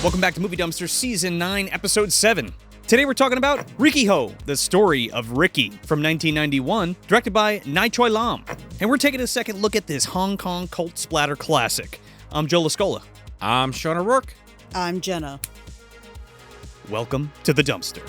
Welcome back to Movie Dumpster Season 9, Episode 7. Today we're talking about Riki-Oh, the story of Riki, from 1991, directed by Nai-choi Lam. And we're taking a second look at this Hong Kong cult splatter classic. I'm Joe Lascola. I'm Sean O'Rourke. I'm Jenna. Welcome to the dumpster.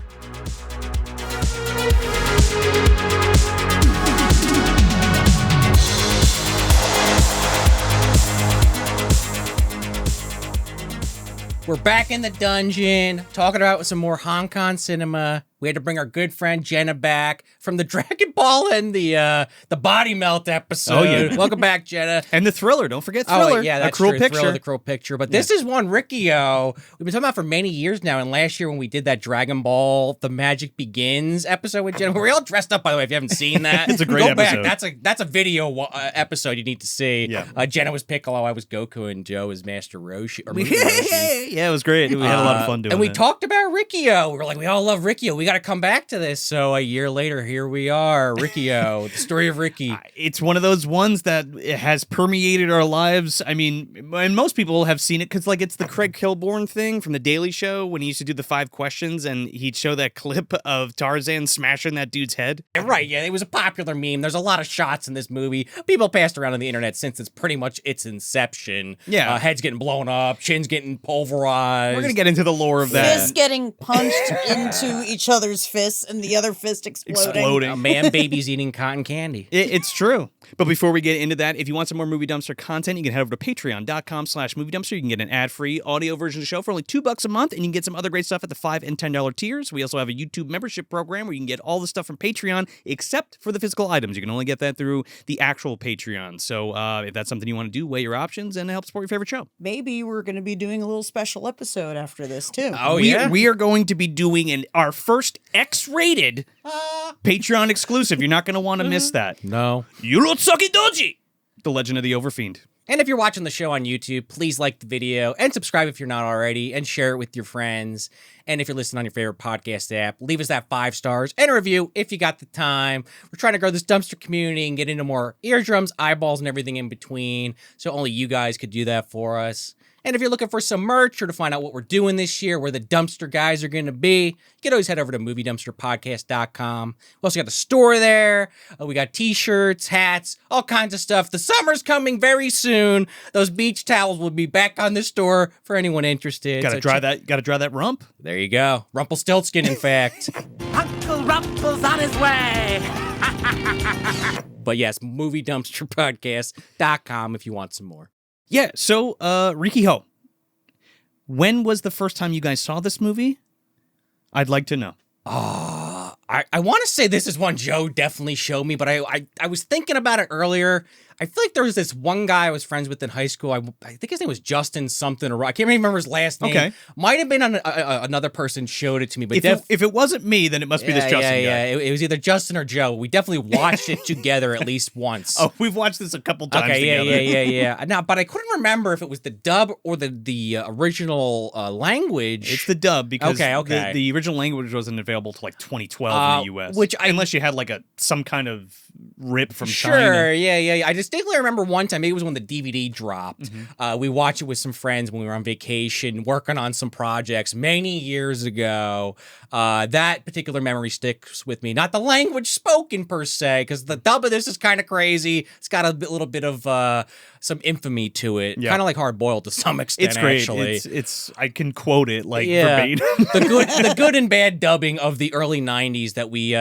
We're back in the dungeon, talking about some more Hong Kong cinema. We had to bring our good friend Jenna back from the Dragon Ball and the Body Melt episode. Oh, yeah. Welcome back, Jenna. And the Thriller, don't forget Thriller. Oh, yeah, that's a cruel true. picture. Thriller, the cruel picture. But this is one, Riki-Oh, we've been talking about for many years now. And last year when we did that Dragon Ball, The Magic Begins episode with Jenna, we all dressed up, by the way, if you haven't seen that. It's a great Go episode. back. That's a video episode you need to see. Yeah. Jenna was Piccolo, I was Goku, and Joe was Master Roshi. Or Movie Roshi. Yeah, it was great. We had a lot of fun doing it. And we talked about Riki-Oh. We were like, we all love Riki-Oh. We got to come back to this. So a year later, here we are, Riki-Oh, the story of Riki. It's one of those ones that has permeated our lives. I mean, and most people have seen it because, like, it's the Craig Kilborn thing from The Daily Show when he used to do the 5 questions and he'd show that clip of Tarzan smashing that dude's head. Right, yeah, it was a popular meme. There's a lot of shots in this movie. People passed around on the internet since it's pretty much its inception. Yeah. Heads getting blown up, chins getting pulverized. We're going to get into the lore of that. Fists getting punched into each other's fists and the other fist exploding. A man baby's eating cotton candy. It's true. But before we get into that, if you want some more Movie Dumpster content, you can head over to patreon.com/Movie Dumpster. You can get an ad-free audio version of the show for only $2 a month, and you can get some other great stuff at the $5 and $10 tiers. We also have a YouTube membership program where you can get all the stuff from Patreon, except for the physical items. You can only get that through the actual Patreon. So if that's something you want to do, weigh your options and help support your favorite show. Maybe we're going to be doing a little special episode after this, too. Oh, yeah? We are going to be doing our first X-rated Patreon exclusive. You're not going to want to miss that. No. Yurotsaki Doji! The Legend of the Overfiend. And if you're watching the show on YouTube, please like the video and subscribe if you're not already and share it with your friends. And if you're listening on your favorite podcast app, leave us that 5 stars and a review if you got the time. We're trying to grow this dumpster community and get into more eardrums, eyeballs, and everything in between. So only you guys could do that for us. And if you're looking for some merch or to find out what we're doing this year, where the dumpster guys are going to be, you can always head over to moviedumpsterpodcast.com. We also got the store there. We got t-shirts, hats, all kinds of stuff. The summer's coming very soon. Those beach towels will be back on the store for anyone interested. Gotta dry that rump. There you go. Rumpelstiltskin, in fact. Uncle Rumpel's on his way. But yes, moviedumpsterpodcast.com if you want some more. Yeah, so Riki-Oh. When was the first time you guys saw this movie? I'd like to know. I want to say this is one Joe definitely showed me, but I was thinking about it earlier. I feel like there was this one guy I was friends with in high school. I think his name was Justin something, or I can't remember his last name. Okay. Might have been another person showed it to me. But If it wasn't me, then it must be this Justin guy. Yeah, it was either Justin or Joe. We definitely watched it together at least once. Oh, we've watched this a couple times Okay, together. yeah. Now, but I couldn't remember if it was the dub or the original language. It's the dub because Okay. The original language wasn't available till like 2012 in the U.S. Unless you had like some kind of rip from China. Sure, yeah. I distinctly remember one time, maybe it was when the DVD dropped. We watched it with some friends when we were on vacation, working on some projects many years ago. That particular memory sticks with me. Not the language spoken per se, because the dub of this is kind of crazy. It's got a little bit of some infamy to it, kind of like Hard Boiled to some extent. It's great. Actually. It's I can quote it like verbatim. the good and bad dubbing of the early '90s that we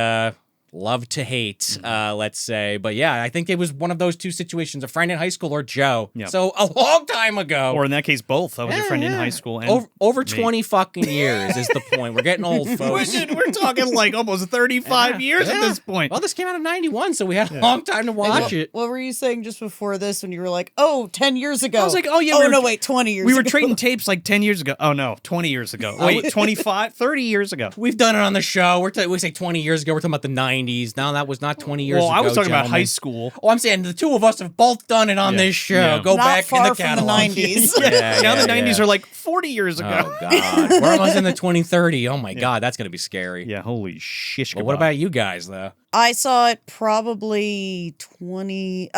love to hate, let's say. But yeah, I think it was one of those two situations, a friend in high school or Joe. Yep. So a long time ago. Or in that case, both. I was your friend in high school. And over 20 fucking years is the point. We're getting old, folks. We're talking like almost 35 years at this point. Well, this came out in 91, so we had a long time to watch it. What were you saying just before this when you were like, 10 years ago? I was like, oh, yeah. Oh, no, wait, 20 years ago. We were trading tapes like 10 years ago. Oh, no, 20 years ago. Wait, 25, 30 years ago. We've done it on the show. We say 20 years ago. We're talking about the 90s. Now that was not 20 years ago. Well, I was talking about gentlemen. high school. Oh, I'm saying the two of us have both done it on this show. Yeah. Go Not back far in the from catalog. the 90s. Now the 90s are like 40 years ago. Oh, God. We're almost in the 2030. Oh, my God. That's going to be scary. Yeah, holy shish. Well, what about you guys, though? I saw it probably 20,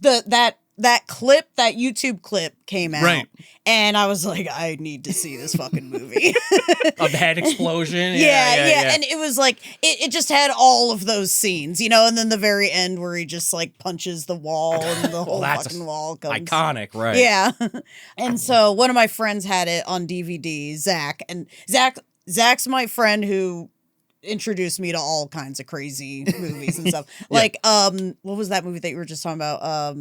that that YouTube clip came out. Right. And I was like, I need to see this fucking movie. Of the head explosion. Yeah. And it was like, it just had all of those scenes, and then the very end where he just like punches the wall and the whole fucking wall comes. Iconic, right? Yeah. And so one of my friends had it on DVD, Zach. And Zach's my friend who introduced me to all kinds of crazy movies and stuff. Like, what was that movie that you were just talking about?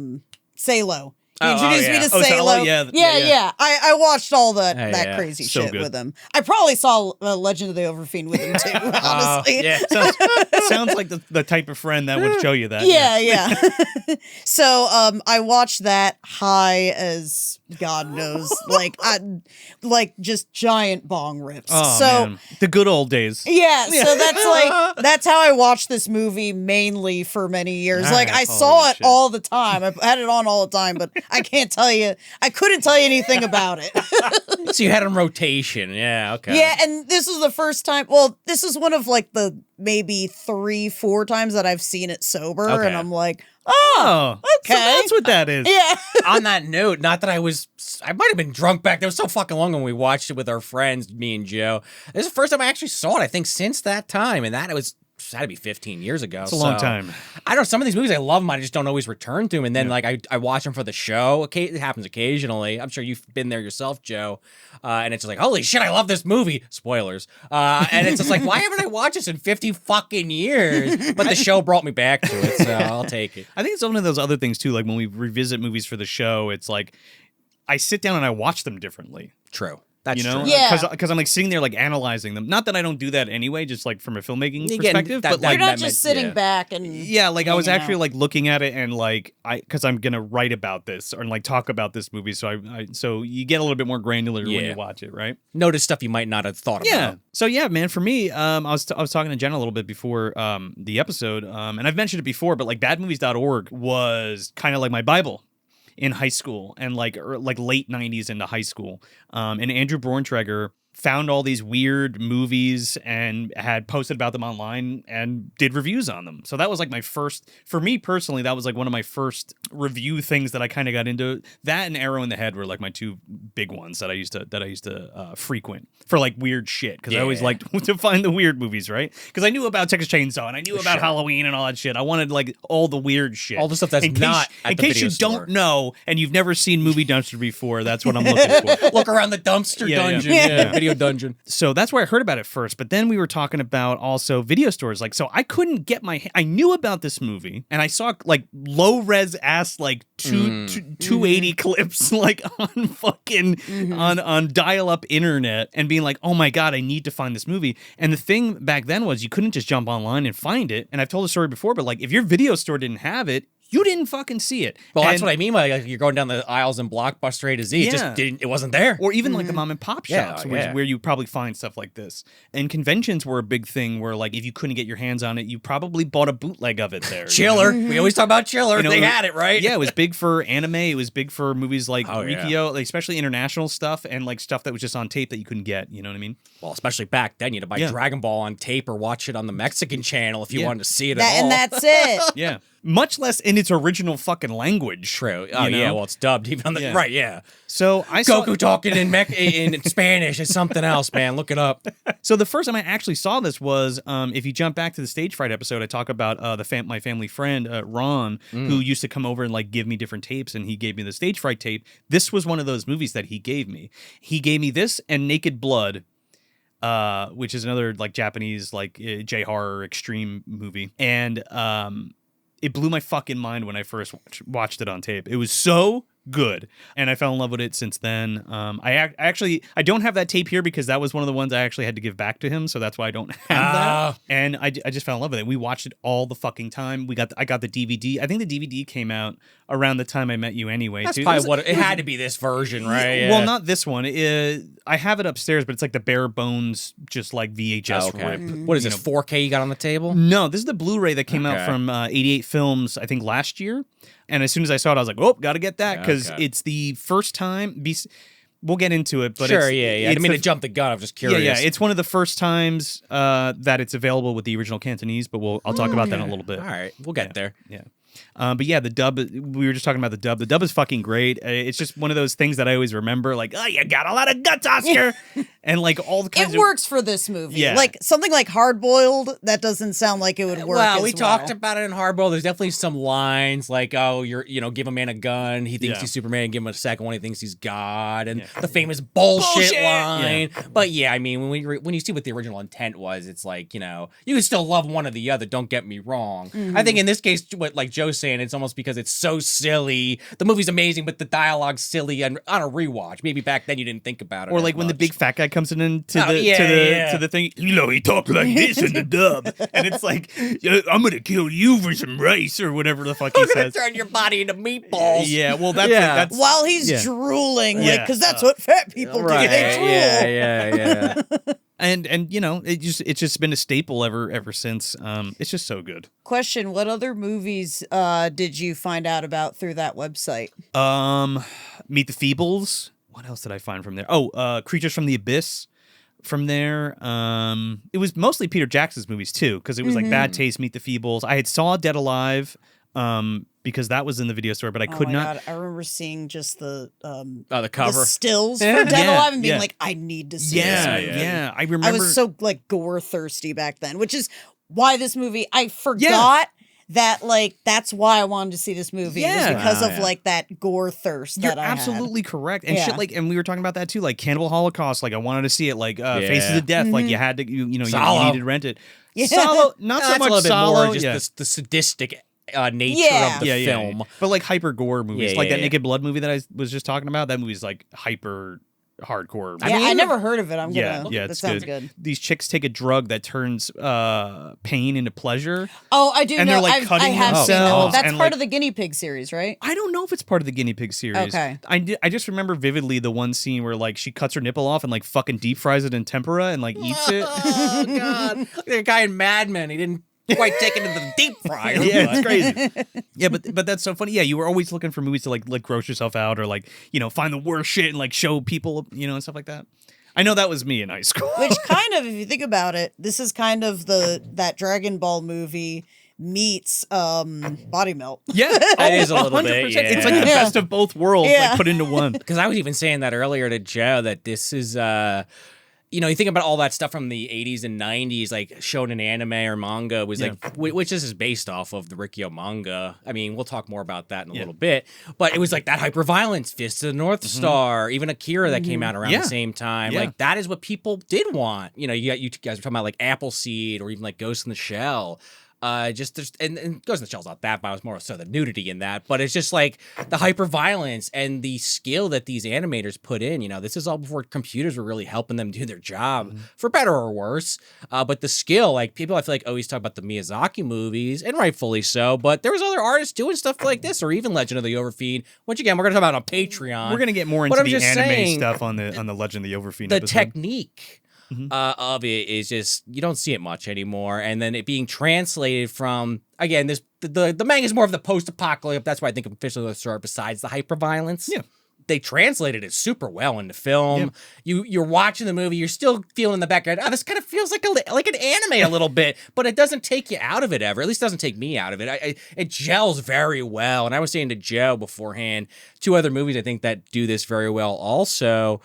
Salo. He introduced me to Salo. Yeah. I watched all that crazy So shit good. with him. I probably saw Legend of the Overfiend with him too, honestly. Sounds like the type of friend that would show you that. Yeah. So I watched that high as God knows, like just giant bong rips. Oh, so man. The good old days. yeah, so that's how I watched this movie mainly for many years. All Like right. I saw Holy it shit. all the time. I had it on all the time, but I couldn't tell you anything about it. So you had in rotation. Yeah, okay. Yeah, and this was the first time. Well, this is one of like the maybe 3-4 times that I've seen it sober, Okay. and I'm like, Oh, okay. So that's what that is. yeah. On that note, not that I might have been drunk back. That was so fucking long when we watched it with our friends, me and Joe. This is the first time I actually saw it, I think, since that time. And that it had to be 15 years ago. It's a long time. I don't know. Some of these movies, I love them. I just don't always return to them. And then, I watch them for the show. It happens occasionally. I'm sure you've been there yourself, Joe. And it's just like, holy shit, I love this movie. Spoilers. And it's just like, why haven't I watched this in 50 fucking years? But the show brought me back to it, so I'll take it. I think it's one of those other things, too. Like when we revisit movies for the show, it's like I sit down and I watch them differently. True. That's true. Yeah. Because I'm like sitting there like analyzing them. Not that I don't do that anyway, just like from a filmmaking Again, perspective, that- but that- like You're not that just meant- sitting yeah. back and yeah, like I was hanging actually out. like looking at it and like because I'm gonna write about this or like talk about this movie, so so you get a little bit more granular when Yeah. you watch it, right? Notice stuff you might not have thought Yeah. about. So yeah, man, for me, I was talking to Jenna a little bit before the episode, and I've mentioned it before, but like badmovies.org was kind of like my Bible in high school and like late 90s into high school. And Andrew Borntreger found all these weird movies and had posted about them online and did reviews on them. So that was like my first, for me personally, that was like one of my first review things that I kind of got into. That and Arrow in the Head were like my two big ones that I used to frequent for like weird shit. Because I always liked to find the weird movies, right? Because I knew about Texas Chainsaw and I knew about Halloween and all that shit. I wanted like all the weird shit. All the stuff that's not at in the case video you store. don't know and you've never seen Movie Dumpster before, that's what I'm looking for. Look around the dumpster Yeah, yeah. dungeon. Yeah. Video dungeon. So that's where I heard about it first. But then we were talking about also video stores. Like, so I couldn't get I knew about this movie and I saw like low res ass like 280 clips like on fucking on dial up internet and being like, oh my God, I need to find this movie. And the thing back then was you couldn't just jump online and find it. And I've told the story before, but like if your video store didn't have it, you didn't fucking see it. Well, that's And- what I mean by like, you're going down the aisles in Blockbuster A to Z. It Yeah. just didn't. It wasn't there. Or even like the mom and pop Yeah, shops yeah. where you probably find stuff like this. And conventions were a big thing where like if you couldn't get your hands on it, you probably bought a bootleg of it there. Chiller. We always talk about Chiller. You know, They had it, right? Yeah, it was big for anime. It was big for movies like Oh, yeah. Riki-Oh, like especially international stuff and like stuff that was just on tape that you couldn't get. You know what I mean? Well, especially back then, you had to buy Yeah. Dragon Ball on tape or watch it on the Mexican channel if you Yeah. wanted to see it that, at all. and that's it. Yeah. Much less in its original fucking language. True. Oh, you know? yeah. Well, it's dubbed even on the Yeah. right. Yeah. So I saw Goku talking in Spanish is something else, man. Look it up. So the first time I actually saw this was if you jump back to the Stage Fright episode, I talk about my family friend Ron, who used to come over and like give me different tapes, and he gave me the Stage Fright tape. This was one of those movies that he gave me. He gave me this and Naked Blood, which is another like Japanese like J horror extreme movie, and it blew my fucking mind when I first watched it on tape. It was so good, and I fell in love with it since then. I don't have that tape here because that was one of the ones I actually had to give back to him, so that's why I don't have that. And I just fell in love with it. We watched it all the fucking time. I got the DVD. I think the DVD came out around the time I met you anyway. That's too. probably what it had to be. This version, right? Yeah. Well, not this one. I have it upstairs, but it's like the bare bones, just like VHS Okay. rip. What is this? 4K you got on the table? No, this is the Blu-ray that came out Okay. from 88 Films, I think, last year. And as soon as I saw it, I was like, oh, got to get that because Okay. it's the first time. We'll get into it, but Sure. it's, Yeah. I it's didn't mean the- to jump the gun. I'm just curious. Yeah. It's one of the first times that it's available with the original Cantonese, but I'll talk about that in a little bit. All right. We'll get there. Yeah. But yeah, the dub. We were just talking about the dub. The dub is fucking great. It's just one of those things that I always remember. Like, oh, you got a lot of guts, Oscar, and like all the kinds It works for this movie. Yeah. Like something like Hard Boiled, that doesn't sound like it would work. Well, as we talked about it in Hardball. There's definitely some lines like, "Oh, give a man a gun. He thinks he's Superman. Give him a second one. He thinks he's God." And the famous bullshit line. Yeah. But yeah, I mean, when you see what the original intent was, it's like you can still love one or the other. Don't get me wrong. I think in this case, what like Joe's saying, it's almost because it's so silly. The movie's amazing, but the dialogue's silly. And on a rewatch, maybe back then you didn't think about it. Or like when the big fat guy comes in to the thing, he talks like this in the dub, and it's like, I'm gonna kill you for some rice or whatever the fuck he says. Turn your body into meatballs. Yeah, well, that's while he's drooling, like, because that's what fat people do. They drool. Yeah. and it's just been a staple ever since. It's just so good. Question: what other movies did you find out about through that website? Meet the Feebles. What else did I find from there? Oh, Creatures from the Abyss. From there, it was mostly Peter Jackson's movies too, because it was like Bad Taste, Meet the Feebles. I had saw Dead Alive, because that was in the video store, but I could not. God, I remember seeing just the cover, the stills for Dead Alive, and being like, I need to see this movie. Yeah. I remember. I was so like gore thirsty back then, which is why this movie. I forgot. That that's why I wanted to see this movie was because of like that gore thirst. You're that I had. absolutely correct, and shit and we were talking about that too, like Cannibal Holocaust. Like I wanted to see it, like Faces of Death. Like you had to, you needed to rent it. Yeah. Solo, not so That's much a little bit Solo, more just the sadistic nature of the film. But like hyper gore movies, like that yeah. Naked Blood movie that I was just talking about. That movie's like hyper hardcore. I never heard of it. I'm gonna. Yeah, that it's sounds good. These chicks take a drug that turns pain into pleasure. Oh, I do and know. they're like cutting I have seen that. themselves. That's and, part like, of the guinea pig series, right? I don't know if it's part of the guinea pig series. Okay. I just remember vividly the one scene where like she cuts her nipple off and like fucking deep fries it in tempura and like eats it. Oh god, the guy in Mad Men, he didn't quite take it into the deep fryer. Yeah, it's crazy. Yeah, but that's so funny. Yeah, you were always looking for movies to like gross yourself out or like find the worst shit and like show people and stuff like that. I know that was me in high school. Which kind of, if you think about it, this is kind of that Dragon Ball movie meets Body Melt. Yeah, it is a little bit. Yeah. It's like the best of both worlds, like put into one. Because I was even saying that earlier to Joe that this is you think about all that stuff from the 80s and 90s, like shown in anime or manga, was like, which this is based off of the Riki-Oh manga. I mean, we'll talk more about that in a little bit, but it was like that hyper-violence, Fist of the North Star, even Akira that came out around the same time. Like, that is what people did want. You guys were talking about like Appleseed or even like Ghost in the Shell. And Ghost in the Shell's not that bad. It was more so the nudity in that, but it's just like the hyper violence and the skill that these animators put in. This is all before computers were really helping them do their job, for better or worse. But the skill, like people, I feel like always talk about the Miyazaki movies, and rightfully so. But there was other artists doing stuff like this, or even Legend of the Overfiend, which again we're gonna talk about on Patreon. We're gonna get more into the anime stuff on the Legend of the Overfiend. The episode. technique. Of it is just you don't see it much anymore, and then it being translated from again the manga is more of the post-apocalypse. That's why I think officially the story besides the hyper-violence. Yeah, they translated it super well into film. Yeah. You're watching the movie, you're still feeling in the background. Oh, this kind of feels like an anime a little bit, but it doesn't take you out of it ever. At least it doesn't take me out of it. It gels very well. And I was saying to Joe beforehand, two other movies I think that do this very well. Also,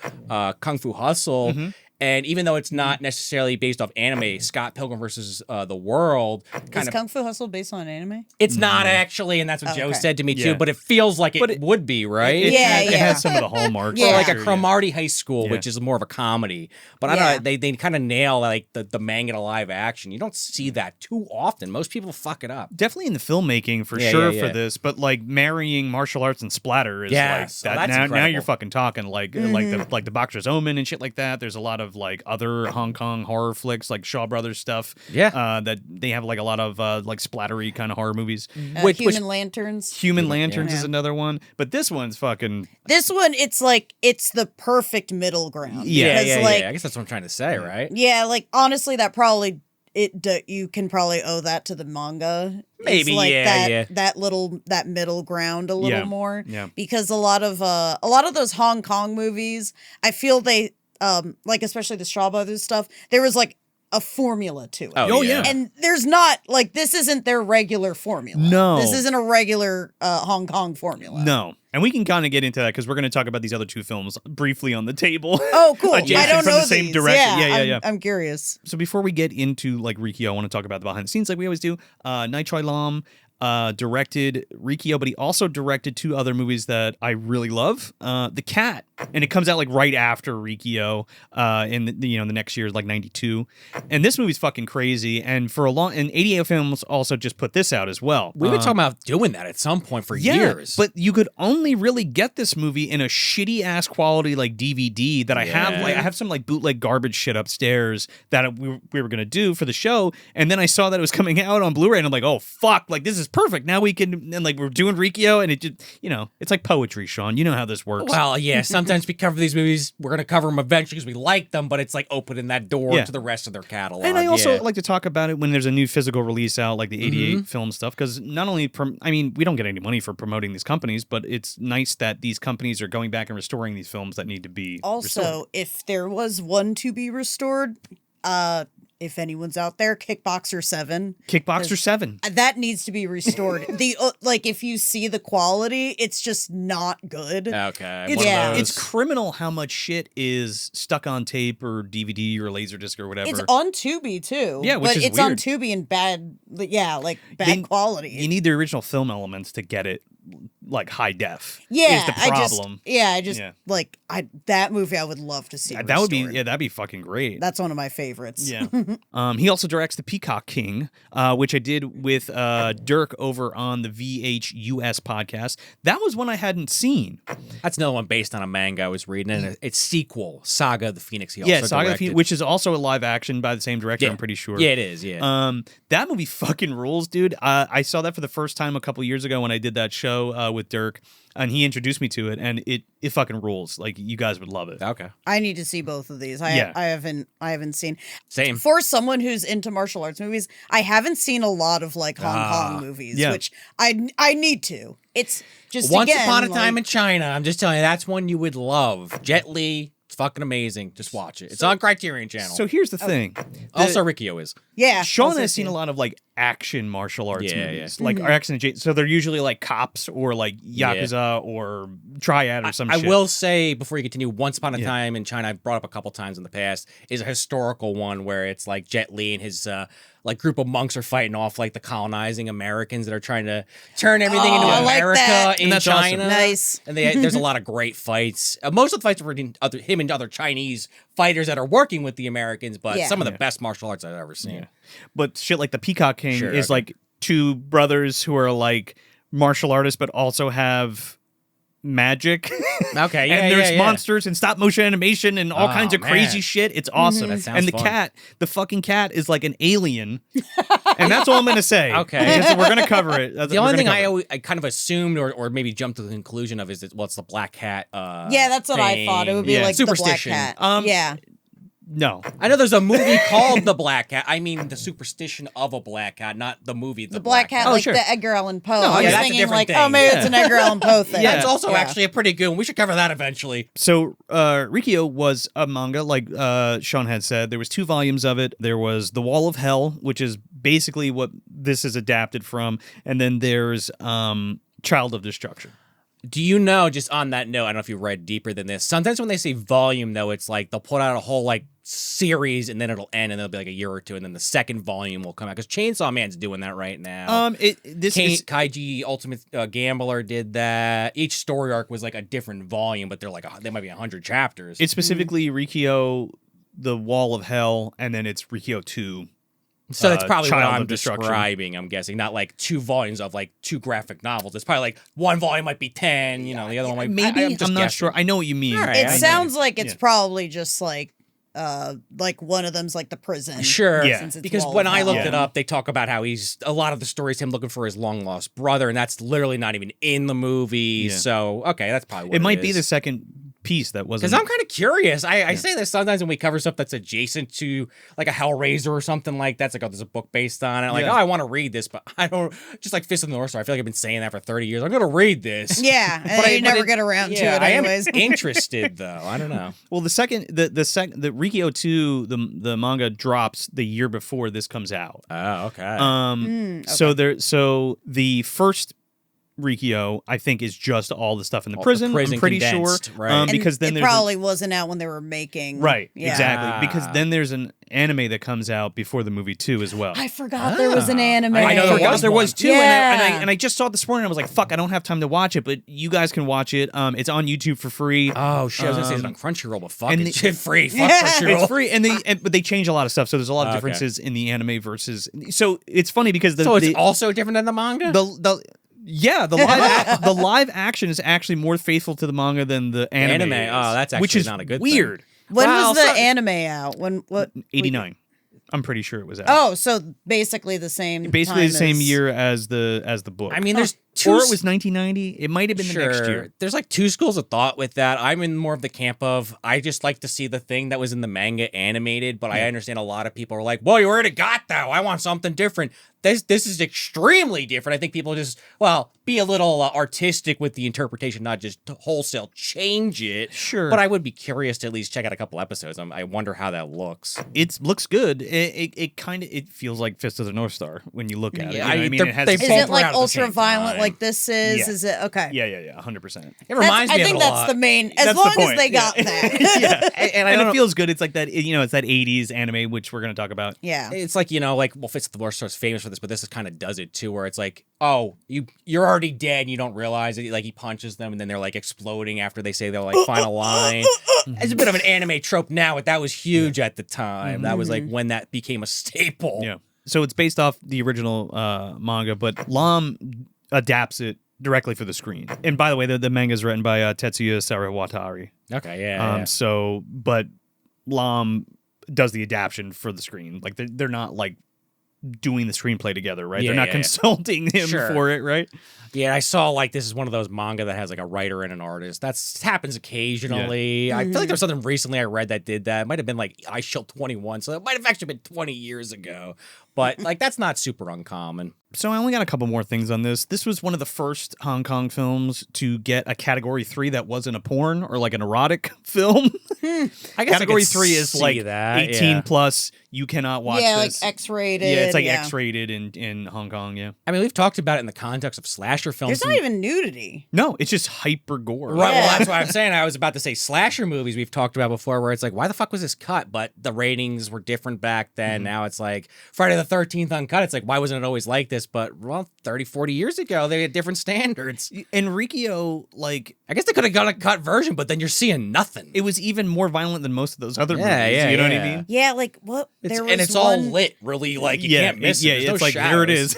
Kung Fu Hustle. And even though it's not necessarily based off anime, Scott Pilgrim versus the World Is Kung Fu Hustle based on anime? It's not actually, and that's what Joe said to me too. But it feels like it would be, right? It has some of the hallmarks. Or like a Cromartie High School, which is more of a comedy. But I don't know, they kind of nail like the manga to live action. You don't see that too often. Most people fuck it up. Definitely in the filmmaking for sure for this, but like marrying martial arts and splatter is like that. Now you're fucking talking like the Boxer's Omen and shit like that. There's a lot of like other Hong Kong horror flicks like Shaw Brothers stuff. That they have like a lot of like splattery kind of horror movies. Human Lanterns. Human Lanterns is another one, but this one's fucking. This one, it's the perfect middle ground. Yeah. I guess that's what I'm trying to say, right? Yeah, like honestly, that probably you can probably owe that to the manga. Maybe, it's like that middle ground a little more. Yeah. Because a lot of those Hong Kong movies, I feel they like especially the Shaw Brothers stuff. There was like a formula to it. Oh, yeah. And there's not, like, this isn't their regular formula. No. This isn't a regular Hong Kong formula. No. And we can kind of get into that because we're going to talk about these other two films briefly on the table. Oh, cool. I Adjacent don't from know the same these. director. Yeah. I'm curious. So before we get into like Riki-Oh, I want to talk about the behind the scenes like we always do. Nai-choi Lam directed Riki-Oh, but he also directed two other movies that I really love. The Cat, and it comes out like right after Riki-Oh in the next year, like 92. And this movie's fucking crazy. And for a long, and 88 Films also just put this out as well. We've been talking about doing that at some point for years. But you could only really get this movie in a shitty ass quality like DVD that I have. Like I have some like bootleg garbage shit upstairs that we were gonna do for the show, and then I saw that it was coming out on Blu-ray, and I'm like, oh fuck, like this is perfect. Now we can, and like we're doing Riki-Oh, and it just, it's like poetry, Sean. You know how this works. Well, yeah, sometimes we cover these movies, we're going to cover them eventually because we like them, but it's like opening that door to the rest of their catalog. And I also like to talk about it when there's a new physical release out, like the 88 film stuff, because not only, we don't get any money for promoting these companies, but it's nice that these companies are going back and restoring these films that need to be restored. Also, if there was one to be restored, if anyone's out there, Kickboxer 7. Kickboxer 7. That needs to be restored. Like, if you see the quality, it's just not good. Okay. It's criminal how much shit is stuck on tape or DVD or Laserdisc or whatever. It's on Tubi, too. Yeah, which but is it's on weird. Tubi in bad quality. You need the original film elements to get it like high def. Yeah, is the problem. That movie I would love to see. That would be restored. that'd be fucking great. That's one of my favorites. Yeah. He also directs The Peacock King, which I did with Dirk over on the VHUS podcast. That was one I hadn't seen. That's another one based on a manga I was reading, and it's sequel, Saga of the Phoenix. He Yeah, also Saga of the directed. Phoenix, which is also a live action by the same director, Yeah. I'm pretty sure. Yeah, it is, yeah. That movie fucking rules, dude. I saw that for the first time a couple years ago when I did that show with Dirk, and he introduced me to it, and it fucking rules. Like, you guys would love it. Okay. I need to see both of these. I haven't seen. Same. For someone who's into martial arts movies, I haven't seen a lot of like Hong Kong movies, which I need to. It's just Once again, Upon a Time like, in China. I'm just telling you, that's one you would love. Jet Li. It's fucking amazing. Just watch it. It's on Criterion Channel. So here's the thing. Also, Riki-Oh is. yeah. Sean also has seen see. a lot of like action martial arts Yeah, movies, yeah. like action adjacent. So they're usually like cops or like Yakuza or Triad or some I shit. will say, before you continue, Once Upon a Time in China, I've brought up a couple times in the past, is a historical one where it's like Jet Li and his like group of monks are fighting off like the colonizing Americans that are trying to turn everything into I like America that. in That's China. awesome. Nice. And there's a lot of great fights. Most of the fights were him and other Chinese fighters that are working with the Americans, but Yeah. some of the best martial arts I've ever seen. Yeah. But shit like The Peacock King Sure, is okay. like two brothers who are like martial artists but also have magic. Okay, yeah, and there's yeah. monsters and stop motion animation and all Oh, kinds of crazy man. shit. It's awesome. That sounds And the fun. cat, the fucking cat is like an alien. And that's all I'm going to say. Okay. Because we're going to cover it. The only thing I kind of assumed or maybe jumped to the conclusion of is that, well, it's the black cat. Yeah, that's what I thought. It would be Yeah. like the black Superstition. cat. Yeah. No. I know there's a movie called The Black Cat. I mean, the superstition of a black cat, not the movie The Black Cat, like sure. the Edgar Allan Poe. No, I yeah, was that's a thinking different like, thing. oh, maybe Yeah. it's an Edgar Allan Poe thing. That's also Yeah. actually a pretty good one. We should cover that eventually. So Riki-Oh was a manga, like Sean had said. There was 2 volumes of it. There was The Wall of Hell, which is basically what this is adapted from. And then there's Child of Destruction. Do you know, just on that note, I don't know if you read deeper than this, sometimes when they say volume, though, it's like they'll put out a whole like series and then it'll end and it'll be like a year or two and then the second volume will come out. Because Chainsaw Man's doing that right now. This is Kaiji Ultimate Gambler did that. Each story arc was like a different volume, but they're like, there might be 100 chapters. it's specifically Riki-Oh, The Wall of Hell, and then it's Riki-Oh 2. So that's probably what Child I'm of Destruction. describing, I'm guessing. Not like 2 volumes of like 2 graphic novels. It's probably like one volume might be 10, the other one might be... Maybe, I'm just I'm not guessing. sure. I know what you mean. All right. It I sounds like it's Yeah. probably just like one of them's like the prison. Sure, Yeah. Since it's because Wall when of I Hell. looked Yeah. it up, they talk about how a lot of the stories him looking for his long lost brother, and that's literally not even in the movie. Yeah. So, okay, that's probably what It might be is. the second piece that wasn't. Because I'm kind of curious. I say this sometimes when we cover stuff that's adjacent to like a Hellraiser or something like that. It's like, oh, there's a book based on it. Like, I want to read this, but I don't. Just like Fist of the North Star. I feel like I've been saying that for 30 years. I'm going to read this. Yeah, and you never get around to it anyways. I am interested though. I don't know. Well, the Riki-Oh 2, the manga drops the year before this comes out. Oh, okay. So the first Riki-Oh, I think, is just all the stuff in the prison. I'm pretty sure, right? Because then it probably wasn't out when they were making. Right, exactly. Because then there's an anime that comes out before the movie 2 as well. I forgot there was an anime. I know there was too, yeah. and I just saw it this morning. I was like, "Fuck, I don't have time to watch it," but you guys can watch it. It's on YouTube for free. Oh shit! I was gonna say it's on Crunchyroll, but fuck, and it's free. Fuck Crunchyroll. It's free, but they change a lot of stuff. So there's a lot of differences in the anime versus. So it's funny because it's also different than the manga. The live action is actually more faithful to the manga than the anime. Oh, that's actually which is not a good weird. thing. When was the anime out? What? 89. I'm pretty sure it was out. Oh, so basically the same. Basically the same year as the book. I mean, there's two. Or it was 1990. It might have been the next year. There's like two schools of thought with that. I'm in more of the camp of I just like to see the thing that was in the manga animated, but I understand a lot of people are like, "Well, you already got that. I want something different." This is extremely different. I think people just be a little artistic with the interpretation, not just wholesale change it. Sure, but I would be curious to at least check out a couple episodes. I wonder how that looks. It looks good. It feels like Fist of the North Star when you look at it. You know I what I mean, it has is it like ultra violent like this is? Yeah. Is it okay? Yeah, 100%. It reminds me I think of it a that's lot. the main. As That's long the as point. they got that. and it feels good. It's like that. It's that 80s anime, which we're gonna talk about. Yeah. It's like, Fist of the North Star is famous for this, but this is kind of does it too, where it's like, oh, you're already dead and you don't realize it. Like he punches them and then they're like exploding after they say their like final line. It's a bit of an anime trope now, but that was huge at the time. That was like when that became a staple. Yeah. So it's based off the original manga, but Lam adapts it directly for the screen. And by the way, the manga is written by Tetsuya Sawatari. Okay, yeah. So, but Lam does the adaptation for the screen. Like they're not like doing the screenplay together, right? They're not consulting him for it, right? Yeah, I saw like this is one of those manga that has like a writer and an artist. Happens occasionally. I feel like there was something recently I read that did that. It might have been like I Shield 21, so it might have actually been 20 years ago. But like that's not super uncommon. So I only got a couple more things on this. This was one of the first Hong Kong films to get a Category 3 that wasn't a porn or like an erotic film. I guess Category 3 is like that, 18 plus. You cannot watch this. Yeah, like X-rated. Yeah, it's like X-rated in Hong Kong, yeah. I mean, we've talked about it in the context of slasher films. There's not even nudity. No, it's just hyper gore. Right, Yeah. well, that's what I'm saying. I was about to say slasher movies we've talked about before where it's like, why the fuck was this cut? But the ratings were different back then. Now it's like Friday the 13th uncut. It's like, why wasn't it always like this? But, 30, 40 years ago, they had different standards. And Riki-Oh, like... I guess they could have got a cut version, but then you're seeing nothing. It was even more violent than most of those other movies. Yeah, you know what I mean? Yeah, like what? It's all lit, really. Like you can't miss it. There's it's no like shadows. there it is.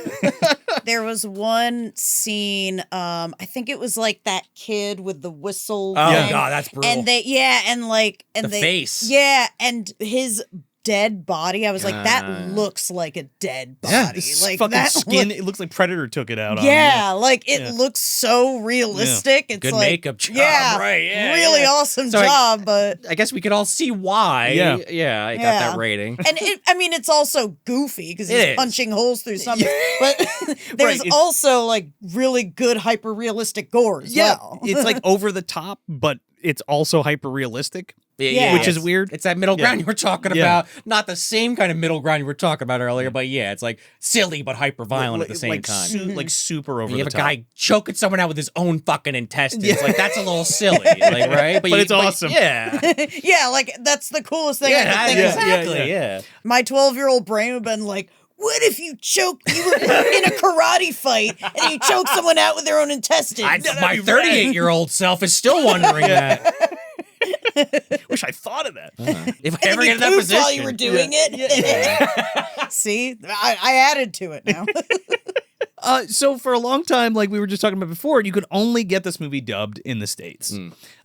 There was one scene. I think it was like that kid with the whistle. Oh thing, god, that's brutal. And the face. Yeah, and his dead body. I was like, that looks like a dead body. Yeah, this like fucking that skin. It looks like Predator took it out on. Yeah, like it looks so realistic. It's Good like, makeup job, yeah, right? Yeah, really yeah. awesome So job. But I guess we could all see why. Yeah. I got that rating. and it's also goofy because It he's is. punching holes through something. But there's Right, also like really good hyper realistic gore as well. It's like over the top, but it's also hyper realistic. Yeah. Which is weird. It's that middle ground you were talking Yeah. about. Not the same kind of middle ground you were talking about earlier, but it's like silly but hyper violent at the same time. Like super over You the have a top. guy choking someone out with his own fucking intestines. Like that's a little silly, like right? But it's awesome. Yeah. Yeah, like that's the coolest thing I can think of. Exactly. Yeah. My 12-year-old brain would have been like, what if you were in a karate fight and you choke someone out with their own intestines? My 38-year-old self is still wondering that. Wish I thought of that. If I And ever you get in that pooped position. while you were doing it. See, I added to it now. So for a long time, like we were just talking about before, you could only get this movie dubbed in the States.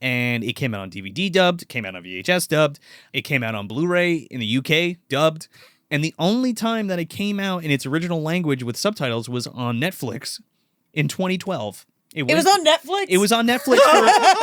And it came out on DVD dubbed, it came out on VHS dubbed, it came out on Blu-ray in the UK dubbed. And the only time that it came out in its original language with subtitles was on Netflix in 2012. It was on Netflix? It was on Netflix.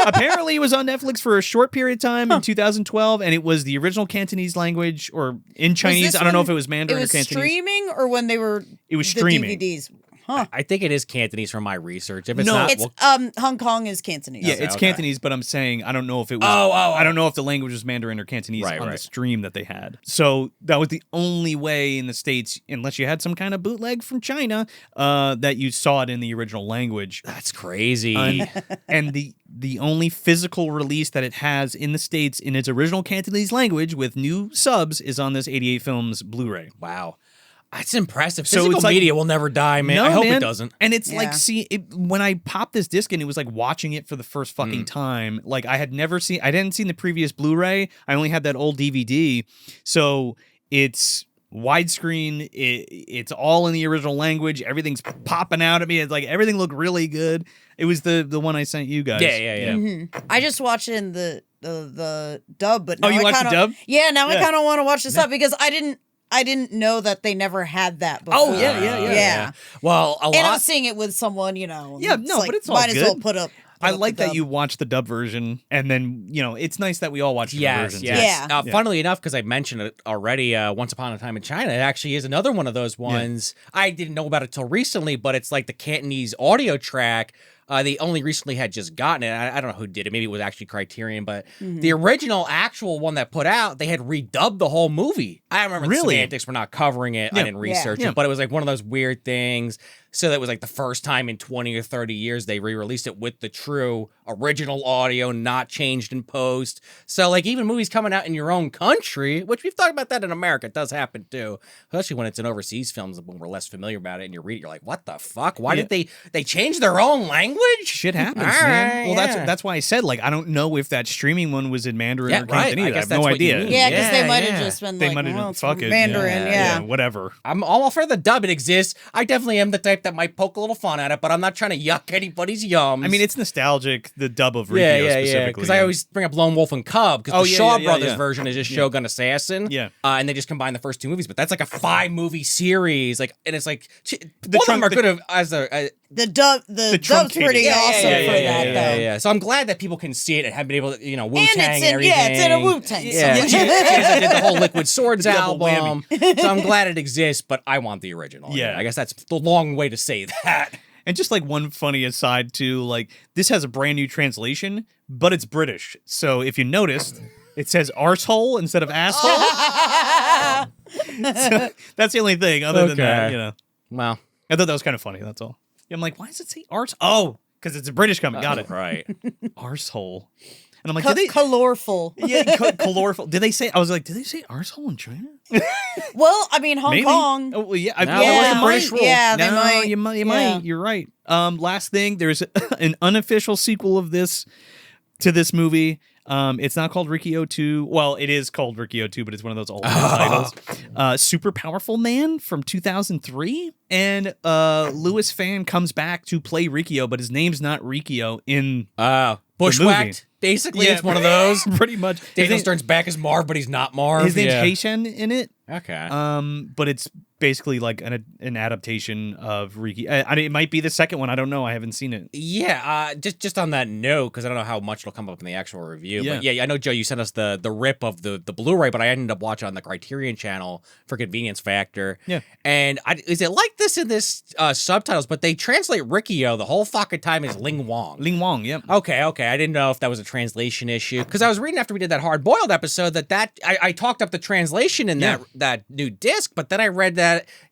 Apparently, it was on Netflix for a short period of time in 2012, and it was the original Cantonese language, or in Chinese. I don't know if it was Mandarin or Cantonese. It was streaming, or when they were It was the streaming. DVDs? Huh. I think it is Cantonese from my research. If it's No, not, It's Hong Kong is Cantonese. Yeah, it's Okay. Cantonese, but I'm saying I don't know if it was. Oh. I don't know if the language was Mandarin or Cantonese on the stream that they had. So that was the only way in the States, unless you had some kind of bootleg from China, that you saw it in the original language. that's crazy. And the only physical release that it has in the States in its original Cantonese language with new subs is on this 88 Films Blu-ray. Wow. That's impressive. So Physical it's like- media will never die, man. No, I hope man. it doesn't. And it's Yeah. like, when I popped this disc in, it was like watching it for the first fucking time. Like I hadn't seen the previous Blu-ray. I only had that old DVD. So it's widescreen. It's all in the original language. Everything's popping out at me. It's like everything looked really good. It was the one I sent you guys. Yeah. Mhm. I just watched it in the dub, but now Oh, you I watched kinda, the dub? Yeah, now I Yeah. kind of want to watch the sub because I didn't know that they never had that before. Oh, yeah. Well, a And I'm lot. seeing it with someone, you know. Yeah, it's no, like, but it's all might as well good. put up. I the like that dub. you watched the dub version, and then it's nice that we all watched the Yes, versions. yes. Yeah. Funnily enough, because I mentioned it already, Once Upon a Time in China, it actually is another one of those ones. I didn't know about it till recently, but it's like the Cantonese audio track. They only recently had just gotten it. I don't know who did it. Maybe it was actually Criterion, but the original actual one that put out, they had redubbed the whole movie. I remember Really? the semantics. We're not covering it. Yeah. I didn't research Yeah. it, but it was like one of those weird things. So that was like the first time in 20 or 30 years they re-released it with the true original audio, not changed in post. So like even movies coming out in your own country, which we've talked about that in America, it does happen too. Especially when it's in overseas films when we're less familiar about it and you read it, you're like, what the fuck? Why did they change their own language? Shit happens, All man. right, Well, yeah. that's why I said, like, I don't know if that streaming one was in Mandarin Yeah, or right. Cantonese. I I guess have that's no what you idea. mean. Yeah, because they Yeah, might have yeah. just been They like, might have well, been it's fuck it. Mandarin, yeah. Whatever. I'm all for the dub. It exists. I definitely am the type that might poke a little fun at it, but I'm not trying to yuck anybody's yums. I mean, it's nostalgic, the dub of Riki-Oh specifically. Because I always bring up Lone Wolf and Cub, because Oh, the yeah, Shaw yeah, Brothers yeah. version is just Shogun Assassin. Yeah. And they just combine the first two movies, but that's like a 5-movie series. Like, and it's like, both of them trunk- are good as a The dub's truncated. pretty Yeah, awesome for that, though. yeah. So I'm glad that people can see it and have been able to, Wu And Tang it's and in, everything. yeah, it's in a Wu Tang Yeah, song. she did the whole Liquid Swords The double album. So I'm glad it exists, but I want the original. Yeah. I guess that's the long way to say that. And just like one funny aside too, like this has a brand new translation, but it's British. So if you noticed, it says arsehole instead of asshole. So that's the only thing. Other than that, Okay. Well, I thought that was kind of funny. That's all. I'm like, why does it say arse? Oh, because it's a British company. Got it. Right. Arsehole. And I'm like, did they? Colorful. Yeah, colorful. Did they say? I was like, did they say arsehole in China? Well, I mean, Hong Maybe. Kong. Oh, well, yeah. No, Well, yeah, it might. British rule. Yeah, they No, might. you might. Yeah. Might. You're right. Last thing, there's an unofficial sequel of this to this movie. It's not called Riki-Oh 2. Well, it is called Riki-Oh 2, but it's one of those old titles. Super Powerful Man from 2003. And Louis Fan comes back to play Riki-Oh, but his name's not Riki-Oh in Bushwhacked. Basically, Yeah. it's one of those. pretty much. Daniel Stern's back as Marv, but he's not Marv. His name's yeah. Haitian in it. Okay. But it's basically like an adaptation of Riki. I mean, it might be the second one. I don't know. I haven't seen it. Yeah, just on that note, because I don't know how much it'll come up in the actual review. Yeah. But yeah, I know, Joe, you sent us the rip of the Blu-ray, but I ended up watching on the Criterion channel for convenience factor. Yeah. And is it like this in this subtitles? But they translate Riki-Oh the whole fucking time as Lik-Wong. Lik-Wong, yep. Okay. I didn't know if that was a translation issue because I was reading after we did that Hard Boiled episode that I talked up the translation in that new disc, but then I read that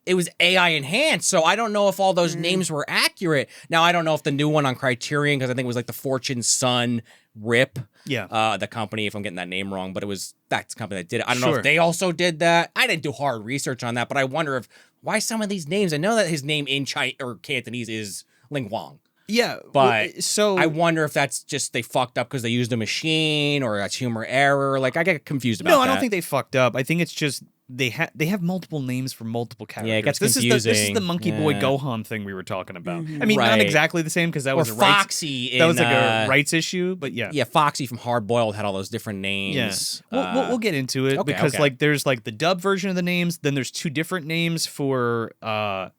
it was AI enhanced, so I don't know if all those names were accurate. Now I don't know if the new one on Criterion, because I think it was like the Fortune Sun Rip, the company, if I'm getting that name wrong, but that's the company that did it. I don't know Sure. if they also did that. I didn't do hard research on that, but I wonder why some of these names. I know that his name in China or Cantonese is Lik-Wong. Yeah, But so I wonder if that's just they fucked up because they used a machine or that's humor error. Like I get confused about that. no, I don't think they fucked up. I think it's just they have multiple names for multiple characters. Yeah, it gets this confusing. Is the Monkey Boy Yeah. Gohan thing we were talking about. Mhm. I mean, not Right. exactly the same because that Or was a rights, Foxy. that was like in, a rights issue, but yeah. Yeah, Foxy from Hard Boiled had all those different names. Yeah. We'll get into it okay, because okay. like there's like the dub version of the names, then there's two different names for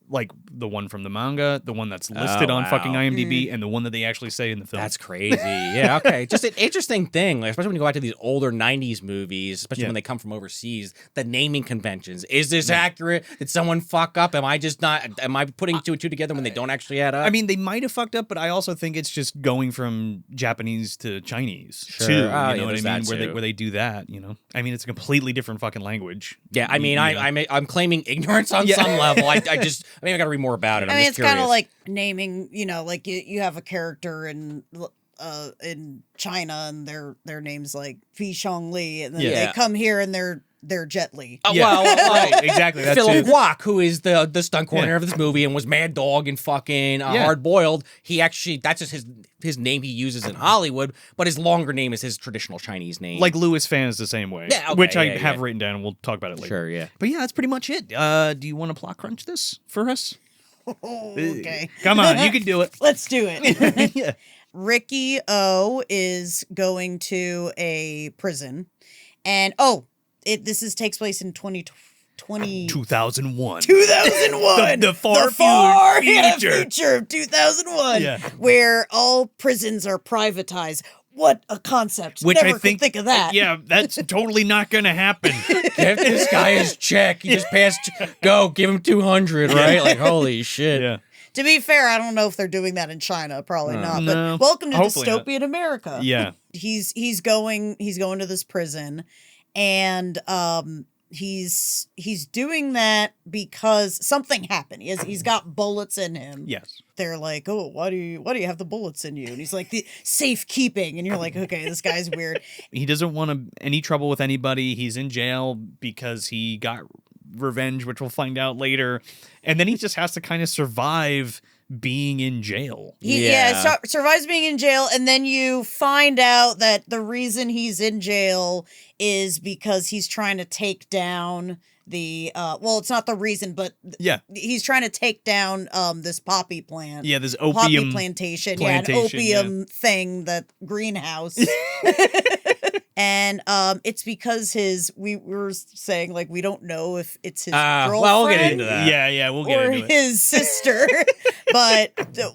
like the one from the manga, the one that's listed on wow. fucking IMDb, and the one that they actually say in the film. That's crazy. Yeah, okay. Just an interesting thing, like, especially when you go back to these older 90s movies, especially Yeah. when they come from overseas, the naming conventions. Is this accurate? Did someone fuck up? Am I putting two and two together when they don't actually add up? I mean, they might have fucked up, but I also think it's just going from Japanese to Chinese Sure. too. Oh, You yeah, know what I there's mean? that too. Where they do that. You know, I mean, it's a completely different fucking language. yeah, I mean, Yeah. I'm claiming ignorance on Yeah. some level. I got to read more about it. I mean, just it's kind of curious. like naming, like you have a character in China and their name's like Fi Shong Li, and then Yeah. they come here and they're Jet Li. Oh, Yeah. well, Right, exactly. That's Philip it. Guac, who is the stunt coordinator of this movie and was Mad Dog and fucking Yeah. Hard Boiled. He actually, that's just his name he uses in Hollywood, but his longer name is his traditional Chinese name. Like Louis Fan is the same way. Yeah, okay, which I yeah, have yeah. written down, and we'll talk about it later. sure, yeah. But yeah, that's pretty much it. Do you want to plot crunch this for us? Okay, Come on, you can do it. let's do it. Yeah. Riki-Oh is going to a prison, and this takes place in 2020. 2001. 2001. The far future. future of 2001. Yeah. Where all prisons are privatized. What a concept. Which Never I could think of that. Yeah, that's totally not going to happen. Give this guy his check. He just passed. Go, give him 200, right? Like, holy shit. Yeah. To be fair, I don't know if they're doing that in China. Probably not. No. But welcome to Hopefully not. dystopian America. Yeah. He's going to this prison, and he's doing that because something happened. He's got bullets in him. Yes. They're like, "Oh, why do you have the bullets in you?" And he's like, "The safekeeping." And you're like, "Okay, this guy's weird." He doesn't want any trouble with anybody. He's in jail because he got revenge, which we'll find out later. And then he just has to kind of survive being in jail. He Yeah. survives being in jail, and then you find out that the reason he's in jail is because he's trying to take down the it's not the reason, but Yeah. he's trying to take down this poppy plant. Yeah, this Poppy opium plantation. plantation, Yeah, an opium thing, that greenhouse. And it's because we were saying, like, we don't know if it's his girlfriend. Well, we'll get into that. Yeah, we'll get Or into it. his sister, but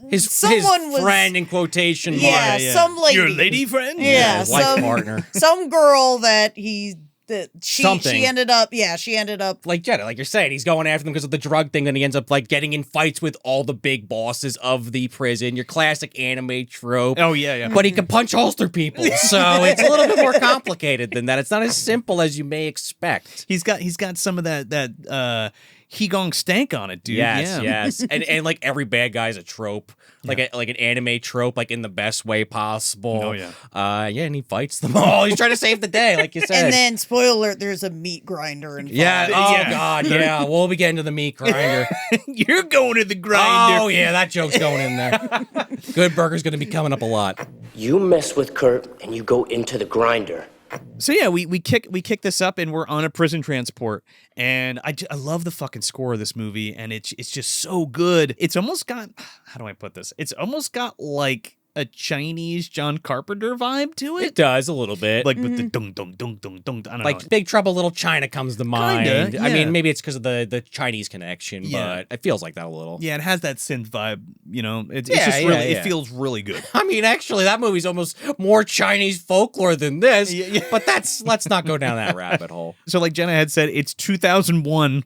His someone was friend in quotation marks. yeah, Yeah. some lady, Your lady friend? Yeah, his life some- partner. some girl that Something. she ended up Like Jenna, like you're saying, he's going after them because of the drug thing, and he ends up like getting in fights with all the big bosses of the prison. Your classic anime trope. Oh, yeah. But he can punch holes through people, so it's a little bit more complicated than that. It's not as simple as you may expect. He's got some of that Qigong stank on it, dude. Yes, and like every bad guy's a trope, like an anime trope, like in the best way possible. Oh, yeah. And he fights them all. He's trying to save the day, like you said. and then spoiler alert, there's a meat grinder involved. yeah. Oh Yeah. God. Yeah. We'll be getting to the meat grinder. You're going to the grinder. Oh yeah, that joke's going in there. Good Burger's going to be coming up a lot. You mess with Kurt and you go into the grinder. So yeah, we kick this up and we're on a prison transport, and I love the fucking score of this movie, and it's just so good. It's almost got, how do I put this? It's almost got like a Chinese John Carpenter vibe to It it, does a little bit. like with the dung dung dung dung dung. I don't Like know. Big Trouble Little China comes to mind. Kinda, I yeah. mean, maybe it's because of the Chinese connection, Yeah. but it feels like that a little. Yeah, it has that synth vibe. You know, it's Yeah, just yeah, really, yeah. it feels really good. I mean, actually, that movie's almost more Chinese folklore than this. Yeah. But let's not go down that rabbit hole. So like Jenna had said, it's 2001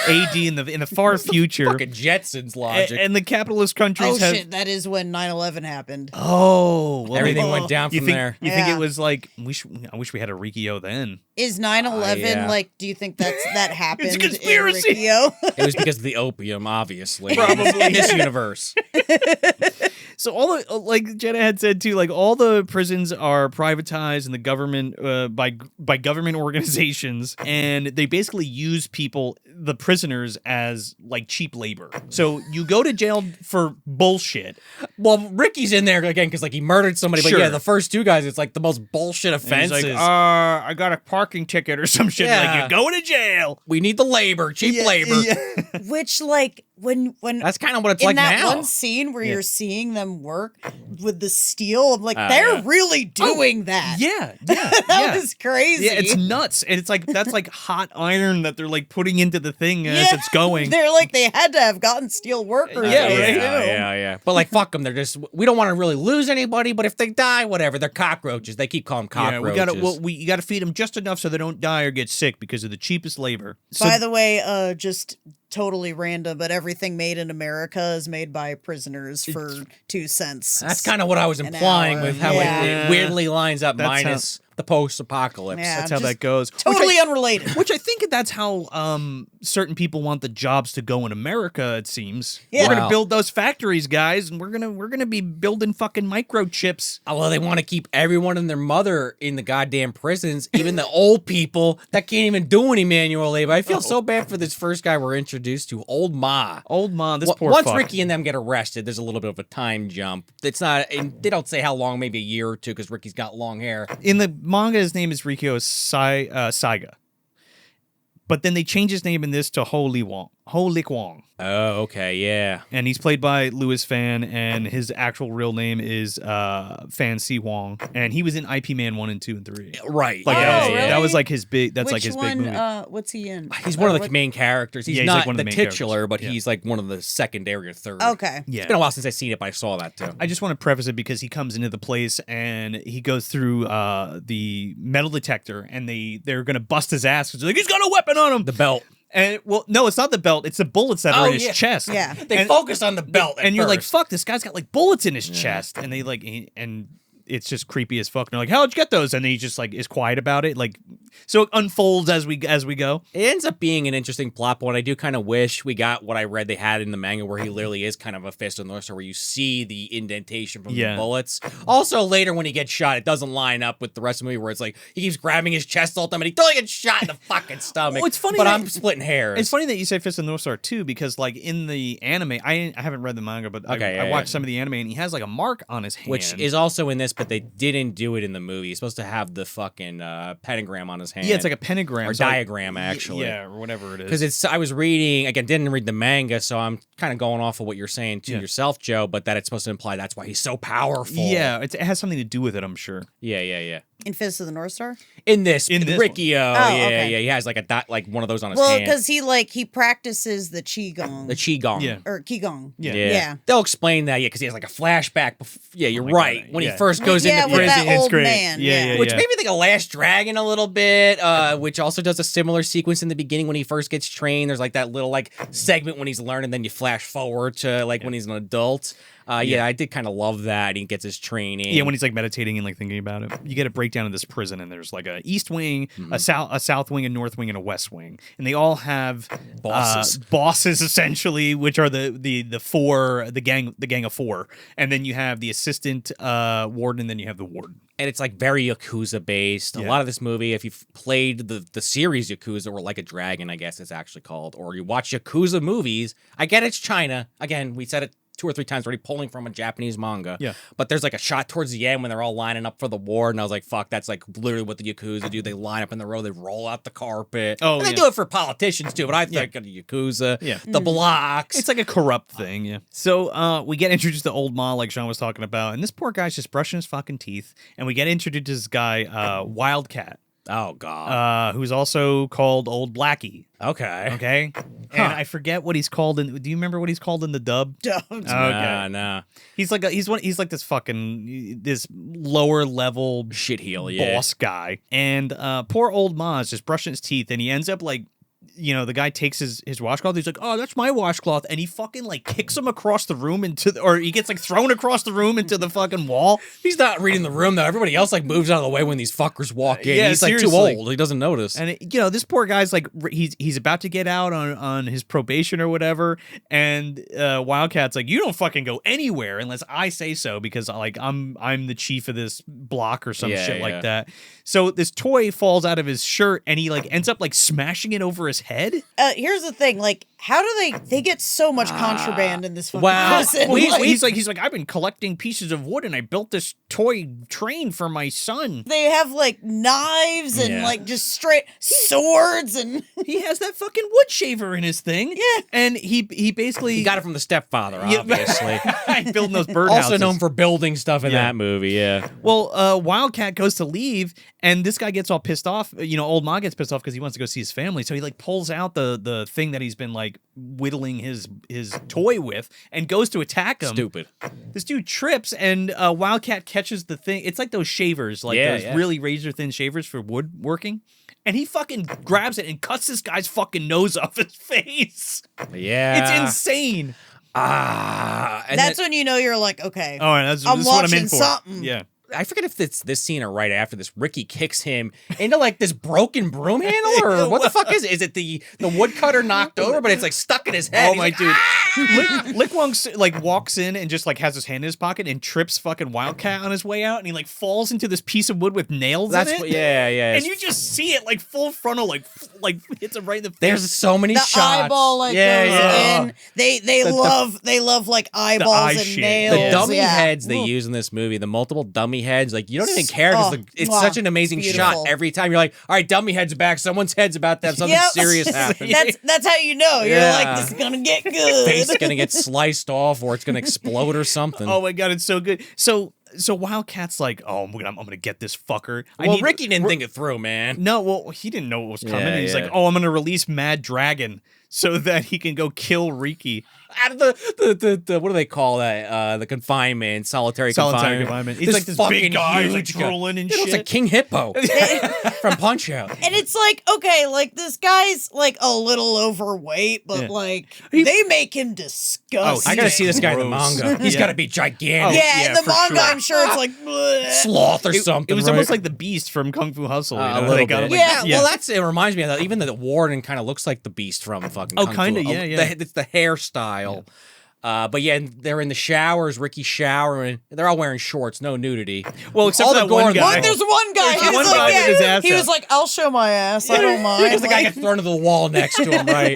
AD in the far future, Fucking Jetsons logic. and the capitalist countries Oh have. shit, that is when 9/11 happened. Oh, well, Everything went down You from think there. you think Yeah. it was like I wish we had a Riki-Oh then. Is 9/11 yeah. like? Do you think that happened? in conspiracy. Riki-Oh? It was because of the opium, obviously. Probably. In this universe. So all the like Jenna had said too, like all the prisons are privatized in the government by government organizations, and they basically use the prisoners as like cheap labor. So you go to jail for bullshit. Well, Ricky's in there again because like he murdered somebody, but Sure. yeah, the first two guys, it's like the most bullshit And he's offenses. like, I got a parking ticket or some shit. Yeah. Like, you're going to jail. We need the labor, cheap labor. Which, like, when That's kind of what it's in like that now. one scene where you're seeing them work with the steel, I'm like, they're really doing that. Yeah. That was crazy. Yeah, it's nuts. And it's like, that's like hot iron that they're like putting into the thing as it's going. They're like, they had to have gotten steel workers. Yeah, there, right. too. Yeah. But like, fuck them. They're just, we don't want to really lose anybody, but if they die, whatever. They're cockroaches. They keep calling them Yeah, cockroaches. you gotta feed them just enough so they don't die or get sick because of the cheapest labor. So, By the way, just totally random, but everything made in America is made by prisoners for 2 cents. That's kind of what I was an implying hour. with how Yeah. it weirdly lines up That's minus the post-apocalypse. Yeah. that's how just that goes. totally unrelated. Which I think that's how certain people want the jobs to go in America. It seems Yeah. we're gonna Wow. build those factories, guys, and we're gonna be building fucking microchips. Oh, well, they want to keep everyone and their mother in the goddamn prisons, even the old people that can't even do any manual labor. I feel so bad for this first guy we're introduced to, Old Ma. Old mom, this poor Once fuck. Ricky and them get arrested, there's a little bit of a time jump. It's not, and they don't say how long, maybe a year or two, because Ricky's got long hair. In the manga, his name is Riki-Oh Saiga. But then they change his name in this to Lik-Wong. Oh, okay, yeah. And he's played by Louis Fan, and his actual real name is Fan Si Wong. And he was in IP Man 1 and 2 and 3. Right. Like yeah, Oh, yeah. really? that was like his big Which like his one, big movie. what's he in? He's one of the What- main characters. He's Yeah, he's not like one of the the main titular, characters. but Yeah. he's like one of the secondary or third. Okay. Yeah. It's been a while since I've seen it, but I saw that too. I just want to preface it because he comes into the place and he goes through the metal detector, and they're gonna bust his ass because like he's got a weapon on him. The belt. And well, no, it's not the belt; it's the bullets that are in his chest. Yeah. They focus on the belt. and you're like, first. "Fuck, this guy's got like bullets in his chest," and they like, and it's just creepy as fuck. And they're like, "How'd you get those?" And then he just like is quiet about it, like so it unfolds as we go. It ends up being an interesting plot point. I do kind of wish we got what I read they had in the manga, where he literally is kind of a fist of the North Star, where you see the indentation from Yeah. the bullets. Also, later when he gets shot, it doesn't line up with the rest of the movie, where it's like he keeps grabbing his chest all the time, and he totally gets shot in the fucking stomach. Well, it's funny but that- I'm splitting hairs. It's funny that you say Fist of the North Star too, because like in the anime, I haven't read the manga, but Okay, I yeah, watched yeah. some of the anime, and he has like a mark on his hand, which is also in this, but they didn't do it in the movie. He's supposed to have the fucking pentagram on his hand. yeah, it's like a pentagram or so, like, diagram, actually. yeah, or whatever it is. Because it's, I was reading, again, didn't read the manga, so I'm kind of going off of what you're saying to Yeah. yourself, Joe, but that it's supposed to imply that's why he's so powerful. yeah, it has something to do with it, I'm sure. Yeah. In Fist of the North Star? In this In this Riki-Oh, Oh, yeah, okay. yeah, he has like a dot, like one of those on his Well, hand. because he practices the Qigong. The Qigong. Yeah. or Qigong. Yeah. Yeah. They'll explain that, yeah, because he has like a flashback. Yeah, you're my right. God, When yeah. he first goes Yeah, into with prison. that It's old great. man. Yeah. Which made me think of Last Dragon a little bit, which also does a similar sequence in the beginning when he first gets trained. There's like that little like segment when he's learning, then you flash forward to like when he's an adult. Yeah, I did kind of love that. He gets his training. Yeah, when he's like meditating and like thinking about it, you get a breakdown of this prison, and there's like a east wing, Mm-hmm. a south wing, a north wing, and a west wing, and they all have Bosses. bosses essentially, which are the four, the gang of four, and then you have the assistant warden, and then you have the warden. and it's like very Yakuza based. A Yeah. lot of this movie, if you've played the series Yakuza or Like a Dragon, I guess it's actually called, or you watch Yakuza movies, I get it's China. Again, we said it 2 or 3 times already, pulling from a Japanese manga. Yeah. But there's like a shot towards the end when they're all lining up for the war, and I was like, fuck, that's like literally what the Yakuza do. They line up in the row, they roll out the carpet. Oh, and they yeah. do it for politicians too, but I think of the Yakuza, Yeah. the blocks. It's like a corrupt thing, yeah. So we get introduced to Old Ma, like Sean was talking about, and this poor guy's just brushing his fucking teeth, and we get introduced to this guy, Wildcat, oh, God. who's also called Old Blackie. Okay. Okay, and I forget what he's called in. Do you remember what he's called in the dub? Don't. Okay. Nah. He's like he's like this lower level Shit heel, yeah. boss guy, and poor Old Ma is just brushing his teeth, and he ends up like the guy takes his washcloth. He's like, oh, that's my washcloth. And he fucking like kicks him across the room or he gets like thrown across the room into the fucking wall. He's not reading the room though. Everybody else like moves out of the way when these fuckers walk in. Yeah, he's like seriously. too old. He doesn't notice. And this poor guy's like, he's about to get out on his probation or whatever. And Wildcat's like, you don't fucking go anywhere unless I say so, because like I'm the chief of this block or some shit like that. So this toy falls out of his shirt and he like ends up like smashing it over his head. Here's the thing, like, how do they get so much contraband in this fucking prison? Well, he's like, I've been collecting pieces of wood and I built this toy train for my son. They have like knives and like just straight swords, and he has that fucking wood shaver in his thing. Yeah. And he basically He got it from the stepfather, obviously. building those birdhouses. Also known for building stuff in that movie, yeah. Well, Wildcat goes to leave, and this guy gets all pissed off. Old Ma gets pissed off because he wants to go see his family. So he like pulls out the thing that he's been like whittling his toy with and goes to attack him. Stupid. This dude trips, and Wildcat catches the thing. It's like those shavers, like those really razor thin shavers for woodworking. And he fucking grabs it and cuts this guy's fucking nose off his face. Yeah. It's insane. And that's when you know you're like, okay, All right, this I'm is what I'm watching in for. something. Yeah. I forget if it's this scene or right after this. Ricky kicks him into like this broken broom handle, or what the fuck is it? Is it the woodcutter knocked over, but it's like stuck in his head? Oh my dude. Lik-Wong like walks in and just like has his hand in his pocket and trips fucking Wildcat on his way out, and he like falls into this piece of wood with nails in it. Yeah. And you just see it like full frontal, like hits him right in the face. There's so many The shots. eyeball like goes in. They love like eyeballs eye and shit. nails. The dummy yeah. heads they use in this movie, the multiple dummy heads, like you don't even care because it's mwah, such an amazing shot beautiful. every time. You're like, all right, dummy head's back. Someone's head's about to have something Yep. serious happen. That's how you know. You're Yeah. like, this is gonna get good. Face is gonna get sliced off, or it's gonna explode or something. Oh my god, it's so good. So Wildcat's like, oh, I'm gonna get this fucker. Ricky didn't think it through, man. No, well, he didn't know what was coming. Yeah, He's yeah. like, oh, I'm gonna release Mad Dragon so that he can go kill Riki. Out of the what do they call that? The confinement, solitary confinement. He's like this big guy, huge like drooling and It looks shit. like King Hippo from Punch Out. And it's like, okay, like this guy's like a little overweight, but like they make him disgusting. I gotta see this guy in the Gross. manga. He's Yeah. gotta be gigantic. yeah, in the for manga, sure. I'm sure it's like, bleh. Sloth or something. It was right? almost like the Beast from Kung Fu Hustle. a They little got him bit. like- Well, it reminds me of that. Even the warden kind of looks like the Beast from fucking. Oh, Kung Fu. kinda, yeah. It's the hairstyle. But yeah, they're in the showers. Ricky's showering. They're all wearing shorts, no nudity. Well, except All for the that one gore guy. But there's one guy. There's He was one like, guy with his ass he out. was like, I'll show my ass. I don't mind. Because the guy Like, gets thrown to the wall next to him, right?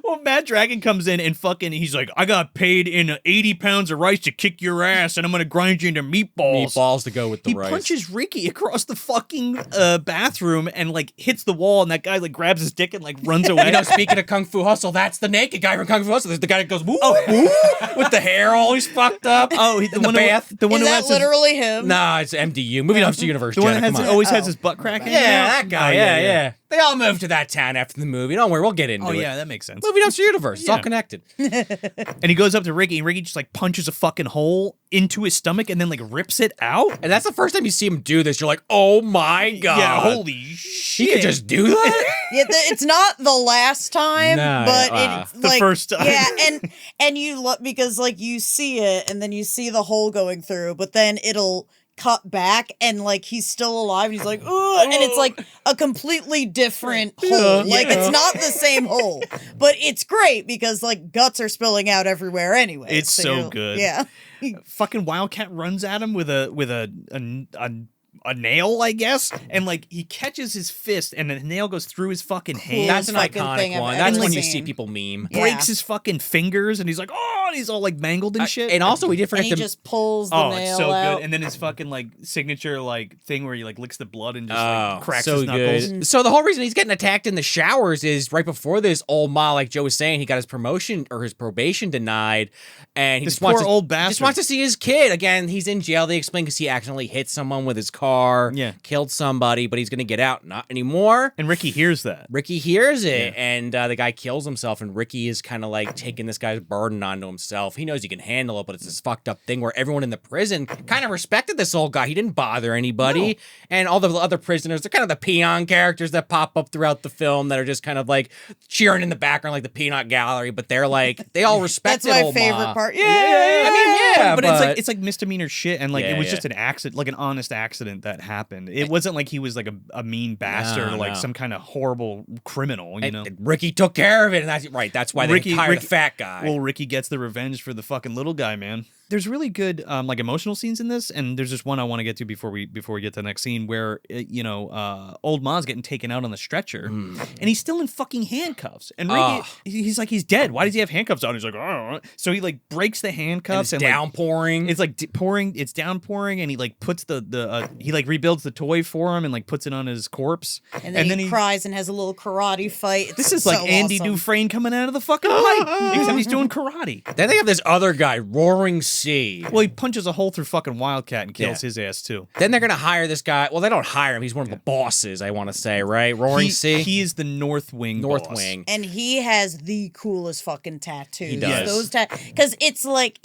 Well, Mad Dragon comes in and fucking, he's like, I got paid in 80 pounds of rice to kick your ass, and I'm gonna grind you into meatballs. Meatballs to go with the He rice. punches Riki across the fucking bathroom and like hits the wall, and that guy like grabs his dick and like runs away. You know, speaking of Kung Fu Hustle, that's the naked guy from Kung Fu Hustle. There's the guy that goes, woo, woo, with the hair always fucked up. Oh, in the bath. The one is who that has his, literally him? Nah, it's MDU. Movie Dumpster Universe. the one Jenna, that come on. always has his butt crack. hanging Yeah, out? that guy. Oh, yeah. They all moved to that town after the movie. Don't worry, we'll get into Oh it. yeah, that makes sense. Movie Dumpster Universe. It's all Yeah. connected. And he goes up to Riki, and Riki just like punches a fucking hole into his stomach and then like rips it out. And that's the first time you see him do this. You're like, oh my God. Yeah, holy shit. He could just do that? Yeah, it's not the last time, No, but it's The like first time. Yeah, and you look because like you see it, and then you see the hole going through, but then it'll cut back, and like he's still alive, and he's like, ugh, and it's like a completely different hole. Like it's not the same hole, but it's great because like guts are spilling out everywhere anyway. It's so you're- good. Yeah. Fucking Wildcat runs at him with a nail, I guess, and like he catches his fist, and the nail goes through his fucking hand. That's an fucking thing iconic I've one. ever That's when you seen. see people meme. Yeah. breaks his fucking fingers, and he's like, oh, and he's all like mangled and shit. And also, we did And forget he to. just pulls the oh, nail it's so out. good. And then his fucking like signature like thing where he like licks the blood and just Oh, like cracks so his knuckles. good. So the whole reason he's getting attacked in the showers is right before this, old Ma, like Joe was saying, he got his promotion or his probation denied, and he This just wants poor to, old bastard. just wants to see his kid again. He's in jail. They explain because he accidentally hit someone with his car, killed somebody, but he's gonna get out. Not anymore. And Riki hears that. Ricky hears it, and the guy kills himself, and Ricky is kind of like taking this guy's burden onto him, himself. He knows he can handle it, but it's this fucked up thing where everyone in the prison kind of respected this old guy. He didn't bother anybody. And all the other prisoners, they're kind of the peon characters that pop up throughout the film that are just kind of like cheering in the background like the peanut gallery, but they're like, they all respect That's my old favorite Ma. part. I mean, yeah, but it's like misdemeanor shit, and like Yeah, it was yeah. just an accident, like an honest accident that happened. It wasn't like he was like a mean bastard or like no. some kind of horrible criminal, you know. And Ricky took care of it, and that's right. That's why they hired the fat guy. Well, Ricky gets the revenge for the fucking little guy, man. There's really good like emotional scenes in this, and there's just one I want to get to before we get to the next scene where old Ma's getting taken out on the stretcher, and he's still in fucking handcuffs. And Ricky, he's like, he's dead. Why does he have handcuffs on? He's like, oh. So he like breaks the handcuffs and and it's downpouring. it's like pouring. It's downpouring, and he like puts he like rebuilds the toy for him and like puts it on his corpse, And then he cries and has a little karate fight. It's This is so like Andy awesome. Dufresne coming out of the fucking pipe, except he's doing karate. Then they have this other guy, Roaring Sea. Well, he punches a hole through fucking Wildcat and kills his ass too. Then they're gonna hire this guy. Well, they don't hire him. He's one of the bosses, I want to say, right? Roaring Sea. He is the North Wing. North boss. Wing. And he has the coolest fucking tattoos. He does. Those because it's like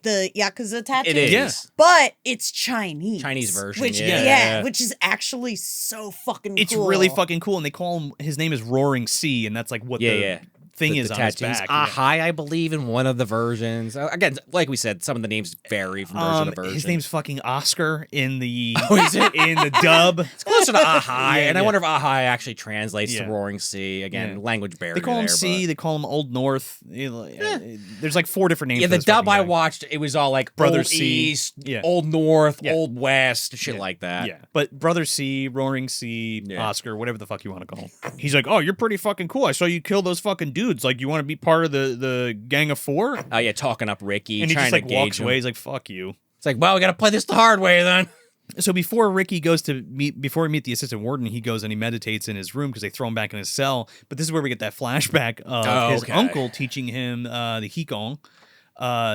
the Yakuza tattoos. It is. Yeah. But it's Chinese. Chinese version, Which, yeah. which is actually so fucking It's cool. really fucking cool, and they call him. His name is Roaring Sea, and that's like what the thing is the on his tattoos. back. Ahai, I believe, in one of the versions. Again, like we said, some of the names vary from version to version. His name's fucking Oscar in the is it? in the dub. It's closer to Ahai, and I yeah. wonder if Ahai actually translates Yeah. to Roaring Sea. Again, Yeah. language barrier. They call him there, Sea. but- They call him Old North. There's like 4 different names. Yeah, for the this dub fucking I guy. watched, it was all like Brother Old Sea. East, Yeah. Old North, Yeah. Old West, shit like that. Yeah, but Brother C, Roaring C, Yeah. Oscar, whatever the fuck you want to call him. He's like, oh, you're pretty fucking cool. I saw you kill those fucking dudes. Like, you want to be part of the gang of 4? Oh yeah, talking up Ricky, And he trying just like to walks gauge him. away. He's like, fuck you. It's like, well, we gotta play this the hard way then. So before Ricky goes to before we meet the assistant warden, he goes and he meditates in his room because they throw him back in his cell. But this is where we get that flashback of his okay. uncle teaching him the Qigong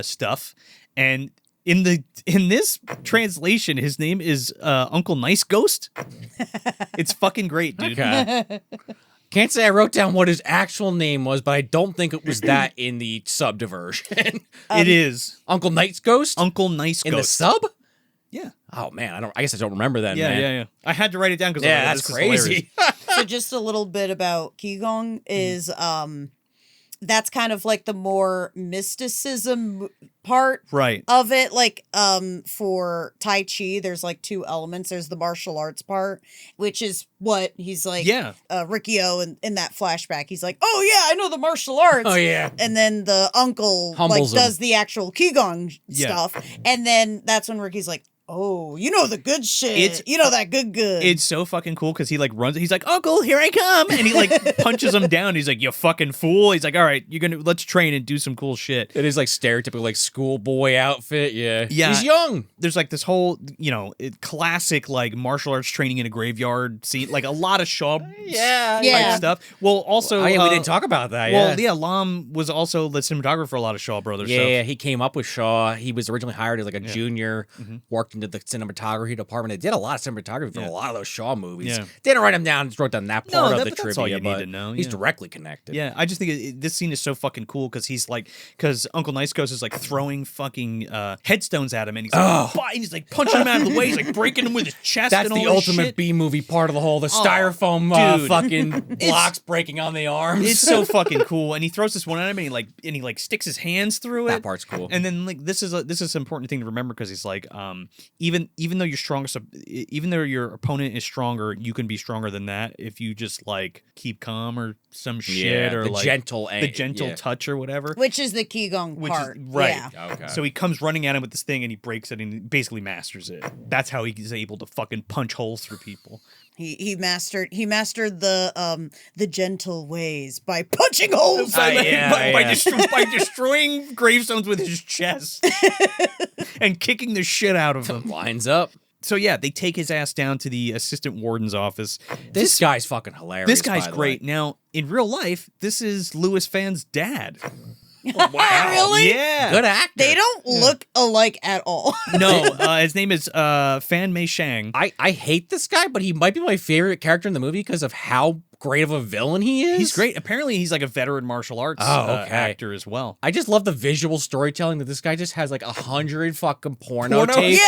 stuff. And in this translation, his name is Uncle Nice Ghost. It's fucking great, dude. Okay. Can't say I wrote down what his actual name was, but I don't think it was that in the sub diversion. It is Uncle Knight's Ghost Uncle Nice in the Ghost. sub. Yeah. Oh man, I guess I don't remember that. Yeah, man. yeah. I had to write it down because Yeah, that's crazy. So just a little bit about Qigong is that's kind of like the more mysticism part Right. of it. Like for Tai Chi, there's like 2 elements. There's the martial arts part, which is what he's like Riki-Oh in that flashback. He's like, oh yeah, I know the martial arts. Oh yeah. And then the uncle Humbles him. does the actual Qigong Yeah. stuff. And then that's when Ricky's like, oh, you know the good shit. It's- you know that good. It's so fucking cool because he like runs. He's like, "Uncle, here I come!" And he like punches him down. He's like, "You fucking fool!" He's like, "All right, let's train and do some cool shit." It is like stereotypical like schoolboy outfit. Yeah. Yeah. He's young. There's like this whole classic like martial arts training in a graveyard scene, like a lot of Shaw Yeah. Yeah. stuff. Well, also, Oh, yeah, we didn't talk about that. Well, yeah. Lam was also the cinematographer for a lot of Shaw Brothers Yeah, stuff. yeah, he came up with Shaw. He was originally hired as like a junior, worked into the cinematography department. They did a lot of cinematography for a lot of those Shaw movies. Yeah. Didn't write him down, just wrote down that No, part of that- the but trivia. that's all you need but to know, He's yeah. directly connected. Yeah, I just think this scene is so fucking cool because because Uncle Nice Ghost is like throwing fucking headstones at him and he's like punching him out of the way. He's like breaking him with his chest. That's and all the this ultimate shit. B movie part of the whole, the styrofoam dude. fucking blocks breaking on the arms. It's so fucking cool, and he throws this one at him, and he sticks his hands through it. That part's cool. And then like this is an important thing to remember because he's like, even though you're strongest, even though your opponent is stronger, you can be stronger than that if you just like keep calm or some shit or the like gentle touch or whatever. which is the Qigong Which part. is right. Yeah. Okay. So he comes running at him with this thing and he breaks it and he basically masters it. That's how he's able to fucking punch holes through people. He mastered the gentle ways by punching holes. By destroying gravestones with his chest and kicking the shit out of them. Lines up. So yeah, they take his ass down to the assistant warden's office. This guy's fucking hilarious. This guy's by the great. way. Now, in real life, this is Louis Fan's dad. Wow. Really? Yeah. Good actor. They don't look alike at all. No, his name is Fan Mei Shang. I hate this guy, but he might be my favorite character in the movie because of how great of a villain he is. He's great. Apparently, he's like a veteran martial arts actor as well. I just love the visual storytelling that this guy just has like 100 fucking porno tapes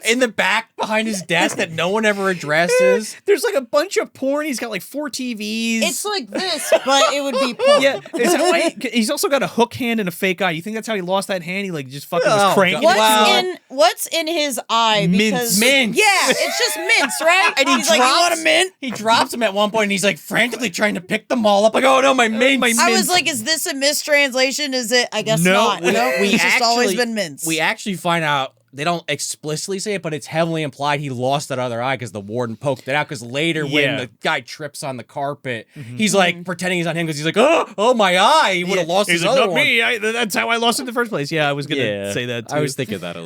in the back behind his desk that no one ever addresses. There's like a bunch of porn. He's got like 4 TVs. It's like this, but it would be porn. Yeah, is that why he's also got a hook hand and a fake eye. You think that's how he lost that hand? He like just fucking was cranking. What's in his eye? Because mints. Yeah, it's just mints, right? And he's like, you want a mint? He drops them at one point, and he's like frantically trying to pick them all up. Like, oh no, my mints. I was like, is this a mistranslation? Is it? I guess No, not. we- No, we it's just always actually- been mints. We actually find out. They don't explicitly say it, but it's heavily implied he lost that other eye because the warden poked it out. Because later, when the guy trips on the carpet, he's like pretending he's on him because he's like, oh, my eye. He would have lost his He's like, other not one. me. That's how I lost it in the first place. Yeah, I was gonna say that too. I was thinking that at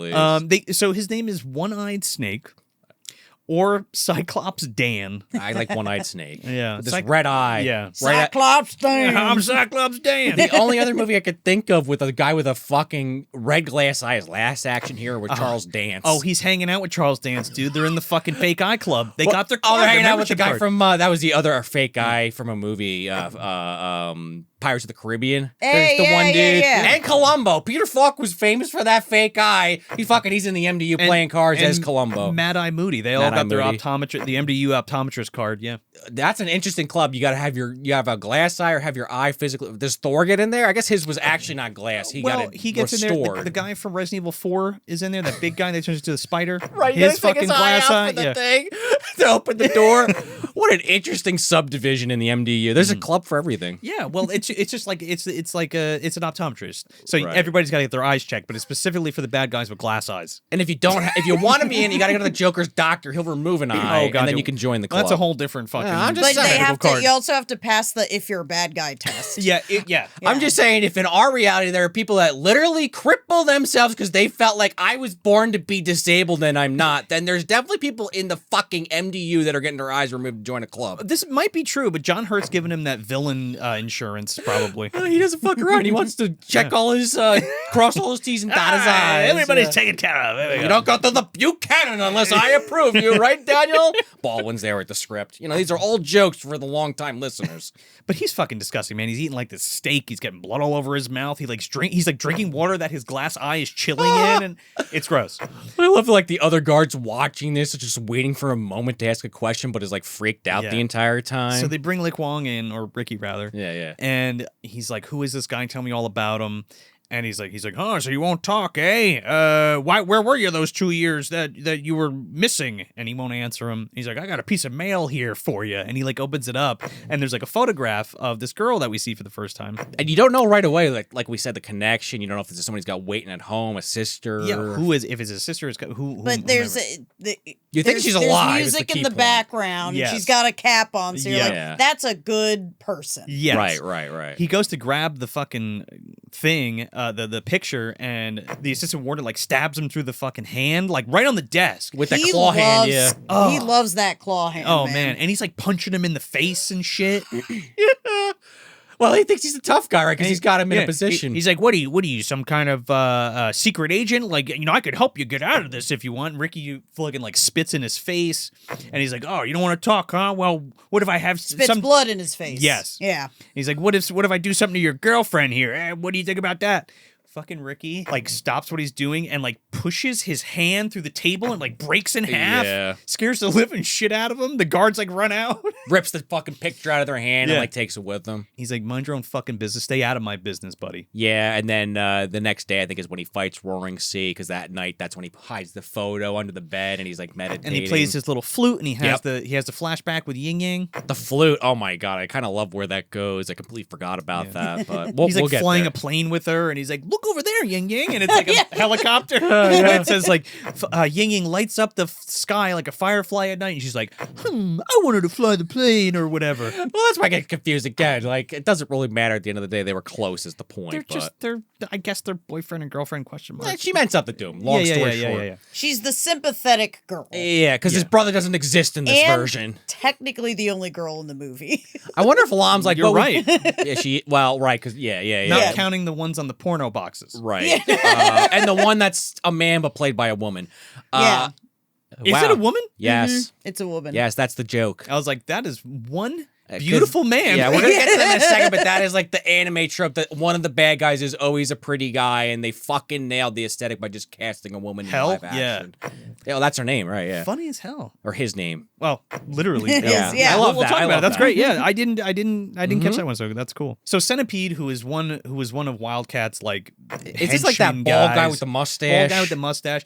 least. So his name is One-Eyed Snake, or Cyclops Dan. I like One-Eyed Snake. Yeah, With this red eye. Yeah. Right at- Cyclops thing. I'm Cyclops Dan. the only other movie I could think of with a guy with a fucking red glass eye is Last Action Hero with Charles Dance. Oh, he's hanging out with Charles Dance, dude. They're in the fucking fake eye club. They got their card, they're hanging their out with the membership guy card. from that was the other fake guy from a movie, Pirates of the Caribbean. Hey, There's the one dude. yeah. And Columbo. Peter Falk was famous for that fake eye. He's in the MDU playing cards as Columbo. Mad Eye Moody. They all Mad Eye got their Moody. the MDU optometrist card. Yeah. That's an interesting club. You gotta have you have a glass eye or have your eye physically. Does Thor get in there? I guess his was actually not glass. He got it he gets in restored. there. The guy from Resident Evil 4 is in there. That big guy that turns into the spider. Right, his fucking glass eye. for the thing to open the door. What an interesting subdivision in the MDU. There's a club for everything. Yeah, well, it's just like it's an optometrist. So Right. everybody's got to get their eyes checked, but it's specifically for the bad guys with glass eyes. And if you don't, if you want to be in, you got to go to the Joker's doctor. He'll remove an eye, and then you can join the club. That's a whole different fucking. Yeah, I'm just But saying. they have to. card. You also have to pass the if you're a bad guy test. Yeah, I'm just saying, if in our reality there are people that literally cripple themselves because they felt like I was born to be disabled and I'm not, then there's definitely people in the fucking MDU that are getting their eyes removed to join a club. This might be true, but John Hurt's giving him that villain insurance, probably. He doesn't fuck around. He wants to check all his, cross all his T's and dot his I's. Everybody's taken care of. There we You go. don't go to the Buchanan unless I approve you, right, Daniel? Baldwin's there with the script. You know, these are all jokes for the long-time listeners. But he's fucking disgusting, man. He's eating like this steak. He's getting blood all over his mouth. He's like drinking water that his glass eye is chilling in, and it's gross. I love like the other guards watching this, are just waiting for a moment to ask a question, but is like freaked out Yeah. the entire time. So they bring Lik-Wong in, or Ricky rather. Yeah. And he's like, "Who is this guy? Tell me all about him." And he's like, "Oh, so you won't talk, eh? Where were you those 2 years that you were missing?" And he won't answer him. He's like, "I got a piece of mail here for you." And he like opens it up, and there's like a photograph of this girl that we see for the first time. And you don't know right away, like we said, the connection. You don't know if it's somebody's got waiting at home, a sister. Yeah, who is? If it's a sister, is who? But there's whomever. You think she's alive, There's is the music key in the point. background. Yes. And she's got a cap on, so you're Yeah. like, that's a good person. Yes. Right. He goes to grab the fucking thing, the picture, and the assistant warden like stabs him through the fucking hand, like right on the desk. With that claw hand, yeah. He loves that claw hand. Oh man, and he's like punching him in the face and shit. Well, he thinks he's a tough guy, right? Because he's got him in Yeah, a position. He's like, what are you, some kind of secret agent? Like, I could help you get out of this if you want. And Ricky fucking like spits in his face, and he's like, "Oh, you don't want to talk, huh? Well, what if I have Spits some blood in his face. Yes. Yeah. He's like, what if I do something to your girlfriend here? What do you think about that?" Fucking Ricky like stops what he's doing and like pushes his hand through the table and like breaks in half. Yeah. Scares the living shit out of him. The guards like run out. Rips the fucking picture out of their hand Yeah. and like takes it with them. He's like, "Mind your own fucking business. Stay out of my business, buddy." Yeah, and then the next day, I think, is when he fights Roaring Sea, because that night, that's when he hides the photo under the bed and he's like meditating. And he plays his little flute, and he has Yep. the flashback with Yin Yang. the flute. Oh my god, I kind of love where that goes. I completely forgot about that, but He's like we'll get flying there. a plane with her, and he's like, "Look over there, Yin Yang," and it's like a helicopter. And it says like, Yin Yang lights up the sky like a firefly at night, and she's like, "I wanted to fly the plane or whatever." Well, that's why I get confused again. Like, it doesn't really matter at the end of the day. They were close, is the point. I guess they're boyfriend and girlfriend question mark. She meant something to him. Long story short. Yeah. She's the sympathetic girl. Yeah, because his brother doesn't exist in this and version. technically the only girl in the movie. I wonder if Lam's like, You're well, right. right, because yeah. Not counting the ones on the porno boxes. Right. And the one that's a man but played by a woman. Is it a woman? Yes. It's a woman. Yes, that's the joke. I was like, that is one Beautiful man. Yeah, we're gonna get to them in a second, but that is like the anime trope that one of the bad guys is always a pretty guy, and they fucking nailed the aesthetic by just casting a woman Hell, in live action. Yeah, well, that's her name, right? Yeah, Funny as hell. or his name. Well, literally. Yeah. Yeah. I love We'll that. talk I about it. love That's that. great. Yeah, I didn't catch that one, so that's cool. So Centipede, who was one of Wildcat's like, Is this like that henchman bald guy guys. with the mustache? Bald guy with the mustache.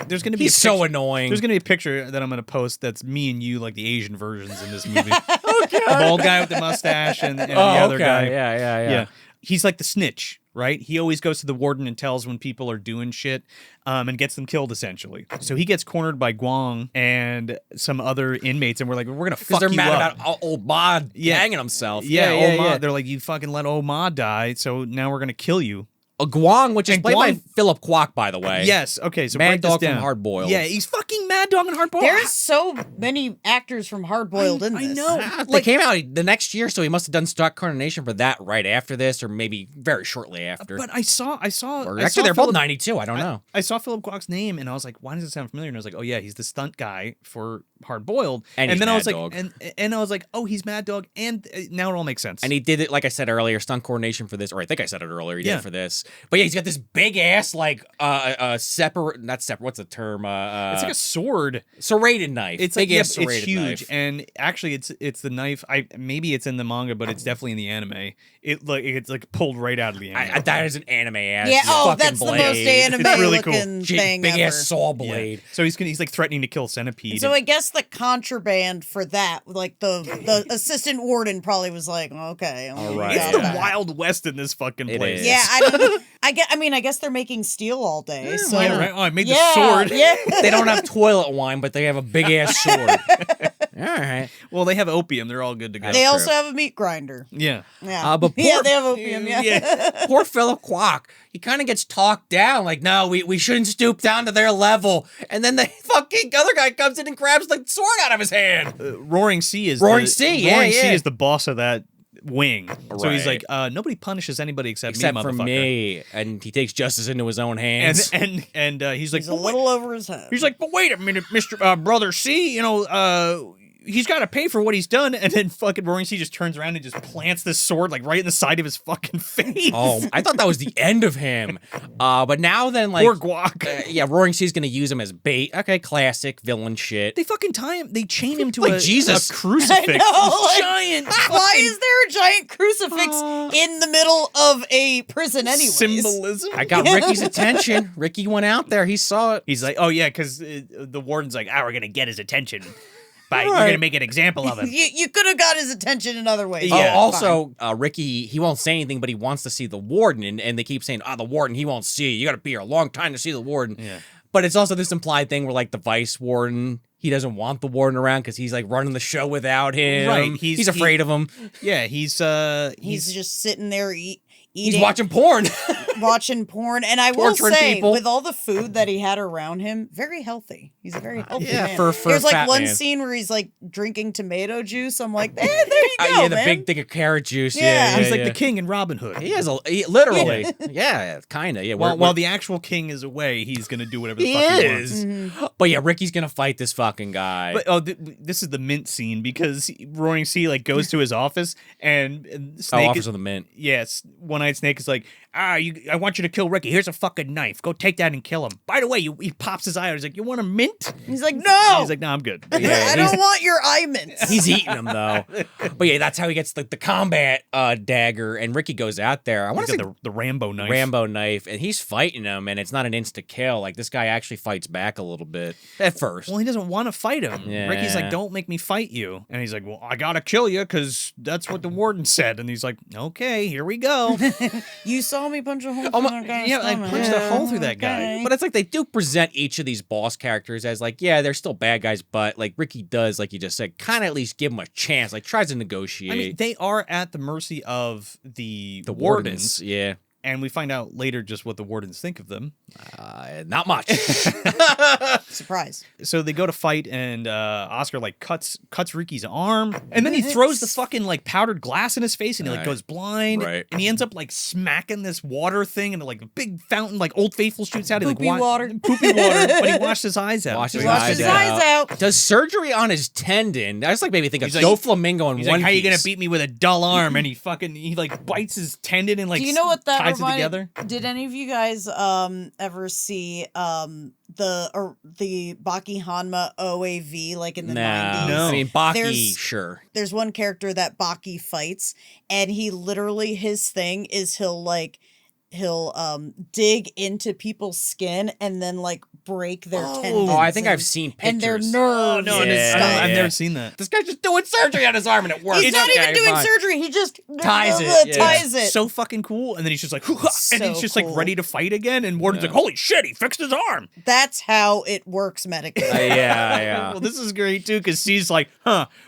There's gonna be He's a so picture- annoying. There's gonna be a picture that I'm gonna post that's me and you, like the Asian versions in this movie. The bald guy with the mustache and the other guy. Yeah. He's like the snitch, right? He always goes to the warden and tells when people are doing shit, and gets them killed essentially. So he gets cornered by Guang and some other inmates, and we're gonna Because fuck they're you mad up. about old Bod hanging himself. Yeah, Ma. They're like, you fucking let old Ma die, so now we're gonna kill you. A Guang, which is And played by Guang- Philip Kwok, by the way. Yes. Okay. So Mad break this Dog from down. Hard Boiled. Yeah, he's fucking Mad Dog and Hard Boiled. There's so many actors from Hard Boiled in I this. know. They came out the next year, so he must have done Stock Coronation for that right after this, or maybe very shortly after. But I saw. or I actually, saw they're both Philip- 92. I don't know. I saw Philip Kwok's name and I was like, why does it sound familiar? And I was like, oh yeah, he's the stunt guy for Hard Boiled. And he's then I was Mad like, Dog. and I was like, oh, he's Mad Dog, and now it all makes sense. And he did it, like I said earlier, stunt coordination for this, or I think I said it earlier. He did Yeah. it for this. But yeah, he's got this big ass, like, separate, not separate, what's the term? it's like a sword. serrated knife. It's big like ass it's serrated huge, knife. and actually, it's the knife. Maybe it's in the manga, but it's definitely in the anime. It's like pulled right out of the anime. That is an anime ass. Yeah, fucking that's the most blade. anime It's really cool. looking thing Big ever. ass saw Yeah. blade. So he's like threatening to kill Centipede. So I guess the contraband for that, like the assistant warden probably was like, okay, All we right. it's got the that. Wild West in this fucking It place. is. Yeah, I guess they're making steel all day. So Yeah, right. Oh, I made yeah, the sword. Yeah. They don't have toilet wine, but they have a big ass sword. All right. Well, they have opium. They're all good to go. They true. also have a meat grinder. Yeah. Yeah. But yeah, poor- they have opium. Yeah. Poor Philip Kwok. He kind of gets talked down, like, no, we shouldn't stoop down to their level. And then the fucking other guy comes in and grabs the sword out of his hand. Roaring Sea is Roaring Sea, yeah, Roaring Sea yeah. is the boss of that wing. So he's Right. like, nobody punishes anybody except Except me, for motherfucker. me. And he takes justice into his own hands. And he's like, He's a "But wait-" little over his head. he's like, but wait a minute, Mr. Brother C, he's got to pay for what he's done. And then fucking Roaring Sea just turns around and just plants this sword like right in the side of his fucking face. Oh, I thought that was the end of him. But now then, like, Poor Guac. yeah, Roaring Sea's gonna use him as bait. Okay, classic villain shit. They fucking tie him. They chain him to Like a Jesus. a crucifix. I know, like, giant. Why is there a giant crucifix in the middle of a prison anyways? Symbolism? I got Ricky's attention. Ricky went out there. He saw it. He's like, oh yeah, because the warden's like, we're gonna get his attention by we're Right. gonna make an example of him. You could have got his attention in other ways. Yeah. Oh, also, Ricky, he won't say anything, but he wants to see the warden, and they keep saying, the warden, he won't see you. You got to be here a long time to see the warden. Yeah. But it's also this implied thing where, like, the vice warden, he doesn't want the warden around because he's, like, running the show without him. Right, He's afraid of him. Yeah, he's just sitting there eating. He's watching porn. watching porn. And I will Torturing say, people. with all the food that he had around him, very healthy. He's a very healthy yeah, man. for There's a like fat one man. scene where he's like drinking tomato juice. I'm like, there you go, yeah, the man. big thing of carrot juice. Yeah. Yeah, he's like yeah. the king in Robin Hood. He is literally. Yeah, kind of. Yeah. While the actual king is away, he's gonna do whatever the he fuck he is. wants. But yeah, Ricky's gonna fight this fucking guy. But this is the mint scene because Roaring Sea like goes to his office and Snake Officer is, of the Mint. yes, One-Eyed Snake is like, I want you to kill Ricky. Here's a fucking knife. Go take that and kill him. By the way, he pops his eye out. He's like, you want a mint? He's like, no. He's like, no, I'm good. I don't want your eye mints. He's eating them though. But yeah, that's how he gets the combat dagger, and Ricky goes out there. I want He's to say got the Rambo knife. Rambo knife, and he's fighting him, and it's not an insta kill. Like, this guy actually fights back a little bit at first. Well, he doesn't want to fight him. Yeah. Ricky's like, don't make me fight you. And he's like, well, I gotta kill you because that's what the warden said. And he's like, okay, here we go. You saw me punch a hole Oh, through that guy's yeah, I stomach. punched a hole through that guy. Okay. But it's like they do present each of these boss characters as like, yeah, they're still bad guys, but like Ricky does, like you just said, kind of at least give them a chance, like tries to negotiate. I mean, they are at the mercy of the the wardens, yeah. And we find out later just what the wardens think of them. Not much. Surprise. So they go to fight, and Oscar like cuts Riki's arm, and then he throws the fucking like powdered glass in his face, and he like goes blind, Right. and he ends up like smacking this water thing, and like a big fountain, like Old Faithful shoots out. Poopy water. Poopy water. But he washed his eyes out. Washed his Washed his eyes out. Does surgery on his tendon? That's like maybe think of He's like- Joe Flamingo in He's One like, how you gonna Piece. beat me with a dull arm? And he like bites his tendon and like Do you know what that ties it reminded? together. Did any of you guys ever see the Baki Hanma OAV like in the 90s? No. I mean, Baki, There's- sure. There's one character that Baki fights, and he literally, his thing is he'll dig into people's skin and then like break their tendons. Oh, I think I've and- seen pictures. and their nerves. Oh no, and Yeah, stuff. I've yeah. never seen that. This guy's just doing surgery on his arm and it works. He's not even Okay, doing fine. surgery. He just Ties it, yeah. Ties it. So fucking cool. And then he's just like, and So he's just like cool. ready to fight again. And Warden's like, holy shit, he fixed his arm. That's how it works medically. Yeah. Well, this is great too, because she's like,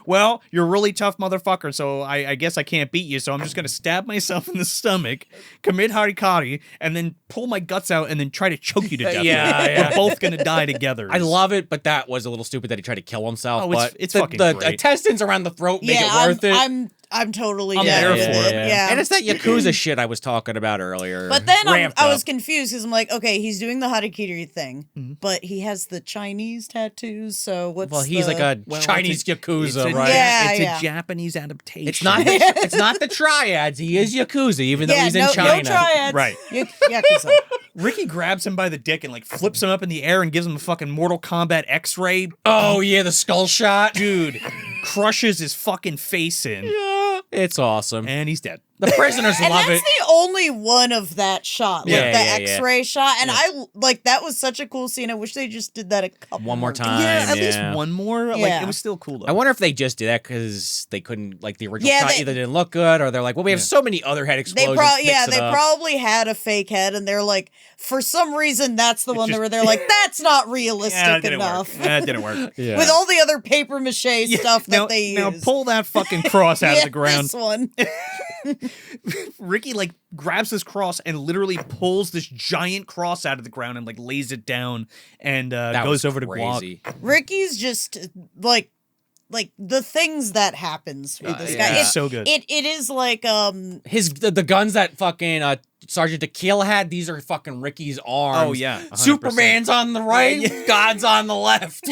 well, you're a really tough motherfucker, so I guess I can't beat you, so I'm just gonna stab myself in the stomach, commit harikari, and then pull my guts out and then try to choke you to death. Yeah. We're both gonna die together. I love it, but that was a little stupid that he tried to kill himself. Oh, but it's the, fucking the great. intestines around the throat make yeah, it worth it. I'm totally I'm down there with for it. it. Yeah. And it's that Yakuza shit I was talking about earlier. But then Ramped I was up. confused because I'm like, okay, he's doing the harakiri thing, Mm-hmm. but he has the Chinese tattoos. So what's Well, he's the... like a Well, Chinese Yakuza, it's a, right? Yeah, it's yeah. a Japanese adaptation. It's not. It's not the triads. He is Yakuza, even though yeah, he's no, in China. no triads. Right. Yakuza. Ricky grabs him by the dick and like flips him up in the air and gives him a fucking Mortal Kombat X-ray. Oh yeah, the skull shot, Dude, crushes his fucking face in, Yeah, it's awesome. and he's dead. The prisoners And love that's it. the only one of that shot, like Yeah, the yeah, yeah. X-ray shot. And I like that was such a cool scene. I wish they just did that a couple One more time. Yeah, at yeah. least one more. Like Yeah. it was still cool though. I wonder if they just did that because they couldn't, like the original Yeah, shot they- either didn't look good, or they're like, well, we have so many other head They explosions. they probably had a fake head, and they're like, for some reason, that's the one just- where they're like, that's not realistic Yeah, it didn't enough. work. Yeah, it didn't work. Yeah. With all the other paper mache stuff that now, they use. now pull that fucking cross out of Yeah, the ground. This one. Ricky like grabs this cross and literally pulls this giant cross out of the ground and like lays it down and That goes was over to crazy. Guak. Ricky's just like the things that happens with this guy. yeah. It's So good. It is like The guns that fucking Sergeant Tequila had, these are fucking Ricky's arms. Oh yeah, 100%. Superman's on the right, God's on the left.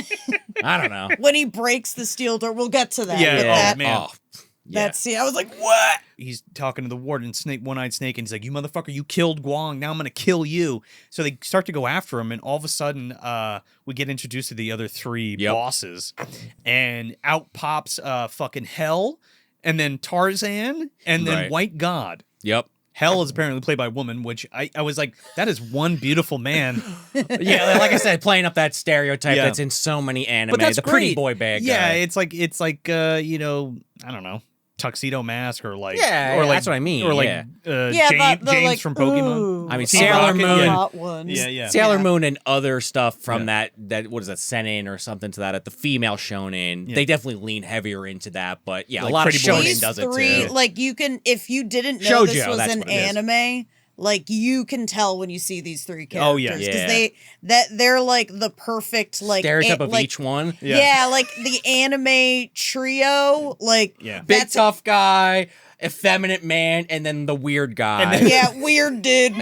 I don't know. when he breaks the steel door. We'll get to that. Yeah, but oh, that, man. Oh, yeah. that scene, I was like, what? He's talking to the warden, One-Eyed Snake, and he's like, "You motherfucker, you killed Guang. Now I'm gonna kill you." So they start to go after him, and all of a sudden, we get introduced to the other three Yep. bosses, and out pops fucking Hell, and then Tarzan, and then Right. White God. Yep. Hell is apparently played by a woman, which I was like, that is one beautiful man. Yeah, like I said, playing up that stereotype Yeah. that's in so many anime. But that's the pretty great. boy bad Yeah, guy. it's like you know, I don't know, Tuxedo Mask or like Yeah, or yeah, like, that's what I mean, or like yeah. Yeah, James like, from Pokemon. ooh, I mean, Team Sailor Rocket, Moon. yeah. hot ones. Yeah. Sailor Yeah. Moon and other stuff from Yeah. that what is that, Seinen or something to that at the female shonen. Yeah. They definitely lean heavier into that, but yeah, Like a lot of Pretty Boy. shonen These does it three, too. like you can, if you didn't know this Shoujo, was that's an what it is. anime, like you can tell when you see these three Oh, yeah. characters Yeah. because they're like the perfect like Stereotype of like, each one. Yeah. like the anime trio, like Yeah. Big that's tough guy, effeminate man, and then the weird guy. yeah, weird dude.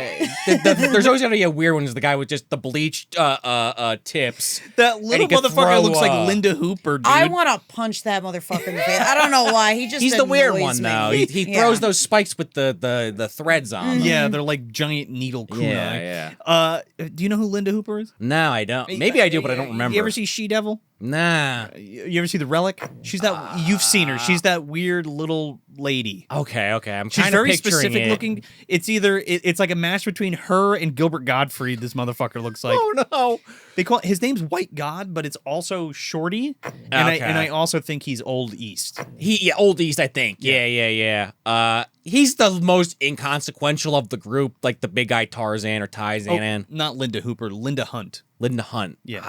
There's always gonna be a weird one. Is the guy with just the bleached tips. That little he could motherfucker throw, looks like Linda Hooper, dude. I want to punch that motherfucker in the face. I don't know why. He just He's the weird annoys one me. though. He Yeah. throws those spikes with the threads on. them. Yeah, they're like giant needle kunai. Yeah. Do you know who Linda Hooper is? No, I don't. Maybe I do, but I don't remember. You ever see She Devil? Nah. You ever see The Relic? She's that you've seen her. She's that weird little lady. Okay. I'm She's kind of very picturing specific it. looking. It's either it's like a match between her and Gilbert Gottfried. This motherfucker looks like. Oh no. They call his name's White God, but it's also Shorty, and Okay. I also think he's Old East. Old East, I think. Yeah. He's the most inconsequential of the group, like the big guy Tarzan or Tarzan. Not Linda Hooper, Linda Hunt. Linda Hunt. Yeah.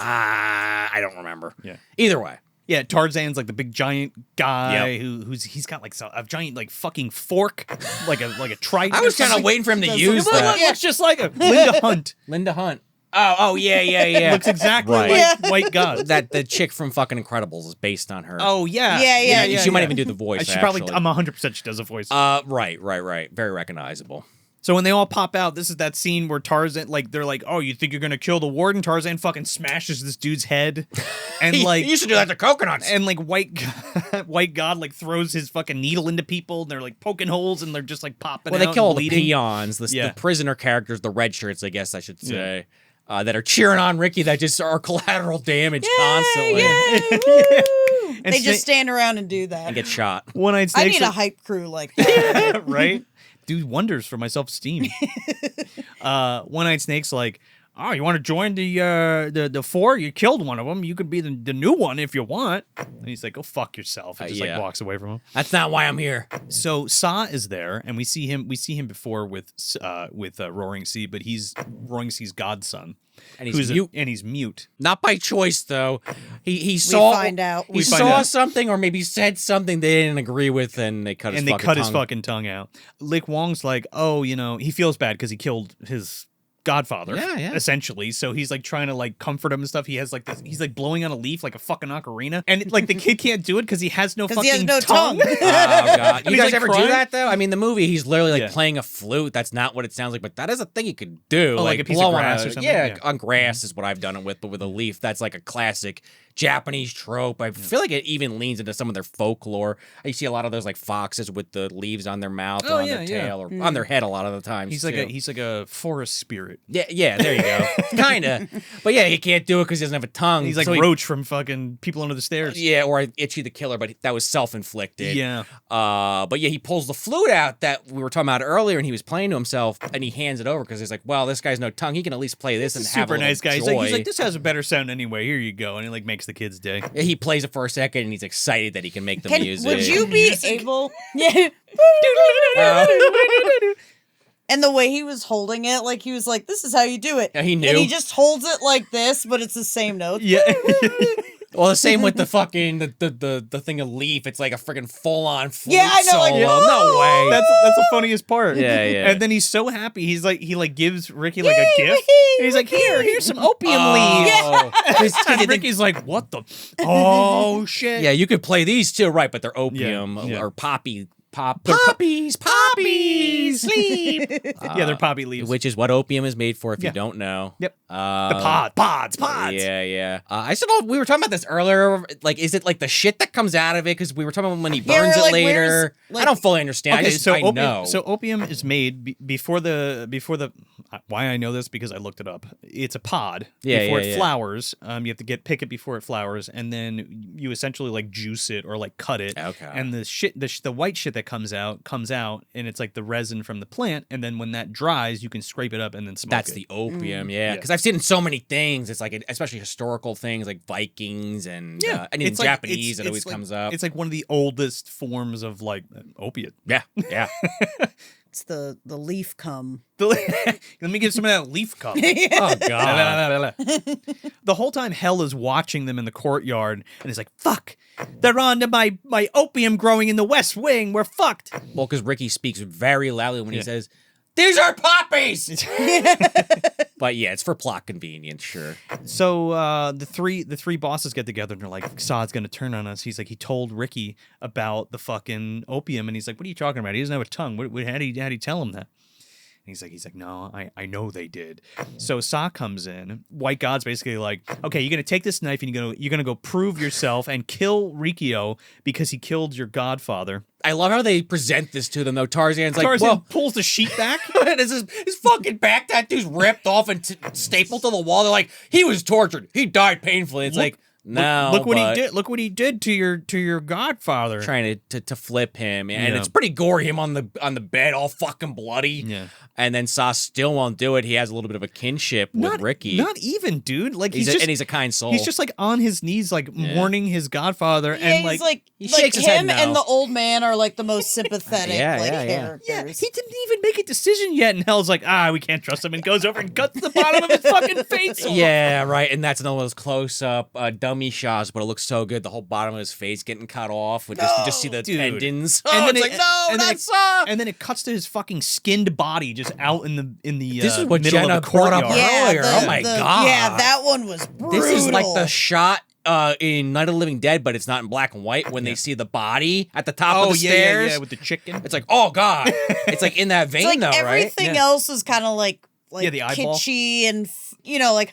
I don't remember. Yeah. Either way. Yeah, Tarzan's like the big giant guy he's got like a giant like fucking fork, like a trident. I was kind of waiting for him to use that. Looks just like a Linda Hunt. Linda Hunt. Oh, yeah. Looks exactly Right. like White God. That the chick from fucking Incredibles is based on her. Oh yeah, Yeah. She might even do the voice. She probably. actually. I'm 100% she does a voice. Right. Very recognizable. So when they all pop out, this is that scene where Tarzan, like, they're like, "Oh, you think you're gonna kill the warden?" Tarzan fucking smashes this dude's head, and like, you used to do that to coconuts. and like White God like throws his fucking needle into people, and they're like poking holes, and they're just like popping. Well, they out kill all and the bleeding. peons, the Yeah. prisoner characters, the red shirts, I guess I should say, that are cheering on Ricky. That just are collateral damage constantly They just stand around and do that. and get shot. One-eyed I snakes. need a hype crew like that. Right? Do wonders for my self-esteem. One-eyed snake's like, "Oh, you want to join the four? You killed one of them. You could be the new one if you want." And he's like, "Go fuck yourself." And just like walks away from him. That's not why I'm here. So Sa is there, and we see him before with Roaring Sea, but he's Roaring Sea's godson, And he's mute. and he's mute. Not by choice, though. He saw. find out. He We find saw out. something, or maybe said something they didn't agree with, and they cut his fucking tongue out. Lik-Wong's like, "Oh, he feels bad because he killed his godfather, Yeah. essentially." So he's like trying to like comfort him and stuff. He has like this. He's like blowing on a leaf like a fucking ocarina, and like the kid can't do it because he has no fucking he has no tongue. Oh god! And You he's, guys like, ever crying. do that though? I mean, the movie he's literally like Yeah. playing a flute. That's not what it sounds like, but that is a thing you could do. Oh, like a piece of blow on grass or something? Yeah, Yeah. on grass is what I've done it with, but with a leaf, that's like a classic Japanese trope. I feel like it even leans into some of their folklore. You see a lot of those like foxes with the leaves on their mouth or on their tail or on their head a lot of the times. He's like a forest spirit. yeah. There you go. Kinda, but yeah, he can't do it because he doesn't have a tongue. He's like so he- Roach from fucking People Under the Stairs. Yeah, or Itchy the Killer, but that was self-inflicted. Yeah. But yeah, he pulls the flute out that we were talking about earlier, and he was playing to himself, and he hands it over because he's like, "Well, this guy's no tongue. He can at least play this and have a Super little nice guy. joy." He's like, "This has a better sound anyway. Here you go," and he like makes the kid's day. Yeah, he plays it for a second, and he's excited that he can make the music. Would you be able? Yeah. And the way he was holding it, like he was like, "This is how you do it." Yeah, he knew. And he just holds it like this, but it's the same notes. Yeah. Well, the same with the fucking the thing of Leaf. It's like a freaking full on flute Yeah, I know, like, solo. whoa! No way. That's the funniest part. Yeah, yeah. And then he's so happy. He's like, he like gives Ricky like a gift. And he's like, here's some opium leaves. And Ricky's like, what the? Oh shit. Yeah, you could play these too, right? But they're opium yeah. or poppies, sleep. Yeah, they're poppy leaves. Which is what opium is made for, if you don't know. Yep. The pods. Yeah. I still don't. We were talking about this earlier. Like, is it like the shit that comes out of it? Because we were talking about when he Yeah, burns it like, later. where's, like- I don't fully understand. Okay, I know. So opium is made before the. Why I know this because I looked it up. It's a pod before it flowers. You have to pick it before it flowers, and then you essentially like juice it or like cut it. Okay. And the white shit that comes out, and it's like the resin from the plant. And then when that dries, you can scrape it up and then smoke That's it. the opium, yeah. Because I've seen in so many things. It's like, especially historical things like Vikings and and in it's like- Japanese, it always like- comes up. It's like one of the oldest forms of like opiate. Yeah. It's the leaf cum. Let me get some of that leaf cup. Oh god. The whole time Hell is watching them in the courtyard and he's like, fuck, they're on to my opium growing in the West Wing. We're fucked. Well, because Ricky speaks very loudly when he says, "These are poppies." But yeah, it's for plot convenience, sure. So the three bosses get together and they're like, Saad's gonna turn on us. He's like, he told Ricky about the fucking opium and he's like, what are you talking about? He doesn't have a tongue. How'd he tell him that? And he's like, no, I know they did. So Sa comes in. White God's basically like, okay, you're gonna take this knife and you're gonna go prove yourself and kill Riki-Oh because he killed your godfather. I love how they present this to them, though. Tarzan's like, Tarzan well, pulls the sheet back. his fucking back tattoo's ripped off and stapled to the wall. They're like, he was tortured. He died painfully. It's like, no, look what he but did. Look what he did to your godfather. trying to flip him, and Yeah. it's pretty gory. Him on the bed, all fucking bloody. Yeah. And then Sauce still won't do it. He has a little bit of a kinship with Ricky. Not even, dude. Like and he's a kind soul. He's just like on his knees, like mourning his godfather, Yeah, and he's like he like shakes his head him no. and the old man are like the most sympathetic characters. yeah, he didn't even make a decision yet, and Hell's like, we can't trust him, and goes over and cuts the bottom of his fucking face off. Yeah, right. And that's another one of those close-up dummy mummy shots, but it looks so good. The whole bottom of his face getting cut off. You just see the Dude. tendons. And then It's it- like, no, and then that's it- And then it cuts to his fucking skinned body just out in the This is what middle Jenna of the brought up courtyard. earlier. Oh my God. Yeah, that one was brutal. This is like the shot in Night of the Living Dead, but it's not in black and white when they see the body at the top of the stairs. Yeah, with the chicken. It's like, oh God. It's like in that vein It's like though, right? everything else is kind of like the eyeball. kitschy and like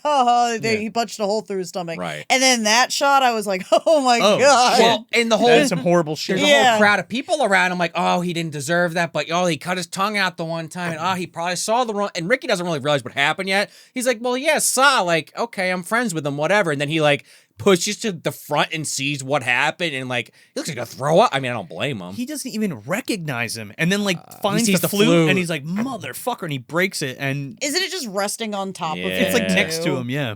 he punched a hole through his stomach. Right. And then that shot, I was like, oh my Oh, god. shit. Well, and the whole That is some horrible shit. There's a Yeah. whole crowd of people around. I'm like, oh, he didn't deserve that, but he cut his tongue out the one time, and he probably saw the wrong. And Ricky doesn't really realize what happened yet. He's like, well, yeah, saw. Like, okay, I'm friends with him, whatever. And then he like pushes to the front and sees what happened, and like he looks like a throw up. I mean, I don't blame him. He doesn't even recognize him, and then like finds sees the the flute, flute. and he's like, "Motherfucker!" and he breaks it, and Isn't it just resting on top of him? it's like Yeah. next to him. Yeah,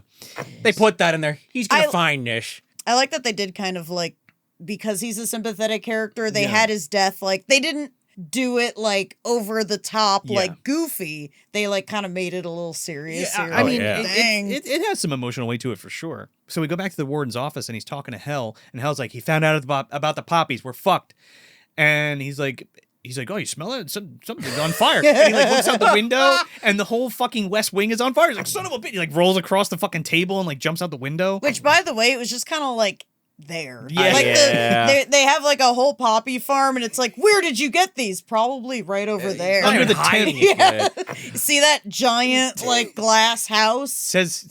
They put that in there. He's gonna I- find Nish. I like that they did kind of like, because he's a sympathetic character, they Yeah. had his death, like, they didn't do it like over the top, Yeah. like goofy. They like kind of made it a little serious. Yeah, You're I like, mean, yeah. dang. it has some emotional weight to it for sure. So we go back to the warden's office, and he's talking to Hell, and Hell's like, he found out about the poppies. We're fucked. And he's like, oh, you smell it? Something's on fire. And he like looks out the window, and the whole fucking West Wing is on fire. He's like, son of a bitch. He like rolls across the fucking table and like jumps out the window. Which, by the way, it was just kind of like there. Yeah. Like Yeah. they have like a whole poppy farm, and it's like, where did you get these? Probably right over there. Under Not even the hiding tent. it good. See that giant like glass house? Says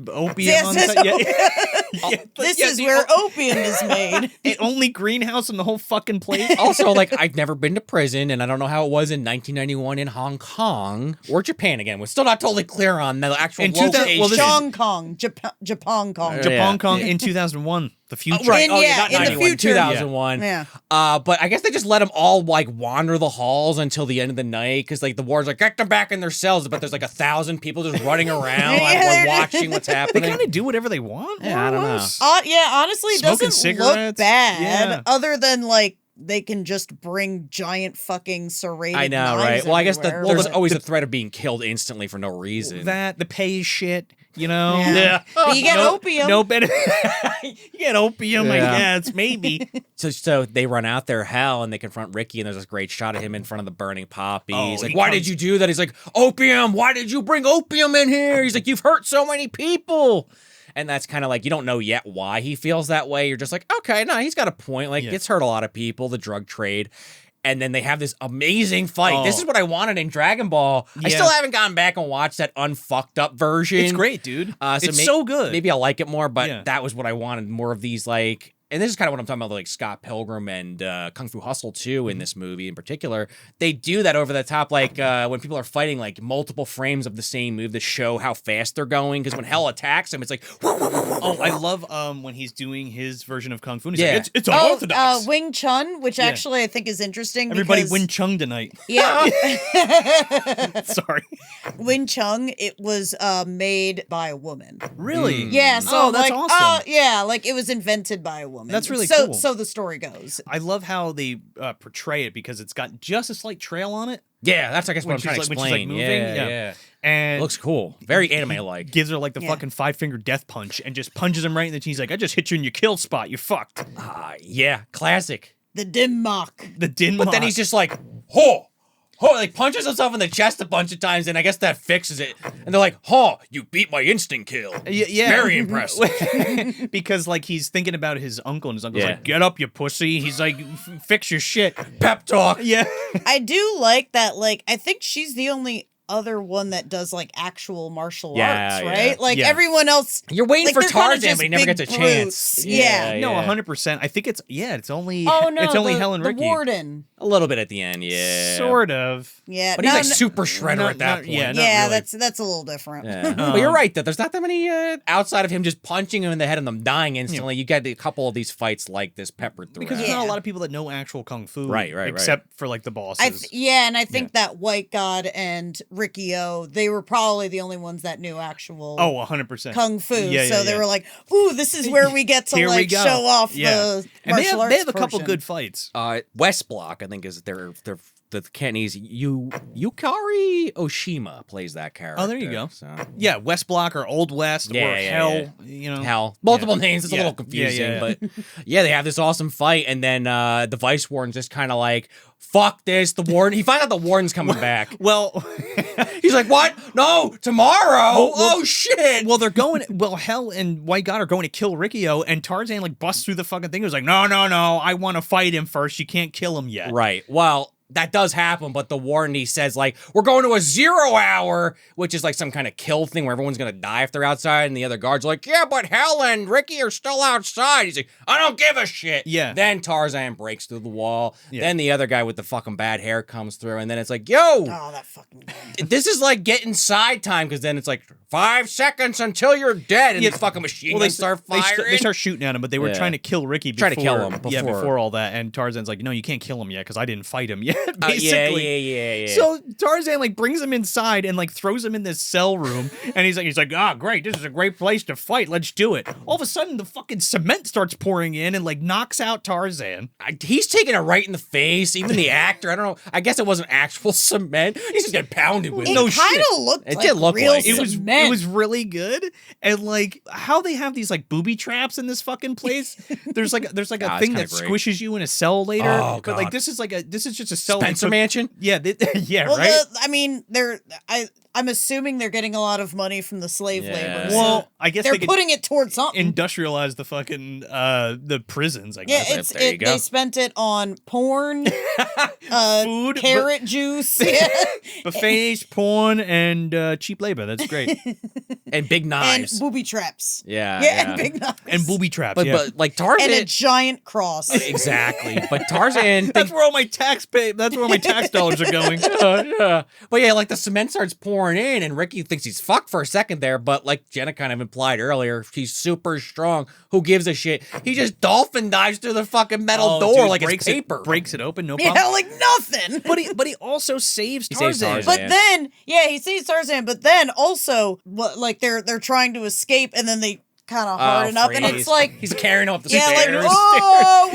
opium Yeah, on says the side. Yeah. This Yeah, is the where opium is made. the only greenhouse in the whole fucking place. Also, like, I've never been to prison, and I don't know how it was in 1991 in Hong Kong or Japan again. We're still not totally clear on the actual In 2000 location. well, this is- Hong Kong, Japan Kong. Yeah. Japan Kong in 2001, the future. Right. In- Oh, yeah, yeah, not in the 91, future. 2001. Yeah. But I guess they just let them all like wander the halls until the end of the night because like the warden's like, get them back in their cells, but there's like 1,000 people just running around like, Yeah. we're watching what's They happening. kind of do whatever they want. Yeah, more I or don't know. less. Yeah, honestly, it Smoking doesn't cigarettes. look bad. Yeah. Other than like they can just bring giant fucking serrated I know, knives right? Well, I guess everywhere. there's always a threat of being killed instantly for no reason. That the pay is shit, you know. Yeah. But you get opium. No better. You get opium, I Yeah. guess, maybe. So they run out there hell and they confront Ricky and there's this great shot of him in front of the burning poppies. Oh, He's like, he why comes- did you do that? He's like, opium, why did you bring opium in here? He's like, you've hurt so many people. And that's kind of like, you don't know yet why he feels that way. You're just like, okay, no, he's got a point. Like, Yeah. it's hurt a lot of people, the drug trade. And then they have this amazing fight. This Oh. is what I wanted in Dragon Ball. I Yeah. still haven't gone back and watched that unfucked up version. It's great, dude. It's may- so good. Maybe I'll like it more, but Yeah. that was what I wanted. More of these, like, and this is kind of what I'm talking about, like Scott Pilgrim and Kung Fu Hustle 2 in this movie in particular. They do that over the top, like when people are fighting, like multiple frames of the same move to show how fast they're going. Because when Hell attacks him, it's like, Oh, I love when he's doing his version of Kung Fu. And he's Yeah. like, it's unorthodox. Wing Chun, which Yeah. actually I think is interesting. Everybody because, Wing Chun tonight. Yeah. Sorry. Wing Chun, it was made by a woman. Really? Yeah, so Oh, that's like, awesome. yeah, like it was invented by a woman. That's really so, cool. So the story goes. I love how they portray it because it's got just a slight trail on it. yeah, that's I guess what When I'm trying to she's like- when she's, like, explain. moving, yeah, yeah. yeah. And It looks cool. Very anime-like. gives her like the Yeah. fucking 5-finger death punch and just punches him right in the chin. He's like, I just hit you in your kill spot. You're fucked. Yeah, classic. The Dim Mak. The din. But then he's just like, ho! Ho! Like punches himself in the chest a bunch of times, and I guess that fixes it. And they're like, ho! You beat my instant kill. yeah. Very impressive. Because like he's thinking about his uncle, and his uncle's Yeah. like, "Get up, you pussy." He's like, "Fix your shit." Pep talk. Yeah. I do like that. Like, I think she's the only other one that does like actual martial Yeah, arts, yeah. right? Like Yeah. everyone else. You're waiting Like, for they're kinda Tarzan, just but he never big gets a brutes. chance. Yeah. No, 100%. I think it's only Oh no, it's only the, Helen the Ricky. warden. A little bit at the end, yeah. Sort of. Yeah, But he's no, like no- super shredder no, at that no, point. yeah, no. yeah, really. that's a little different. Yeah. But you're right that there's not that many outside of him just punching him in the head and them dying instantly. You get a couple of these fights like this peppered through. Because there's not a Yeah. lot of people that know actual kung fu, Right. except for like the bosses. And I think that White God and Riki-Oh, they were probably the only ones that knew actual 100%. kung fu. Yeah, So they were like, "Ooh, this is where we get to Here we like go. show off Yeah. the And martial arts they have a couple portion." good fights. West Block, I think, is the Cantonese. Yukari Oshima plays that character. Oh, there you go. So. Yeah, West Block or Old West or Hell. You know, Hell. Multiple names. It's a Yeah. little confusing. Yeah. But yeah, they have this awesome fight. And then the Vice Warden's just kind of like, fuck this. The Warden. He finds out the Warden's coming back. Well, He's like, what? No, tomorrow. Oh, shit. well, they're going. Well, Hell and White God are going to kill Riki-Oh, and Tarzan like busts through the fucking thing. He was like, no, I want to fight him first. You can't kill him yet. Right. Well, that does happen, but the Warden, he says, like, we're going to a 0 hour, which is like some kind of kill thing where everyone's going to die if they're outside, and the other guards are like, yeah, but Hell and Ricky are still outside. He's like, I don't give a shit. Yeah. Then Tarzan breaks through the wall. Yeah. Then the other guy with the fucking bad hair comes through, and then it's like, yo, Oh, that fucking guy. this is like getting side time, because then it's like 5 seconds until you're dead, and Yeah. these fucking machine Well, guns start firing. They start shooting at him, but they were Yeah. trying to kill Ricky before. Trying to kill him Yeah, before. before all that. And Tarzan's like, no, you can't kill him yet because I didn't fight him yet. Basically. Yeah. So Tarzan like brings him inside and like throws him in this cell room, and he's like, ah, great, this is a great place to fight. Let's do it. All of a sudden, the fucking cement starts pouring in and like knocks out Tarzan. He's taking it right in the face. Even the actor, I don't know. I guess it wasn't actual cement. He's just getting pounded with It it. No kind shit. of looked It like did look real like it. cement. It was really good, and like how they have these like booby traps in this fucking place. There's like a it's thing kinda that great. squishes you in a cell later. Oh, But like God. this is just a cell. Spencer so- Mansion? Yeah, yeah, Well, right. I'm assuming they're getting a lot of money from the slave Yeah. labor. so Well, I guess they're they could putting it towards something. industrialize the fucking the prisons. I Yeah, guess. There you go. they spent it on porn, Food, carrot juice, yeah, buffets, porn, and cheap labor. That's great. And big and knives. booby traps. Yeah, and big knives. And booby traps. But yeah. but like Tarzan, and a giant cross. exactly. But Tarzan, That's where all my tax dollars are going. yeah. But yeah, like the cement starts pouring in, and Ricky thinks he's fucked for a second there. But like Jenna kind of implied earlier, he's super strong. Who gives a shit? He just dolphin dives through the fucking metal door dude, like breaks it's paper. breaks it open. No Yeah, problem. like nothing. But he also saves He saves Tarzan. Tarzan. But then, yeah, he sees Tarzan. But then also, like they're trying to escape, and then they kind of harden up, and freeze. it's like, He's carrying him up the yeah, like stairs. oh,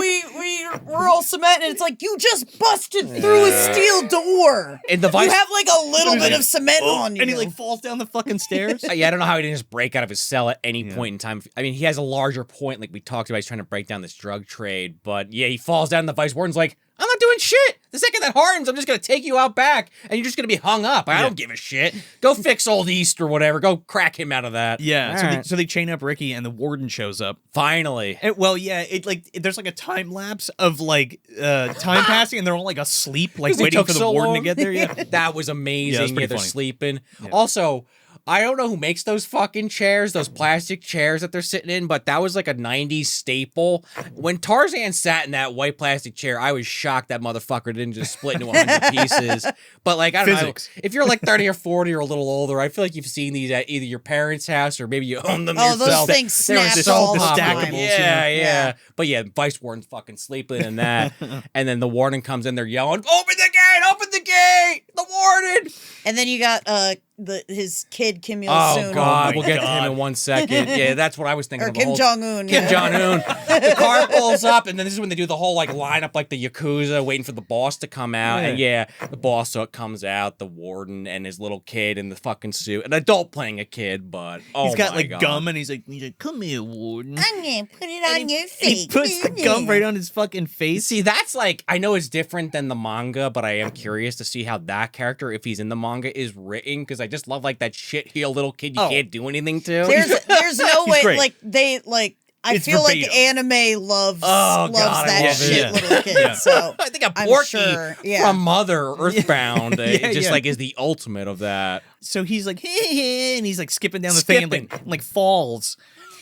we're all cement, and it's like you just busted through a steel door. And the You vice. have like a little bit of cement Oh, on you. and he like falls down the fucking stairs. Yeah, I don't know how he didn't just break out of his cell at any point in time. I mean, he has a larger point, like we talked about. He's trying to break down this drug trade, but yeah, he falls down. And the vice warden's like, "I'm not doing shit. The second that hardens, I'm just gonna take you out back, and you're just gonna be hung up. I don't give a shit. Go fix old East or whatever. Go crack him out of that." Yeah, All so, right. so they chain up Ricky, and the warden shows up. Finally. Well, yeah, there's like a time lapse of like time passing, and they're all like asleep, like 'Cause it waiting took for the so warden long. to get there. Yeah, That was amazing. pretty They're funny. sleeping. Also, I don't know who makes those fucking chairs, those plastic chairs that they're sitting in, but that was like a 90s staple. When Tarzan sat in that white plastic chair, I was shocked that motherfucker didn't just split into 100 pieces. But like, I don't Physics. know. If you're like 30 or 40 or a little older, I feel like you've seen these at either your parents' house or maybe you own them Oh, those yourself. things They were snap so all the popular. time. Yeah. Yeah. But yeah, Vice Warden's fucking sleeping in that. And then the warden comes in, they're yelling, "Open the gate! Open the gate! The warden!" And then you got his kid Kim Il Oh Sung. God, my we'll get to God. him in 1 second. Yeah, that's what I was thinking Or of. the Kim whole- Jong Un. Kim Jong Un. The car pulls up, and then this is when they do the whole like line up like the Yakuza, waiting for the boss to come out. And yeah, the boss comes out, the warden and his little kid in the fucking suit, an adult playing a kid, but he's got my like God. gum, and he's like, "Come here, warden." I'm gonna put it And on your and face. he puts the gum right on his fucking face. See, that's like, I know it's different than the manga, but I am curious to see how that character, if he's in the manga, is written, because I just love like that shit heel little kid you Oh. can't do anything to. There's no He's way great. like they like I It's feel verbatim. like anime loves Oh, God, I that love shit it. little kid. Yeah. So I think a I'm Porky sure, yeah. from Mother Earthbound Yeah, just yeah. like is the ultimate of that. So he's like, hey, and he's like skipping down the thing and like falls.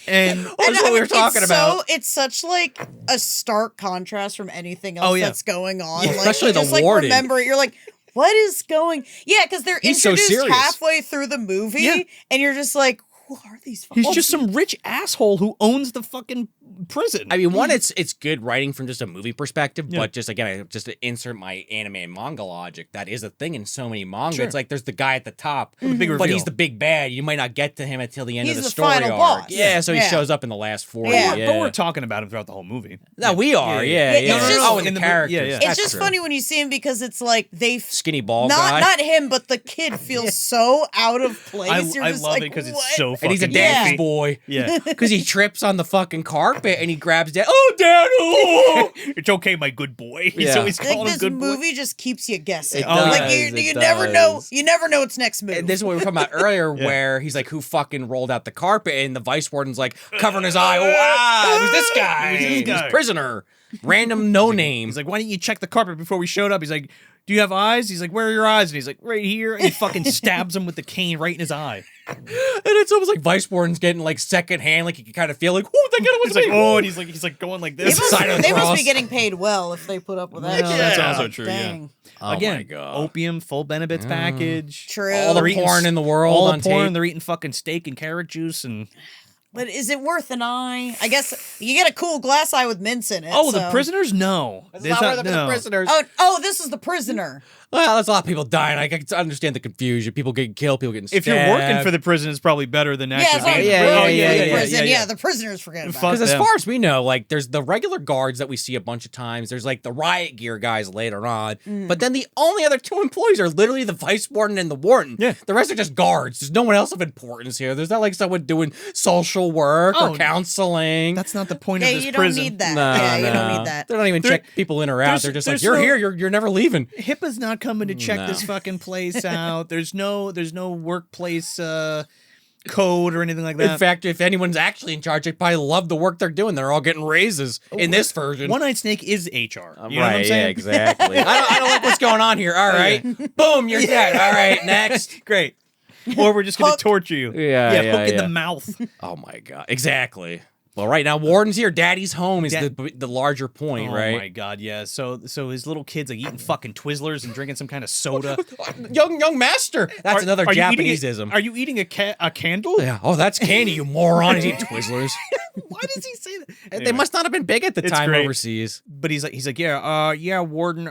And That's what we were talking it's about. So it's such like a stark contrast from anything else Oh, yeah. that's going on. Yeah, like, especially you the just, like, warden. remember it. You're like, what is going? Yeah, because they're He's so introduced serious. halfway through the movie, Yeah. and you're just like, who are these? Fucking he's just some rich asshole who owns the fucking prison. I mean, one, it's good writing from just a movie perspective, but just again, just to insert my anime and manga logic, that is a thing in so many manga. Sure. It's like there's the guy at the top, The big but reveal. he's the big bad. You might not get to him until the end He's of the the story final arc. boss. Yeah, so he Yeah. shows up in the last 40. Yeah. Yeah, But we're talking about him throughout the whole movie. No, we are. Yeah, Yeah, it's just- oh, and in the the mo- characters. yeah, yeah. It's That's just true. funny when you see him because it's like they Skinny bald guy. not him, but the kid feels so out of place. You're I just love like, it because what? it's so fucking and he's a Yeah. daddy's boy. Yeah. Because he trips on the fucking carpet and he grabs dad. Oh, dad! Oh! It's okay, my good boy. Yeah. So he's I think calling him this good movie boy. just keeps you guessing. It Like does, you it never know. does. You never know its next move. And this is what we were talking about earlier, Yeah. where he's like, "Who fucking rolled out the carpet?" And the vice warden's like, covering his eye. Oh, ah, who's this guy? Who's this guy? He's prisoner. Random no name. He's like, why didn't you check the carpet before we showed up? He's like, do you have eyes? He's like, where are your eyes? And he's like, right here. And he fucking stabs him with the cane right in his eye. And it's almost like vice warden's getting like second hand, like you can kind of feel like, "Whoa, that guy was He's like, me." oh, and he's like going like they this. must, Sign of the they must cross. be getting paid well if they put up with that. Well, shit. that's also true, yeah. Dang. Oh Again, my God. opium, full Benebits package. True. All the They're eating porn in the world all on the porn. tape. They're eating fucking steak and carrot juice and But is it worth an eye? I guess you get a cool glass eye with mints in it. oh, the so- prisoners? No, It's There's not where the no. prisoners. Oh, this is the prisoner. Well, there's a lot of people dying. I can understand the confusion. People getting killed, people getting stabbed. If you're working for the prison, it's probably better than Yeah, actually. as long as being- you're yeah, working yeah, for the yeah, prison. Yeah, the prisoners forget about Fuck it. Because as them. far as we know, like there's the regular guards that we see a bunch of times. There's like the riot gear guys later on. But then the only other two employees are literally the vice warden and the warden. Yeah. The rest are just guards. There's no one else of importance here. There's not like someone doing social work Oh, or counseling. That's not the point Yeah, of this you don't prison. need that. No, Yeah, you no. don't need that. They don't even There- check people in or out. there's- They're just like, there's you're no- here. You're never leaving. HIPAA's not coming to check No. this fucking place out. There's no workplace code or anything like that. In fact, if anyone's actually in charge, they probably love the work they're doing. They're all getting raises in this version. One-Eyed Snake is HR. You know what I'm Right, saying? yeah, exactly. I don't like what's going on here. All right. Boom, you're dead. All right, next. Great. Or we're just going Hook. to torture you. Yeah, yeah, hook in yeah. the mouth. Oh my god. Exactly. Well, right now, Warden's here. Daddy's home is the larger point, Oh right? my god, yeah. So his little kid's like eating fucking Twizzlers and drinking some kind of soda. Young master. That's another Are you eating Japaneseism. Are you eating a candle? Yeah. Oh, that's candy, you moron. He's eating Twizzlers. Why does he say that? They Anyway. must not have been big at the It's time great. overseas. But he's like, yeah, Warden.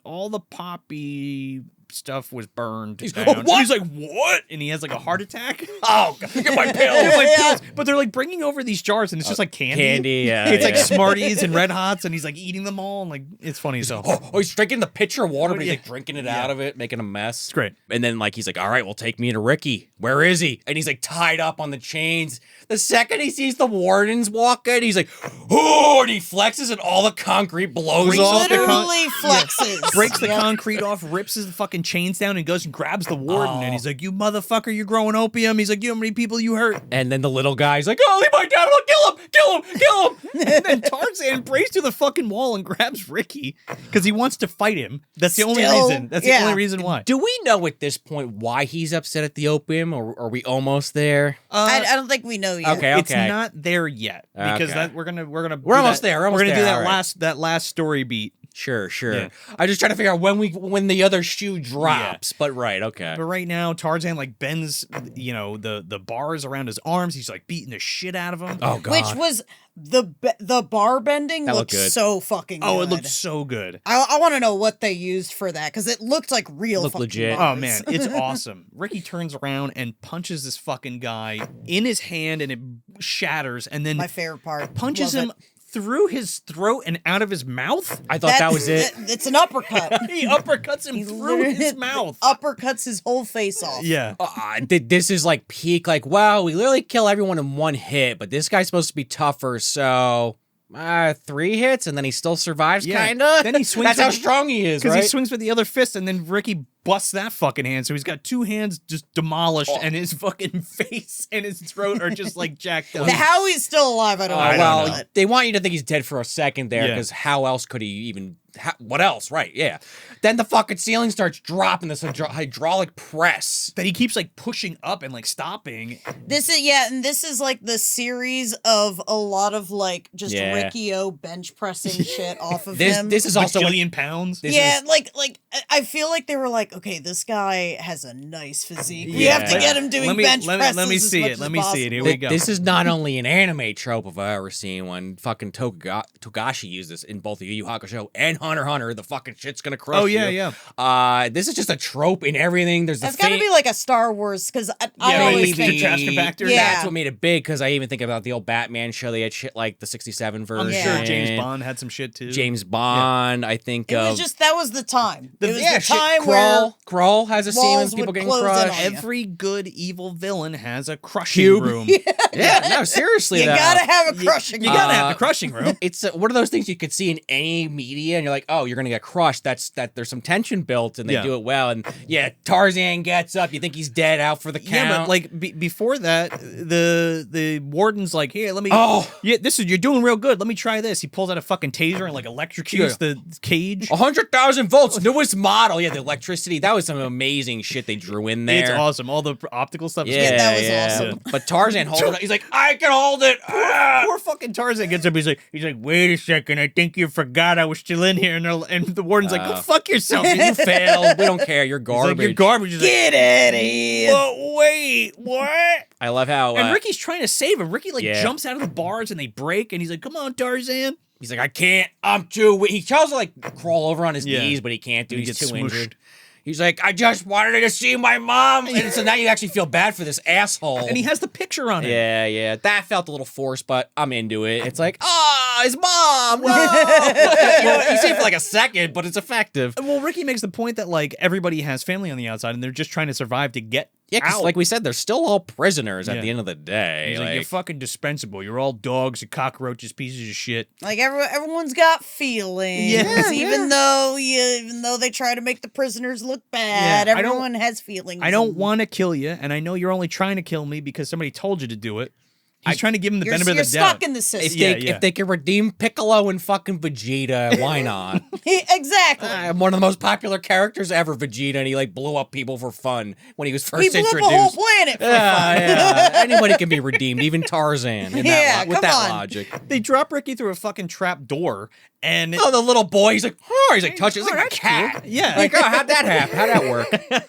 All the poppy stuff was burned down. what? And he's like, what? And he has like a heart attack. Oh, God, get my pills. Get my Yeah. pills. But they're like bringing over these jars, and it's just like candy. Candy, yeah. It's like yeah. Smarties and Red Hots, and he's like eating them all, and like it's funny as hell. Oh, he's drinking the pitcher of water, but he's Yeah. like drinking it out of it, making a mess. It's great. And then like he's like, all right, well, take me to Ricky. Where is he? And he's like tied up on the chains. The second he sees the wardens walk in, he's like, oh, and he flexes, and all the concrete blows Breaks off. off the con- Literally flexes. Breaks the Yep. concrete off, rips his fucking chains down, and goes and grabs the warden. And he's like, "You motherfucker, you're growing opium." He's like, "You know how many people you hurt?" And then the little guy's like, oh, leave my dad alone. Kill him. And then Tarzan breaks to the fucking wall and grabs Ricky because he wants to fight him. That's the only Still, reason. That's yeah. the only reason why. Do we know at this point why he's upset at the opium, or are we almost there? I don't think we know yet. Okay, It's not there yet because Okay. that we're gonna We're do almost that- there, we're almost gonna do there, that all right. that last story beat. Sure. Yeah. I'm just trying to figure out when the other shoe drops. But right, okay. But right now, Tarzan like bends, the bars around his arms. He's like beating the shit out of him. Oh god. Which was the bar bending That looked looked good. so fucking good. Oh, it looked so good. I want to know what they used for that because it looked like real Looked fucking legit. bars. Oh man, it's awesome. Ricky turns around and punches this fucking guy in his hand, and it shatters, and then My favorite part. punches Love him it. through his throat and out of his mouth. I thought that was it. It's an uppercut. He uppercuts him through his mouth. Uppercuts his whole face off. Yeah. This is like peak. Like, wow, we literally kill everyone in one hit, but this guy's supposed to be tougher. So 3 hits, and then he still survives. Yeah. Kinda. Then he swings That's how with- strong he is, Because right? he swings with the other fist, and then Ricky busts that fucking hand. So he's got 2 hands just demolished, and his fucking face and his throat are just like jacked up. How he's still alive, I don't know. I don't well, know. they want you to think he's dead for a second there, Yeah. because how else could he even? What else? Right? Yeah. Then the fucking ceiling starts dropping. This hydraulic press. That he keeps like pushing up and like stopping. This is like the series of a lot of like just Yeah. Riki-Oh bench pressing shit off of This him. this is also Like when- jillion pounds. this yeah, is- like I feel like they were like, okay, this guy has a nice physique. We Yeah. have to get him doing Let me- bench let me- presses let me as see much it. as Let me see it. possible. Here we go. This is not only an anime trope if I ever seen one. Fucking Togashi used this in both Yu Yu Hakusho and Hunter x Hunter. The fucking shit's gonna crush you. yeah. This is just a trope in everything. There's That's the got to be like a Star Wars, because I always maybe. think... Trasker factor? Yeah. That's what made it big, because I even think about the old Batman show. They had shit like the 67 version. I'm Yeah. sure James Bond had some shit too. James Bond, I think It of... was just, that was the time. It was yeah, the shit, time where... Crawl has a scene walls with people would getting close in crushed. on you. Every good evil villain has a crushing Cube. room. Yeah, no, seriously. You though. gotta have a crushing. You gotta have Uh, the crushing room. It's one of those things you could see in any media, and you're like, oh, you're gonna get crushed. That there's some tension built, and they Yeah. do it well. And yeah, Tarzan gets up. You think he's dead, out for the count. Yeah, but like before that, the warden's like, "Here, let me." Oh. yeah, you're doing real good. Let me try this. He pulls out a fucking taser and like electrocutes the cage. 100,000 volts, newest model. Yeah, the electricity. That was some amazing shit they drew in there. It's awesome. All the optical stuff. is Yeah, great. that was yeah. awesome. But Tarzan holds it up. He's like, I can hold it. Ah. Poor fucking Tarzan gets up. He's like, wait a second. I think you forgot I was still in here. And the warden's like, go fuck yourself. You failed. We don't care. You're He's garbage. like, you're garbage. He's like, Get out of here. but wait, what? I love how And Ricky's trying to save him. Ricky Yeah. jumps out of the bars and they break. And he's like, come on, Tarzan. he's like, I can't. I'm too weak. He tries to like crawl over on his Yeah. knees, but he can't do. And he He's gets too smooshed. injured. He's like, I just wanted to see my mom. And so now you actually feel bad for this asshole. And he has the picture on it. Yeah. That felt a little forced, but I'm into it. It's like, his mom. No. You see it for like a second, but it's effective. Well, Ricky makes the point that like everybody has family on the outside and they're just trying to survive to get Yeah, because out. like we said, they're still all prisoners at Yeah. the end of the day. He's like, you're fucking dispensable. You're all dogs and cockroaches, pieces of shit. Like everyone's got feelings. Yeah. Even though they try to make the prisoners look bad, Yeah, I don't- everyone has feelings. I don't and want to kill you, and I know you're only trying to kill me because somebody told you to do it. He's trying to give him the You're, benefit you're of the doubt. stuck in the if system. Yeah. they can redeem Piccolo and fucking Vegeta, why not? Exactly. One of the most popular characters ever, Vegeta, and he like blew up people for fun when he was first we blew up introduced. a whole planet for fun. Yeah. Anybody can be redeemed, even Tarzan. In Yeah, that with come that on. logic. They drop Ricky through a fucking trap door, and Oh, the little boy, he's like, he's like touching, it's like a that's cat. cute. Yeah. Like, how'd that happen? How'd that work?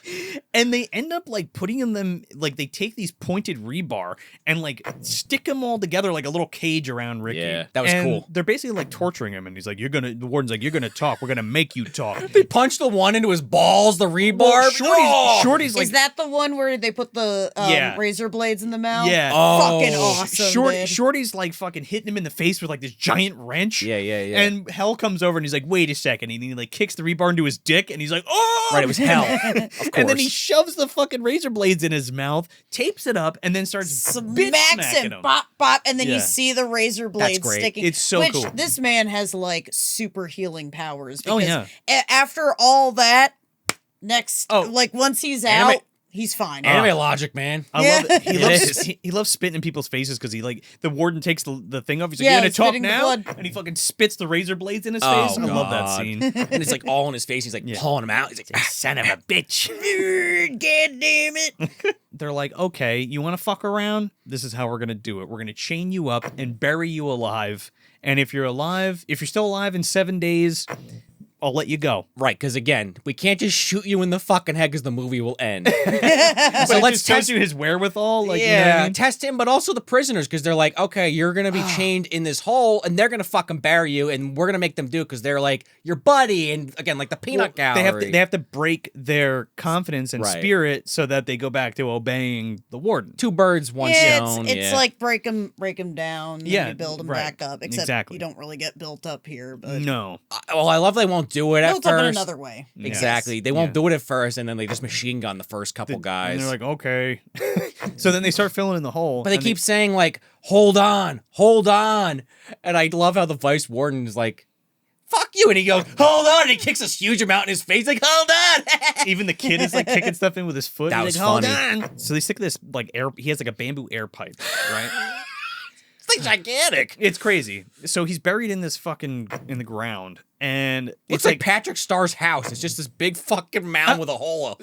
and they end up like putting them like they take these pointed rebar and like stick them all together like a little cage around Ricky. Yeah, that was And cool. They're basically like torturing him, and he's like, the warden's like, you're gonna talk. We're gonna make you talk. They punched the one into his balls, the rebar. Well, Oh! Shorty's like, Is that the one where they put the Yeah. razor blades in the mouth? Yeah. Fucking Oh. awesome. dude. Shorty's like fucking hitting him in the face with like this giant wrench. Yeah. And Hell comes over and he's like, wait a second. And he like kicks the rebar into his dick and he's like, oh! Right, it was hell. Of course. And then he shoves the fucking razor blades in his mouth, tapes it up, and then starts bitch smacks smacking him, him. bop, bop, and then Yeah. you see the razor blades great. sticking. It's so which cool. This man has like super healing powers. Oh, Because yeah. After all that, Oh. like once he's Anime- out, he's fine. Anime logic, man. I Yeah. love it. He It loves is. he loves spitting in people's faces because he like the warden takes the thing off. He's like, Yeah, you gonna talk spitting the now? blood. And he fucking spits the razor blades in his Oh, face. I love that God. scene. And it's like all in his face. He's like pulling him out. He's like, Son of a bitch. God damn it. They're like, okay, you want to fuck around? This is how we're gonna do it. We're gonna chain you up and bury you alive. And if you're still alive in 7 days, I'll let you go. right, because again, we can't just shoot you in the fucking head because the movie will end. So let's let's test- test you his wherewithal. Like, yeah, you know what I mean? test him, but also the prisoners because they're like, okay, you're gonna be chained in this hole, and they're gonna fucking bury you, and we're gonna make them do it because they're like your buddy, and again, like the peanut gallery. They have to break their confidence and Right. spirit so that they go back to obeying the warden. Two birds, one Yeah, stone. it's like break them down, Yeah, maybe build them right. back up. Except Exactly. you don't really get built up here, but No. well, I love they won't do it at built up in first. another way. Exactly, they won't do it at first, and then they just machine gun the first couple guys. And they're like, okay. So then they start filling in the hole. But they and keep saying like, hold on. And I love how the vice warden is like, fuck you. And he goes, hold on. And he kicks this huge amount in his face. Like, hold on. even the kid is like kicking stuff in with his foot. That He's was like, hold funny. on. So they stick this like he has like a bamboo air pipe, right? It's like gigantic. It's crazy. So he's buried in this fucking in the ground, And Looks like Patrick Starr's house. It's just this big fucking mound with a hole.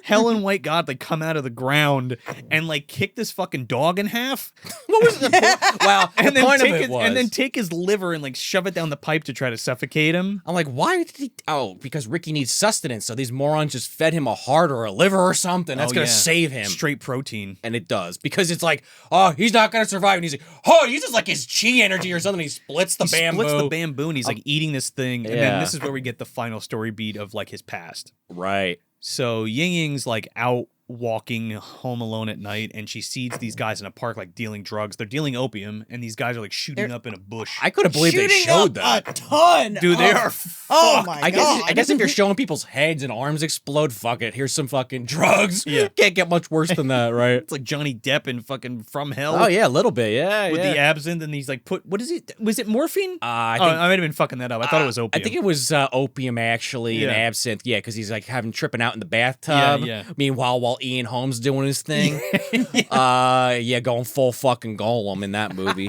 Helen White God like come out of the ground and like kick this fucking dog in half. What was the point? Wow. And the point of take it was. and then take his liver and like shove it down the pipe to try to suffocate him. I'm like, why did he? Oh, because Ricky needs sustenance. So these morons just fed him a heart or a liver or something. That's Oh, gonna yeah. save him. Straight protein. And it does, because it's like, oh, he's not gonna survive. And he's like, oh, he uses like his chi energy or something. He splits the bamboo. Splits the bamboo and he's like eating this thing. And then Yeah. this is where we get the final story beat of like his past. Right. So Ying Ying's like out walking home alone at night and she sees these guys in a park like dealing drugs. They're dealing opium and these guys are like shooting up in a bush. I couldn't believe they Shooting showed up that. a ton. Dude, they of- are Oh my I god! guess if you're showing people's heads and arms explode, fuck it. Here's some fucking drugs. Yeah. Can't get much worse than that, right? It's like Johnny Depp in fucking From Hell. Oh yeah, a little bit. Yeah, With yeah. the absinthe and he's like was it morphine? I Oh, think I might have been fucking that up. I thought it was opium. I think it was opium actually and Yeah. absinthe. Yeah, because he's like having tripping out in the bathtub. Yeah. Meanwhile, while Ian Holmes doing his thing, going full fucking Golem in that movie.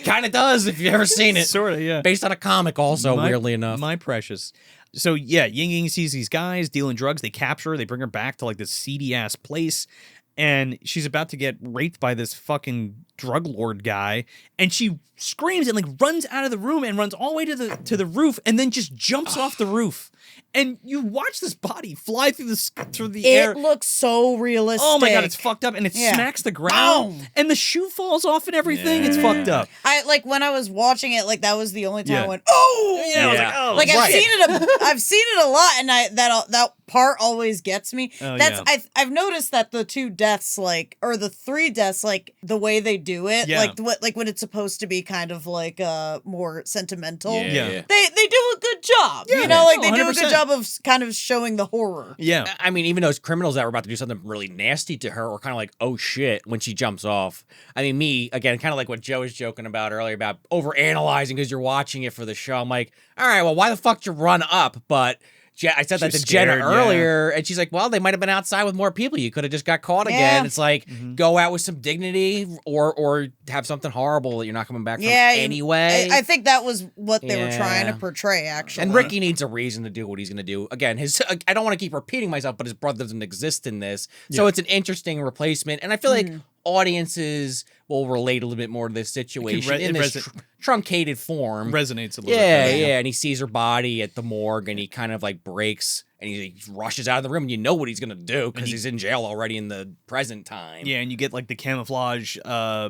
Kind of does if you've ever seen it. Sort of, yeah. Based on a comic, also weirdly enough. My precious. So yeah, Ying Ying sees these guys dealing drugs. They capture her. They bring her back to like this seedy ass place, and she's about to get raped by this fucking drug lord guy. And she screams and like runs out of the room and runs all the way to the roof, and then just jumps off the roof. And you watch this body fly through the air. It looks so realistic. Oh my god, it's fucked up, and it Yeah. smacks the ground, Boom. and the shoe falls off and everything. It's fucked up. I like when I was watching it. Like that was the only time Yeah. I went, oh Yeah, I was like, oh, like I've right. seen it. I've seen it a lot, and that part always gets me. Oh, That's yeah. I've noticed that the 2 deaths, like, or the 3 deaths, like the way they do it, Yeah. like when it's supposed to be kind of like more sentimental. Yeah. They do a good job. Yeah. You know, like Oh, they do a 100%. good job of kind of showing the horror. Yeah. I mean, even those criminals that were about to do something really nasty to her were kind of like, oh shit, when she jumps off. I mean, me, again, kind of like what Joe was joking about earlier about overanalyzing because you're watching it for the show. I'm like, all right, well, why the fuck did you run up? But I said that She's to Jenna scared, earlier, and she's like, well, they might have been outside with more people. You could have just got caught again. Yeah. It's like, go out with some dignity or have something horrible that you're not coming back from anyway. I think that was what they were trying to Yeah. portray, actually. And Ricky needs a reason to do what he's going to do. Again, I don't want to keep repeating myself, but his brother doesn't exist in this. So it's an interesting replacement. And I feel like audiences will relate a little bit more to this situation in this truncated form. Resonates a little Yeah, bit. yeah. And he sees her body at the morgue and he kind of like breaks and he rushes out of the room and you know what he's going to do because he's in jail already in the present time. Yeah, and you get like the camouflage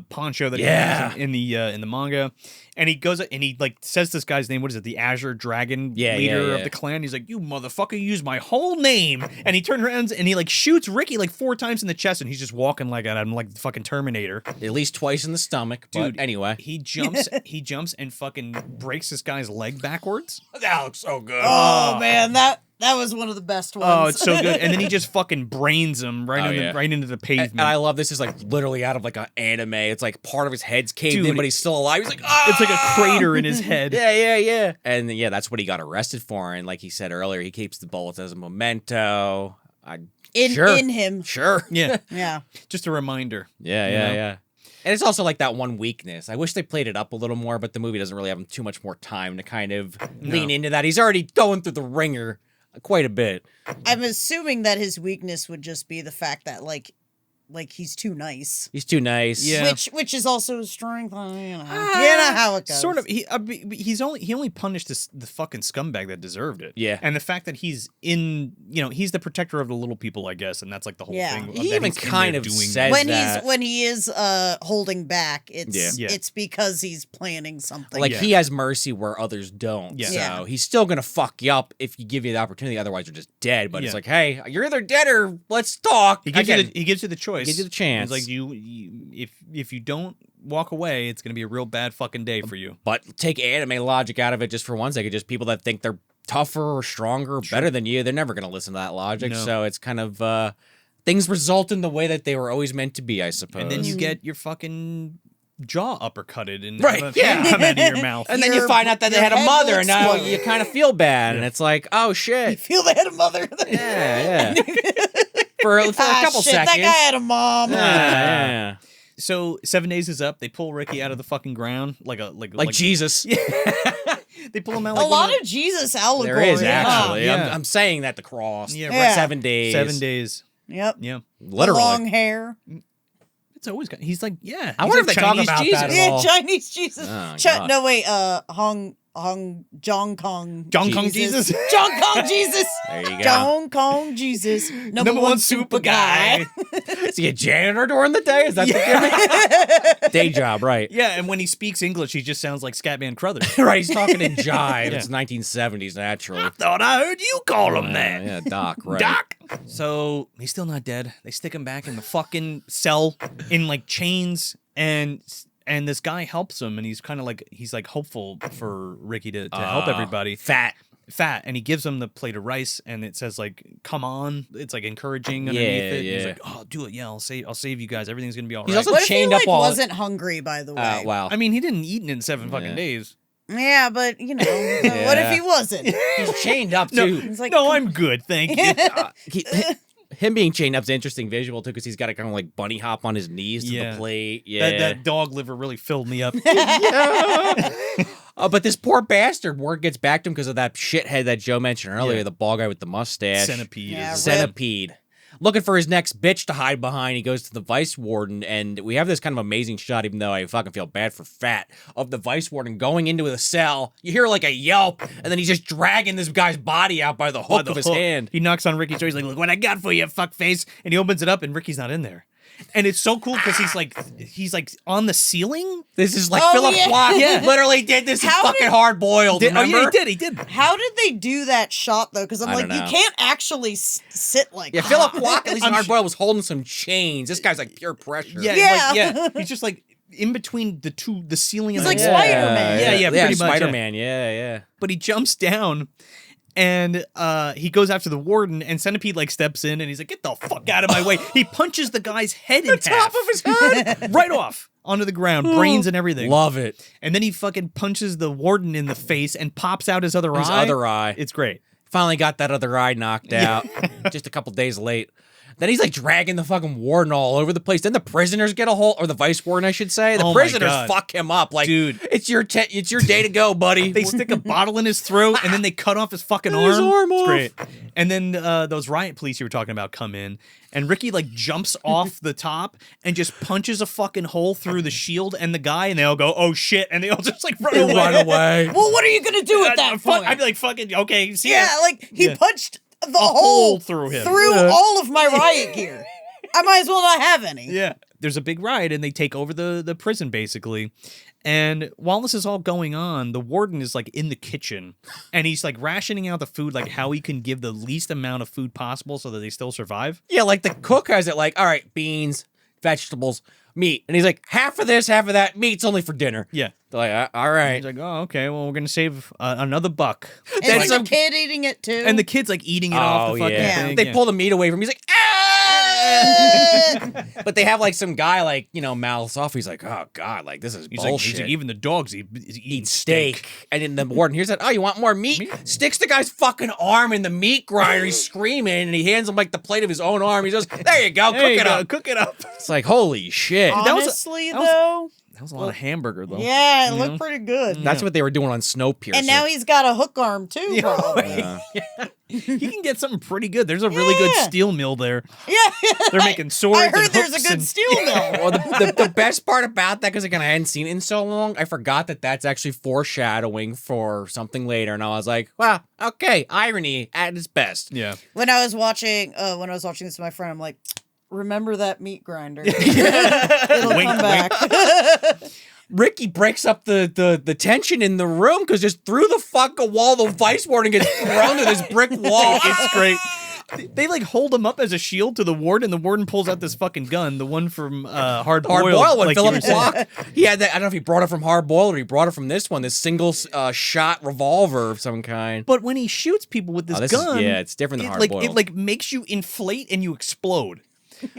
poncho that he Yeah. has in the manga, and he goes and he like says this guy's name. What is it? The Azure Dragon leader of the clan. He's like, "You motherfucker, you used my whole name!" And he turns around and he like shoots Ricky like 4 times in the chest, and he's just walking like at him like the fucking Terminator. At least twice in the stomach. Dude, But anyway. he jumps and fucking breaks this guy's leg backwards. That looks so good. Oh man, that was one of the best ones. Oh, it's so good. And then he just fucking brains him right into the pavement. And I love this is like literally out of like an anime. It's like part of his head's caved Dude, in, but he's still alive. He's like, ah! It's like a crater in his head. Yeah. And yeah, that's what he got arrested for. And like he said earlier, he keeps the bullets as a memento. in him. Sure. Yeah. Yeah. Just a reminder. Yeah. And it's also like that one weakness. I wish they played it up a little more, but the movie doesn't really have too much more time to kind of lean into that. He's already going through the ringer quite a bit. I'm assuming that his weakness would just be the fact that like he's too nice. He's too nice. Yeah. Which is also his strength. You know how it goes. Sort of. He only punished the fucking scumbag that deserved it. Yeah. And the fact that he's he's the protector of the little people, I guess, and that's like the whole Yeah. thing. He that even he's in kind there of doing says that. when he is holding back, it's Yeah. it's because he's planning something. Like he has mercy where others don't. Yeah. So Yeah. he's still gonna fuck you up if you give you the opportunity. Otherwise, you're just dead. But it's Yeah. like, hey, you're either dead or let's talk. He gives you the choice. He gives you the chance. He's like if you don't walk away, it's gonna be a real bad fucking day for you. But take anime logic out of it just for one second. Just people that think they're tougher or stronger or better than you, they're never gonna listen to that logic. No. So it's kind of things result in the way that they were always meant to be, I suppose. And then you get your fucking jaw uppercutted and Right, have a yeah. thing come out of your mouth. And then you Your- find out that they your had a head mother, will and now explode. you kind of feel bad, and it's like, oh shit, feel they had a mother. yeah. For a couple shit, seconds. that guy had a mom. Yeah. So 7 days is up. They pull Ricky out of the fucking ground Like Jesus. They pull him out. A Like lot of Jesus allegory. There is actually. Yeah. I'm saying that the cross. Yeah, right. 7 days. 7 days. Yep. Yeah, Literally. Long hair. it's always got. He's like, yeah. I he's wonder like if they talk Chinese about Jesus. that at Yeah, all. Chinese Jesus. Oh, God. No, wait. Jong Kong. Jong Kong Jesus. Jong Kong Jesus. There you go. Jong Kong Jesus. Number one super guy. Is he a janitor during the day? Is that the gimmick? Day job, right. Yeah, and when he speaks English, he just sounds like Scatman Crothers. Right, he's talking in jive. It's 1970s, naturally. Thought I heard you call him that. Yeah, Doc, right. Doc. So he's still not dead. They stick him back in the fucking cell in like chains, and this guy helps him, and he's kind of like hopeful for Ricky to help everybody. Fat. And he gives him the plate of rice, and it says like "come on." It's like encouraging underneath it. Yeah. He's like, "Oh, do it, yeah. I'll save you guys. Everything's gonna be all right." He's also What if chained he up like all. wasn't hungry, by the way? Wow. I mean, he didn't eat in 7 fucking days. Yeah, but you know, what if he wasn't? He's chained up No, too. He's like, no, I'm good, thank you. Him being chained up's an interesting visual too, because he's got to kind of like bunny hop on his knees to Yeah. the plate. Yeah. That dog liver really filled me up. But this poor bastard, word gets back to him because of that shithead that Joe mentioned earlier, Yeah. the ball guy with the mustache. Centipede. Yeah, is- Centipede. Looking for his next bitch to hide behind. He goes to the vice warden, and we have this kind of amazing shot, even though I fucking feel bad for Fat, of the vice warden going into the cell. You hear like a yelp, and then he's just dragging this guy's body out by the hook of his hand. He knocks on Ricky's door. He's like, "Look what I got for you, fuckface!" And he opens it up, and Ricky's not in there. And it's so cool because he's like on the ceiling. This is like Oh, Philip yeah. Block Yeah. literally did this in How fucking did- Hard Boiled, Oh remember? yeah, he did. How did they do that shot though? Because I'm I like, don't you know. can't actually sit like Yeah, that. Philip Block, at least in I'm Hard sure- Boiled, was holding some chains. This guy's like pure pressure. Yeah, Yeah. like, he's just like in between the ceiling and He's the like wall. Spider-Man. Yeah, pretty much, Spider-Man, yeah. But he jumps down. And he goes after the warden, and Centipede like steps in, and he's like, "Get the fuck out of my way!" He punches the guy's head in half, Top of his head. right off onto the ground, brains and everything. Love it. And then he fucking punches the warden in the face and pops out his other His eye. other eye. It's great. Finally got that other eye knocked out. Just a couple days late. Then he's like dragging the fucking warden all over the place. Then the prisoners get a hold, or the vice warden, I should say. The Oh my prisoners God. fuck him up. Like, Dude. it's your day to go, buddy. They stick a bottle in his throat, and then they cut off his fucking arm. His arm It's off. great. And then those riot police you were talking about come in, and Ricky like jumps off the top and just punches a fucking hole through the shield and the guy, and they all go, "Oh shit!" And they all just like run away. Run away. Well, what are you gonna do at that point? I'd be like, "Fucking okay." See yeah, like he Yeah. punched the hole hole through him. all of my riot gear. I might as well not have any. Yeah. There's a big riot, and they take over the prison, basically. And while this is all going on, the warden is, like, in the kitchen. And he's, like, rationing out the food, like, how he can give the least amount of food possible so that they still survive. Yeah, like the cook has it like, all right, beans, vegetables, meat. And he's like, half of this, half of that. Meat's only for dinner. Yeah. They're like, all right. He's like, "Oh, okay, well, we're going to save another $1." And That's there's some- a kid eating it too. And the kid's, like, eating it off the fucking thing. They yeah. pull the meat away from him. He's like, ah! But they have like some guy like, mouths off. He's like, oh God, like this is He's bullshit. like, even the dogs eat steak. And then the warden hears that, oh, you want more meat? Sticks the guy's fucking arm in the meat grinder. He's screaming, and he hands him like the plate of his own arm. He goes, there you go, There cook you it go, up. Cook it up. It's like, holy shit. that was a- Honestly, that was- though, That was a lot of hamburger, though. yeah, it You looked know? pretty good. That's what they were doing on Snowpiercer. And now he's got a hook arm too. Probably. He can get something pretty good. There's a really good Yeah. steel mill there. Yeah, They're making swords. I heard and there's a hooks good and- steel mill. Well, the best part about that, because again, I hadn't seen it in so long, I forgot that that's actually foreshadowing for something later, and I was like, "Wow, okay, irony at its best." Yeah. When I was watching this with my friend, I'm like, remember that meat grinder? It'll Wink, come back. Ricky breaks up the tension in the room because just through the fucking wall, the vice warden gets thrown to this brick wall. It's great. They like hold him up as a shield to the warden, and the warden pulls out this fucking gun, the one from Hard Hard Boiled. Boiled when like you Philip were saying. Block. He had that. I don't know if he brought it from Hard Boiled or he brought it from this one, this single shot revolver of some kind. But when he shoots people with this Oh, this gun, is, yeah, it's different than it, Hard like Boiled. it like makes you inflate and you explode.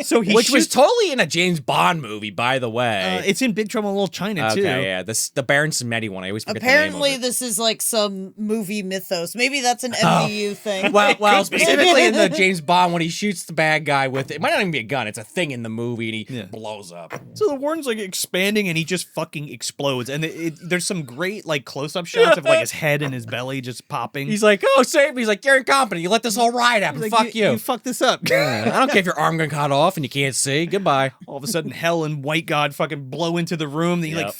So he Which was shoots- totally in a James Bond movie, by the way. it's in Big Trouble in Little China too. Okay, yeah. The Baron Samedi one. I always forget Apparently, the name of it. this is like some movie mythos. Maybe that's an MCU thing. Well, specifically in the James Bond when he shoots the bad guy with it might not even be a gun. It's a thing in the movie, and he blows up. So the warden's like expanding, and he just fucking explodes. And there's some great like close-up shots of like his head and his belly just popping. He's like, "Oh, save me!" He's like, "You're incompetent. You let this whole riot happen. He's like, Fuck you." You fucked this up. I don't care if your arm got cut off and you can't see. Goodbye. All of a sudden, Hell and White God fucking blow into the room. Then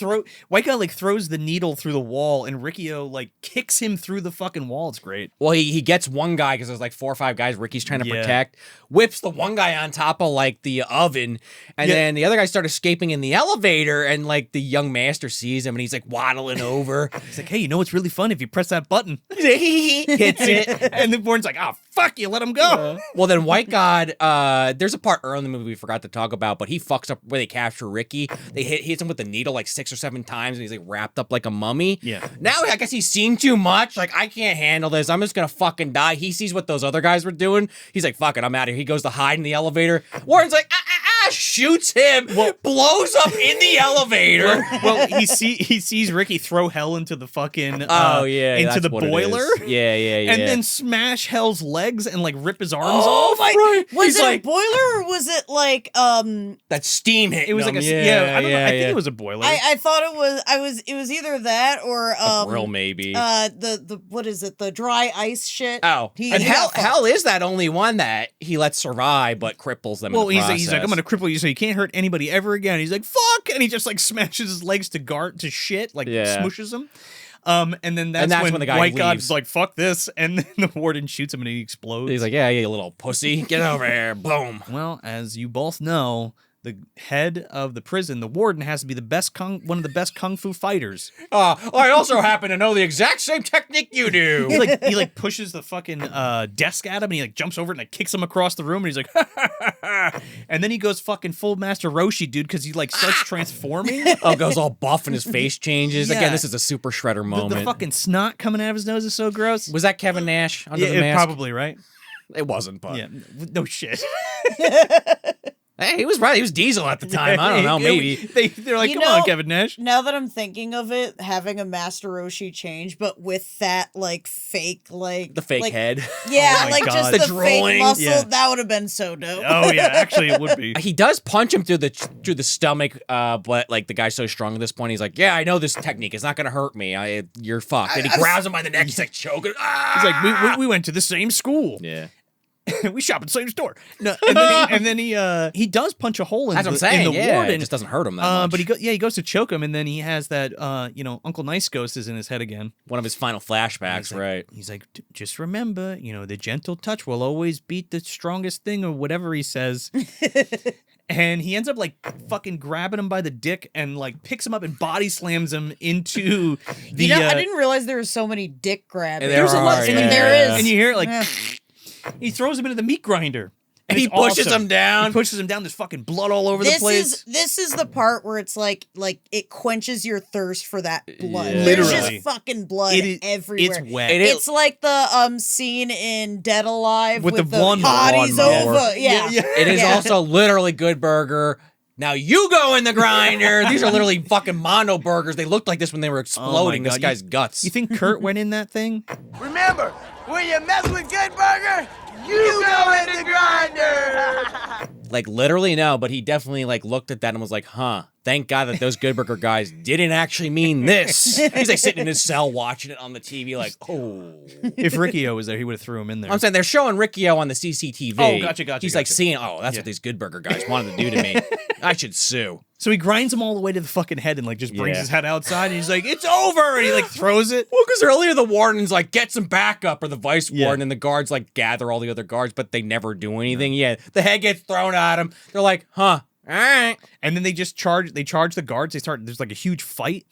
White God like throws the needle through the wall, and Riki-Oh like kicks him through the fucking wall. It's great. Well, he gets one guy because there's like 4 or 5 guys Ricky's trying to protect. Whips the one guy on top of like the oven, and then the other guy starts escaping in the elevator. And like the young master sees him, and he's like waddling over. He's like, "Hey, you know what's really fun if you press that button?" He hits it. And the warden's like, "Oh fuck you, let him go." Well, then White God, there's a part early in the movie we forgot to talk about, but he fucks up where they capture Ricky. They hits him with the needle like 6 or 7 times, and he's like wrapped up like a mummy. Yeah. Now I guess he's seen too much. Like, I can't handle this. I'm just gonna fucking die. He sees what those other guys were doing. He's like, fuck it, I'm out of here. He goes to hide in the elevator. Warren's like, shoots him, blows up in the elevator. Well, he sees Ricky throw Hell into the fucking into that's the what it boiler. is. Yeah. And then smash Hell's legs and like rip his arms Oh off. my! Right. Was He's it like, a boiler or was it like that steam hit? It was like a I don't know. I think it was a boiler. I thought it was either that or a grill maybe. The what is it? The dry ice shit. Oh, and Hell is that only one that he lets survive but cripples them. Well, in the he's like, I'm gonna cripple you so you can't hurt anybody ever again. He's like, fuck, and he just like smashes his legs to shit, like smooshes him. And then that's when the guy White God's like, fuck this, and then the warden shoots him and he explodes. He's like, yeah, you little pussy, get over here, boom. Well, as you both know, the head of the prison, the warden, has to be one of the best kung fu fighters. I also happen to know the exact same technique you do. He like pushes the fucking desk at him, and he like jumps over it and like kicks him across the room, and he's like, ha, ha, ha, ha. And then he goes fucking full Master Roshi, dude, because he like starts transforming. Goes all buff and his face changes. Yeah. Again, this is a super shredder moment. The fucking snot coming out of his nose is so gross. Was that Kevin Nash under the mask? Probably, right? It wasn't, but yeah, no shit. Hey, he was right. He was Diesel at the time. I don't know, maybe. They're like, come on, Kevin Nash. Now that I'm thinking of it, having a Master Roshi change, but with that like fake the fake head. Yeah, oh like God. just The the drawing. fake muscle. Yeah. That would have been so dope. Oh yeah, actually it would be. He does punch him through the stomach, but like the guy's so strong at this point, he's like, yeah, I know this technique. It's not gonna hurt me. You're fucked. And he grabs him by the neck. He's like choking. He's like, we went to the same school. Yeah. We shop at the same store. No, and then he does punch a hole in That's what I'm saying. in the Yeah, warden. it just doesn't hurt him that much. But he goes to choke him, and then he has that Uncle Nice Ghost is in his head again. One of his final flashbacks, right? He's like, just remember, the gentle touch will always beat the strongest thing, or whatever he says. And he ends up like fucking grabbing him by the dick and like picks him up and body slams him into the. I didn't realize there were so many dick grabbing. There's a lot, but there is, and you hear it like. He throws him into the meat grinder. And he pushes him down. He pushes him down. There's fucking blood all over the place. This is the part where it's like it quenches your thirst for that blood. Yeah. There's Literally. just fucking blood everywhere. It's wet. It's like the scene in Dead Alive With with the the lawnmower. bodies Lawnmower. over. Yeah. It is also literally Good Burger. Now you go in the grinder. These are literally fucking mono burgers. They looked like this when they were exploding this God. guy's guts. You think Kurt went in that thing? Remember, when you mess with Good Burger, you go in the grinder. Like literally no, but he definitely like looked at that and was like, huh, thank God that those Good Burger guys didn't actually mean this. He's like sitting in his cell watching it on the TV like, oh. If Riki-Oh was there, he would have threw him in there. I'm saying they're showing Riki-Oh on the CCTV. Oh, gotcha. He's like seeing, that's what these Good Burger guys wanted to do to me. I should sue. So he grinds him all the way to the fucking head and like just brings his head outside and he's like, it's over! And he like throws it. Well, because earlier the warden's like, get some backup, or the vice warden, and the guards like gather all the other guards, but they never do anything. Yeah, the head gets thrown at him. They're like, huh, all right. And then they just charge the guards. There's like a huge fight.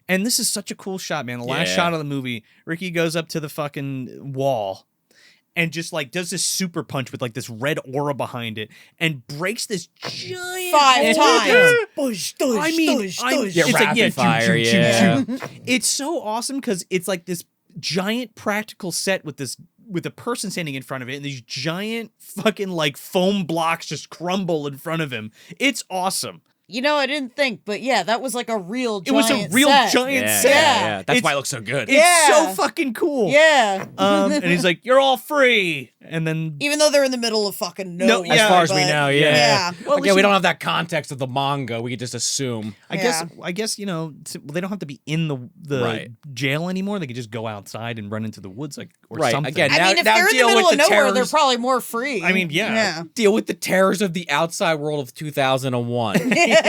And this is such a cool shot, man. The last shot of the movie, Ricky goes up to the fucking wall and just like does this super punch with like this red aura behind it and breaks this giant 5 times. Bush, I mean, it's it's like, rapid fire, choo. It's so awesome because it's like this giant practical set with this with a person standing in front of it, and these giant fucking like foam blocks just crumble in front of him. It's awesome. You know, I didn't think, but yeah, that was like a real It was a giant real set. giant Yeah, set. yeah. That's It's- why it looks so good. It's Yeah. so fucking cool. Yeah. And he's like, "You're all free," and then Even though they're in the middle of fucking nowhere. yeah, as far as we but- know, yeah. Yeah. Well, at Again, least we you- don't have that context of the manga. We could just assume. I guess you know they don't have to be in the Right. jail anymore. They could just go outside and run into the woods like or Right, something. again, I Now- mean, if now they're in the deal with middle of the nowhere, they're terrors. probably more free. I mean, yeah. Deal with the terrors of the outside world of 2001. yeah,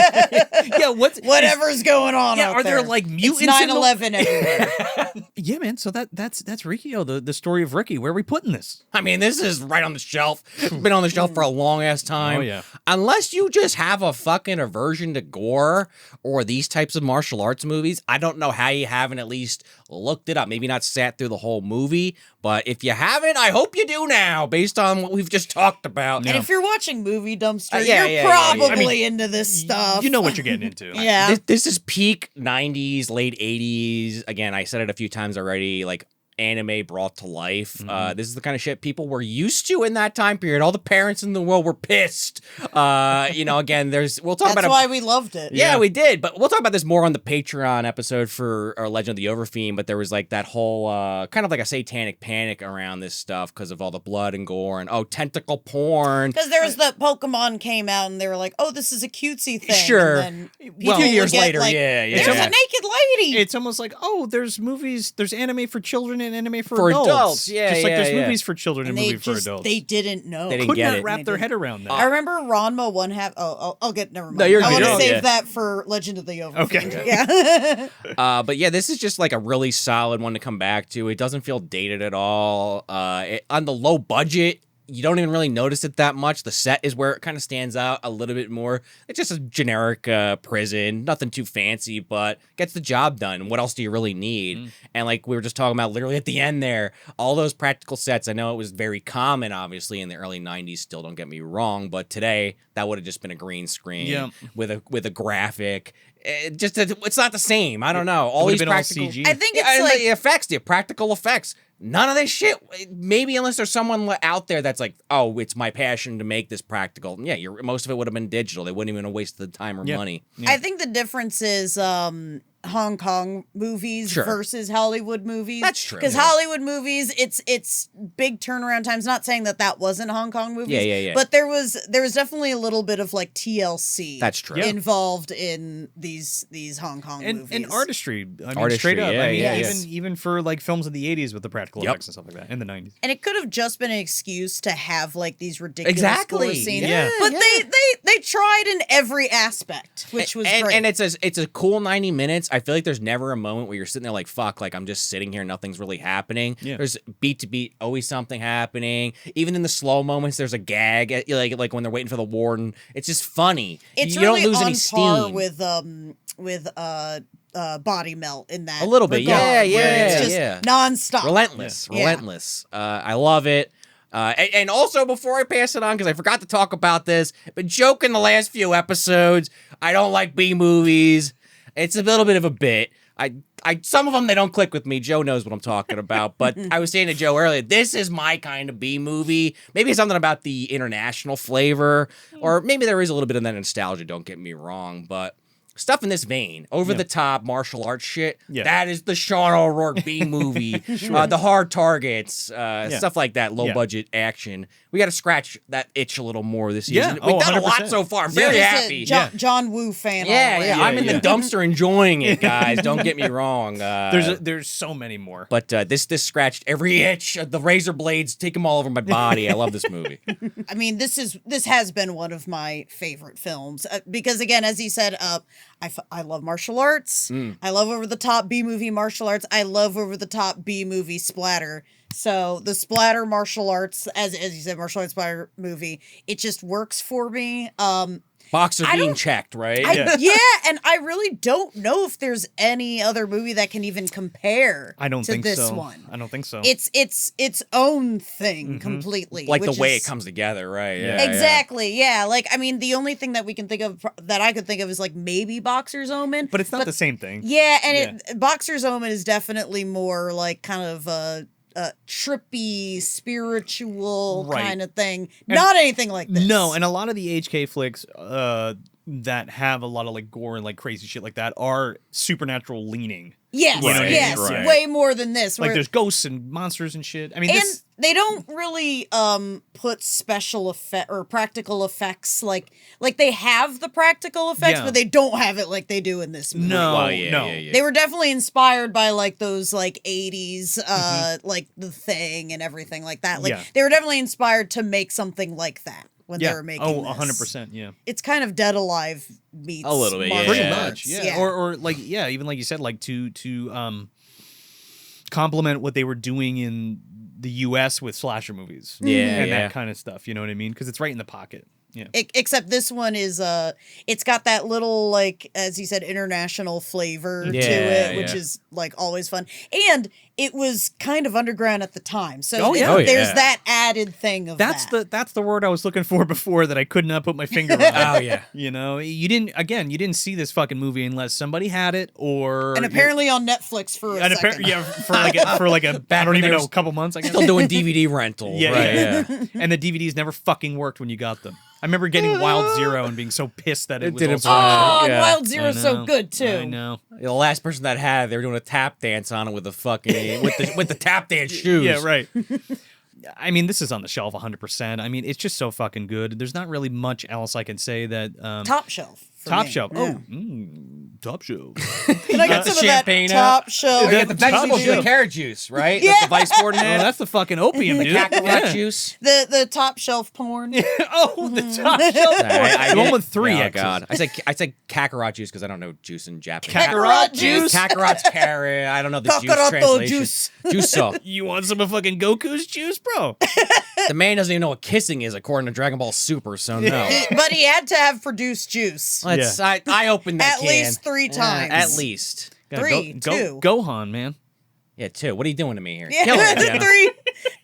Whatever's going on Yeah, out are there, there. like, mutants It's in the- 9/11 everywhere. Yeah, man. So that's Riki-Oh, the story of Ricky. Where are we putting this? I mean, this is right on the shelf. It's been on the shelf for a long ass time. Oh, yeah. Unless you just have a fucking aversion to gore or these types of martial arts movies, I don't know how you haven't at least looked it up. Maybe not sat through the whole movie, but if you haven't, I hope you do now, based on what we've just talked about. And if you're watching Movie Dumpster, Yeah, you're yeah, yeah, probably yeah. I into this stuff. You know what you're getting into. Yeah. This is peak 90s, late 80s. Again, I said it a few times already, like anime brought to life. This is the kind of shit people were used to in that time period. All the parents in the world were pissed. Again, we'll talk That's about why we loved it. Yeah, we did. But we'll talk about this more on the Patreon episode for our Legend of the Overfiend. But there was like that whole kind of like a satanic panic around this stuff because of all the blood and gore and tentacle porn. Because there was the Pokemon came out and they were like, oh, this is a cutesy thing. Sure. And then Well, a few would years get, later, like, yeah. There's a naked lady. It's almost like, oh, there's movies, there's anime for children and anime for, For adults. adults, yeah, Just like yeah, there's yeah. movies for children and, and they movies for just, adults. they didn't know. They didn't could get not it. wrap their head around that. I remember Ranma one half. I'll get never mind. No, you're I want good. to Oh, save yeah. that for Legend of the Overfiend. Okay. Yeah. But yeah, this is just like a really solid one to come back to. It doesn't feel dated at all. On the low budget, you don't even really notice it that much. The set is where it kind of stands out a little bit more. It's just a generic prison, nothing too fancy, but gets the job done. What else do you really need? And like we were just talking about literally at the end there, all those practical sets, I know it was very common, obviously, in the early 90s, still don't get me wrong, but today that would have just been a green screen with a graphic. It's not the same. I don't know. All would've these been all practical CG. I think yeah, it's and like the effects, the practical effects. None of this shit. Maybe unless there's someone out there that's like, oh, it's my passion to make this practical. Yeah, most of it would have been digital. They wouldn't even have wasted the time or money. I think the difference is Hong Kong movies Sure. versus Hollywood movies. That's true. Because Hollywood movies, it's big turnaround times. Not saying that wasn't Hong Kong movies. Yeah. But there was definitely a little bit of like TLC. That's true. Yeah. Involved in these Hong Kong movies. and artistry. I mean, Artistry, straight up. yeah, I mean, yeah. even for like films of the 80s with the practical effects and stuff like that, in the 90s. And it could have just been an excuse to have like these ridiculous Exactly. gore scenes. Yeah. But they tried in every aspect, which was great. And it's a cool 90 minutes. I feel like there's never a moment where you're sitting there like, fuck, like I'm just sitting here, nothing's really happening. Yeah. There's beat to beat, always something happening. Even in the slow moments, there's a gag, like when they're waiting for the warden. It's just funny. It's you really don't lose on any par steam. with Body Melt in that A little bit, regard, yeah, where it's yeah, just nonstop. Relentless. I love it. And also, before I pass it on, because I forgot to talk about this, been joking the last few episodes. I don't like B movies. It's a little bit of a bit. Some of them, they don't click with me. Joe knows what I'm talking about. But I was saying to Joe earlier, this is my kind of B movie. Maybe it's something about the international flavor, or maybe there is a little bit of that nostalgia, don't get me wrong. But stuff in this vein, over-the-top martial arts shit, that is the Sean O'Rourke B movie. The Hard Targets, stuff like that, low-budget action. We got to scratch that itch a little more this season. Yeah. We've done a 100%. lot so far. I'm You're very just happy. a John Woo fan. already. I'm in the dumpster enjoying it, guys. Don't get me wrong. There's so many more. But this scratched every itch. The razor blades take them all over my body. I love this movie. I mean, this has been one of my favorite films because, again, as he said, I love martial arts. I love over the top B movie martial arts. I love over the top B movie splatter. So the splatter martial arts, as you said, martial arts splatter movie, it just works for me. Boxer I being don't- checked, right? Yeah, and I really don't know if there's any other movie that can even compare. I don't to think this so. one. I don't think so. It's its own thing completely. Like the which way is- it comes together, right? Yeah, Exactly. Yeah. Like, I mean, the only thing that we can think of that I could think of is like maybe Boxer's Omen. but it's not the same thing. Yeah, and Boxer's Omen is definitely more like kind of trippy, spiritual Right. kind of thing. Not anything like this. No, and a lot of the HK flicks that have a lot of like gore and like crazy shit like that are supernatural leaning. Yes, Right, yes, right. way more than this. Like where- there's ghosts and monsters and shit. I mean, and this they don't really put special effect or practical effects like they have the practical effects, Yeah. but they don't have it like they do in this movie. no, Well, yeah, no. yeah, yeah. They were definitely inspired by like those like 80s Mm-hmm. like The Thing and everything like that. Like Yeah. they were definitely inspired to make something like that when they Yeah. were making Oh, this. 100%. Yeah. It's kind of Dead Alive meets A little bit, yeah. martial Pretty Yeah. much. arts. Yeah. Or like even like you said, like to complement what they were doing in the US with slasher movies. Yeah, And yeah. that kind of stuff. You know what I mean? Because it's right in the pocket. Yeah. Except this one is it's got that little like as you said international flavor to Yeah, it, which yeah. is like always fun. And it was kind of underground at the time, so Oh, yeah. Oh, there's yeah. that added thing of That's that. the word I was looking for before that I could not put my finger on. Oh yeah. You know, you didn't see this fucking movie unless somebody had it or and apparently on Netflix for a and second. yeah, for like a I when don't even they know, were a couple months, I guess. Still doing DVD rental. Yeah, right, yeah. yeah. And the DVDs never fucking worked when you got them. I remember getting Wild Zero and being so pissed that it It was didn't also Oh, work. and Yeah. Wild I Zero's so know. good too. I know. The last person that had, they were doing a tap dance on it with the fucking with the tap dance shoes. Yeah, right. I mean, this is on the shelf 100%. I mean, it's just so fucking good. There's not really much else I can say that Top shelf. for top me. shelf. Yeah. Oh, top shelf. Can I get the some of champagne that top up. shelf? You got the vegetable Top juice, shelf. carrot juice, right? Yeah. That's the vice board Oh, had. that's the fucking opium, dude. Kakarot Yeah. juice. The top shelf porn. Oh, the top shelf. The one with three Oh X's. God, I said Kakarot juice because I don't know juice in Japanese. Kakarot juice. Kakarot's carrot. I don't know the juice Kakaroto translation. juice. Juice. You want some of fucking Goku's juice, bro? The man doesn't even know what kissing is according to Dragon Ball Super, so no. But he had to have produced juice. Let's. I opened that At can. least 3 times. At least. Three, two. Gohan, man. Yeah, 2. What are you doing to me here? Yeah, Kill it, Jenna. 3.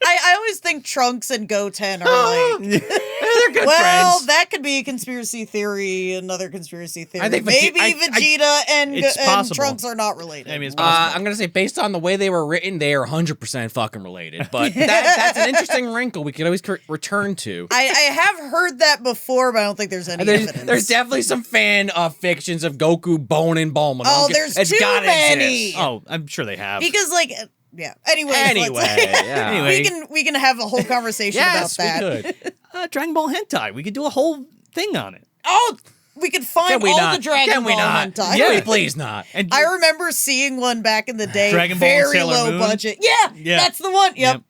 I always think Trunks and Goten are like, They're good well, friends. that could be a conspiracy theory, another conspiracy theory. I think maybe Vegeta it's and possible. Trunks are not related. I mean, it's possible. I'm gonna say based on the way they were written, they are 100% fucking related. But that's an interesting wrinkle we could always return to. I have heard that before, but I don't think there's any evidence. There's definitely some fan fictions of Goku boning Bulma. Oh, there's It's too gotta many. exist. Oh, I'm sure they have. Because like yeah. Anyways, Anyway, yeah. Anyway. we can have a whole conversation Yes, about that. we could. Dragon Ball hentai. We could do a whole thing on it. Oh, we could find Can we all not? the Dragon Can we Ball not? hentai. Yeah, please not. And I remember seeing one back in the day. Dragon Ball and very Sailor low Moon? budget. Yeah, Yeah. that's the one. Yep.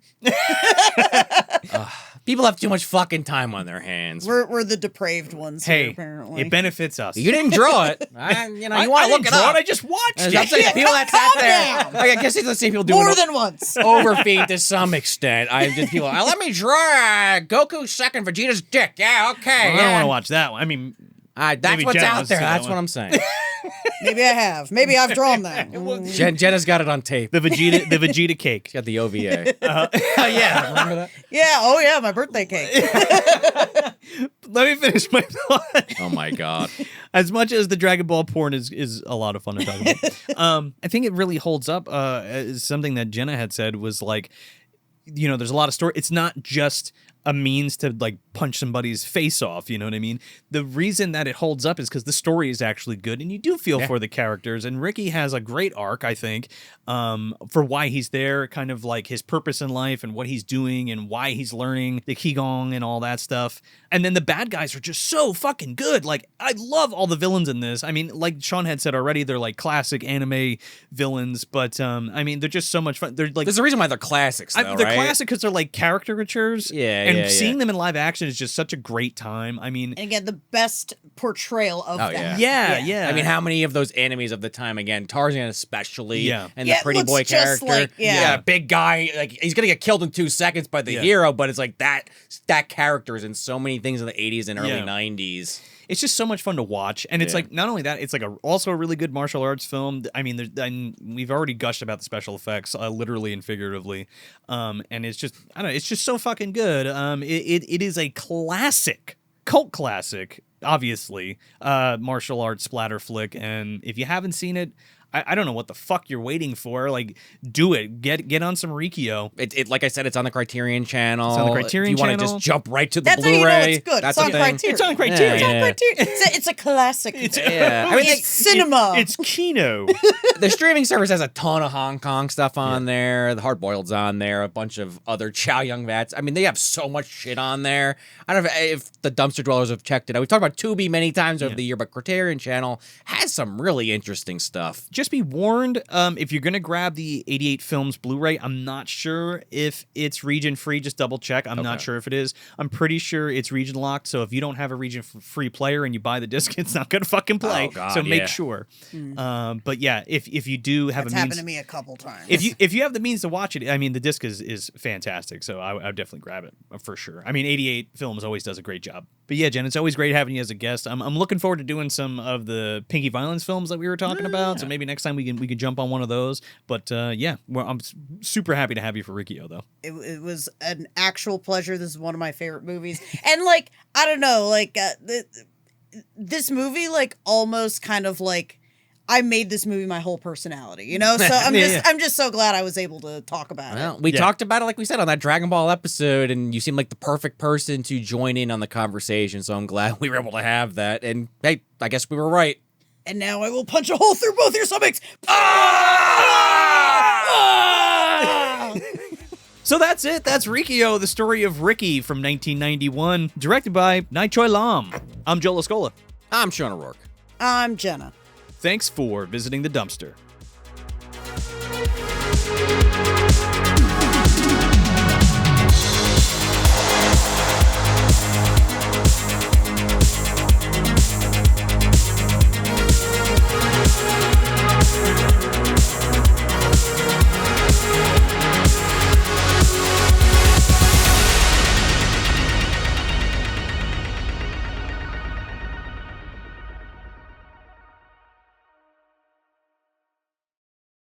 People have too much fucking time on their hands. We're the depraved ones here, hey, apparently. it benefits us. You didn't draw it. You want to look it up. I just watched I'm it. saying people that sat calm there. down. I guess it's the same people doing More it than once. overfeed to some extent. I just people. Let me draw Goku sucking Vegeta's dick. Yeah, okay. I don't want to watch that one. I mean, That's Maybe what's Jenna out wants to there. see that That's one. what I'm saying. Maybe I have. Maybe I've drawn that. Jenna's got it on tape. the Vegeta cake. She got the OVA. Yeah, remember that? Yeah. Oh yeah, my birthday cake. Let me finish my thought. Oh my god. As much as the Dragon Ball porn is a lot of fun to talk about, I think it really holds up. As something that Jenna had said was like, you know, there's a lot of story. It's not just a means to like punch somebody's face off. You know what I mean? The reason that it holds up is because the story is actually good and you do feel for the characters. And Ricky has a great arc, I think, for why he's there, kind of like his purpose in life and what he's doing and why he's learning the Qigong and all that stuff. And then the bad guys are just so fucking good. Like, I love all the villains in this. I mean, like Sean had said already, they're like classic anime villains, but I mean, they're just so much fun. They're like, There's a reason why they're classics, though, they're right? classic because they're like caricatures. Yeah, and yeah, seeing yeah. them in live action is just such a great time. I mean, And again, the best portrayal of Oh, that. yeah. I mean, how many of those enemies of the time again? Tarzan especially, Yeah. and Yeah, the it pretty looks boy just character, like- yeah. big guy, like he's gonna get killed in 2 seconds by the Yeah. hero, but it's like that character is in so many things in the 80s and early Yeah. 90s. It's just so much fun to watch, and it's Yeah. like not only that, it's like also a really good martial arts film. I mean, we've already gushed about the special effects, literally and figuratively, and it's just it's just so fucking good. It is a classic, cult classic, obviously, martial arts splatter flick, and if you haven't seen it, I don't know what the fuck you're waiting for. Like, do it. Get on some Riki-Oh. It like I said, it's on the Criterion channel. It's on the Criterion if you want to channel. just jump right to the That's how Blu-ray. you know it's good. That's It's on a thing. Criterion. It's on Criterion. It's on Yeah. Criterion. It's a classic. Yeah, I mean, it's cinema. It's Kino. the streaming service has a ton of Hong Kong stuff on there. The Hard Boiled's on there. A bunch of other Chow Yun Fats. I mean, they have so much shit on there. I don't know if the Dumpster Dwellers have checked it out. We've talked about Tubi many times over the year, but Criterion channel has some really interesting stuff. Just be warned, if you're going to grab the 88 Films Blu-ray, I'm not sure if it's region-free. Just double-check. I'm not sure if it is. I'm pretty sure it's region-locked, so if you don't have a region-free player and you buy the disc, it's not going to fucking play. Oh, God, so make yeah. sure. But yeah, if you do have That's a means... happened to me a couple times. If you have the means to watch it, I mean, the disc is fantastic, so I would definitely grab it for sure. I mean, 88 Films always does a great job. But yeah, Jen, it's always great having you as a guest. I'm looking forward to doing some of the Pinky Violence films that we were talking about, so maybe next time we can jump on one of those. But yeah, I'm super happy to have you for Riki-Oh, though. It was an actual pleasure. This is one of my favorite movies. And like, I don't know, like this movie, like almost kind of like I made this movie my whole personality, you know? So I'm just so glad I was able to talk about it. Well, we talked about it, like we said, on that Dragon Ball episode, and you seem like the perfect person to join in on the conversation, so I'm glad we were able to have that. And hey, I guess we were right. And now I will punch a hole through both your stomachs. So that's it. That's Riki-Oh, the story of Ricky from 1991, directed by Nai-choi Lam. I'm Joel Escola. I'm Sean O'Rourke. I'm Jenna. Thanks for visiting the dumpster.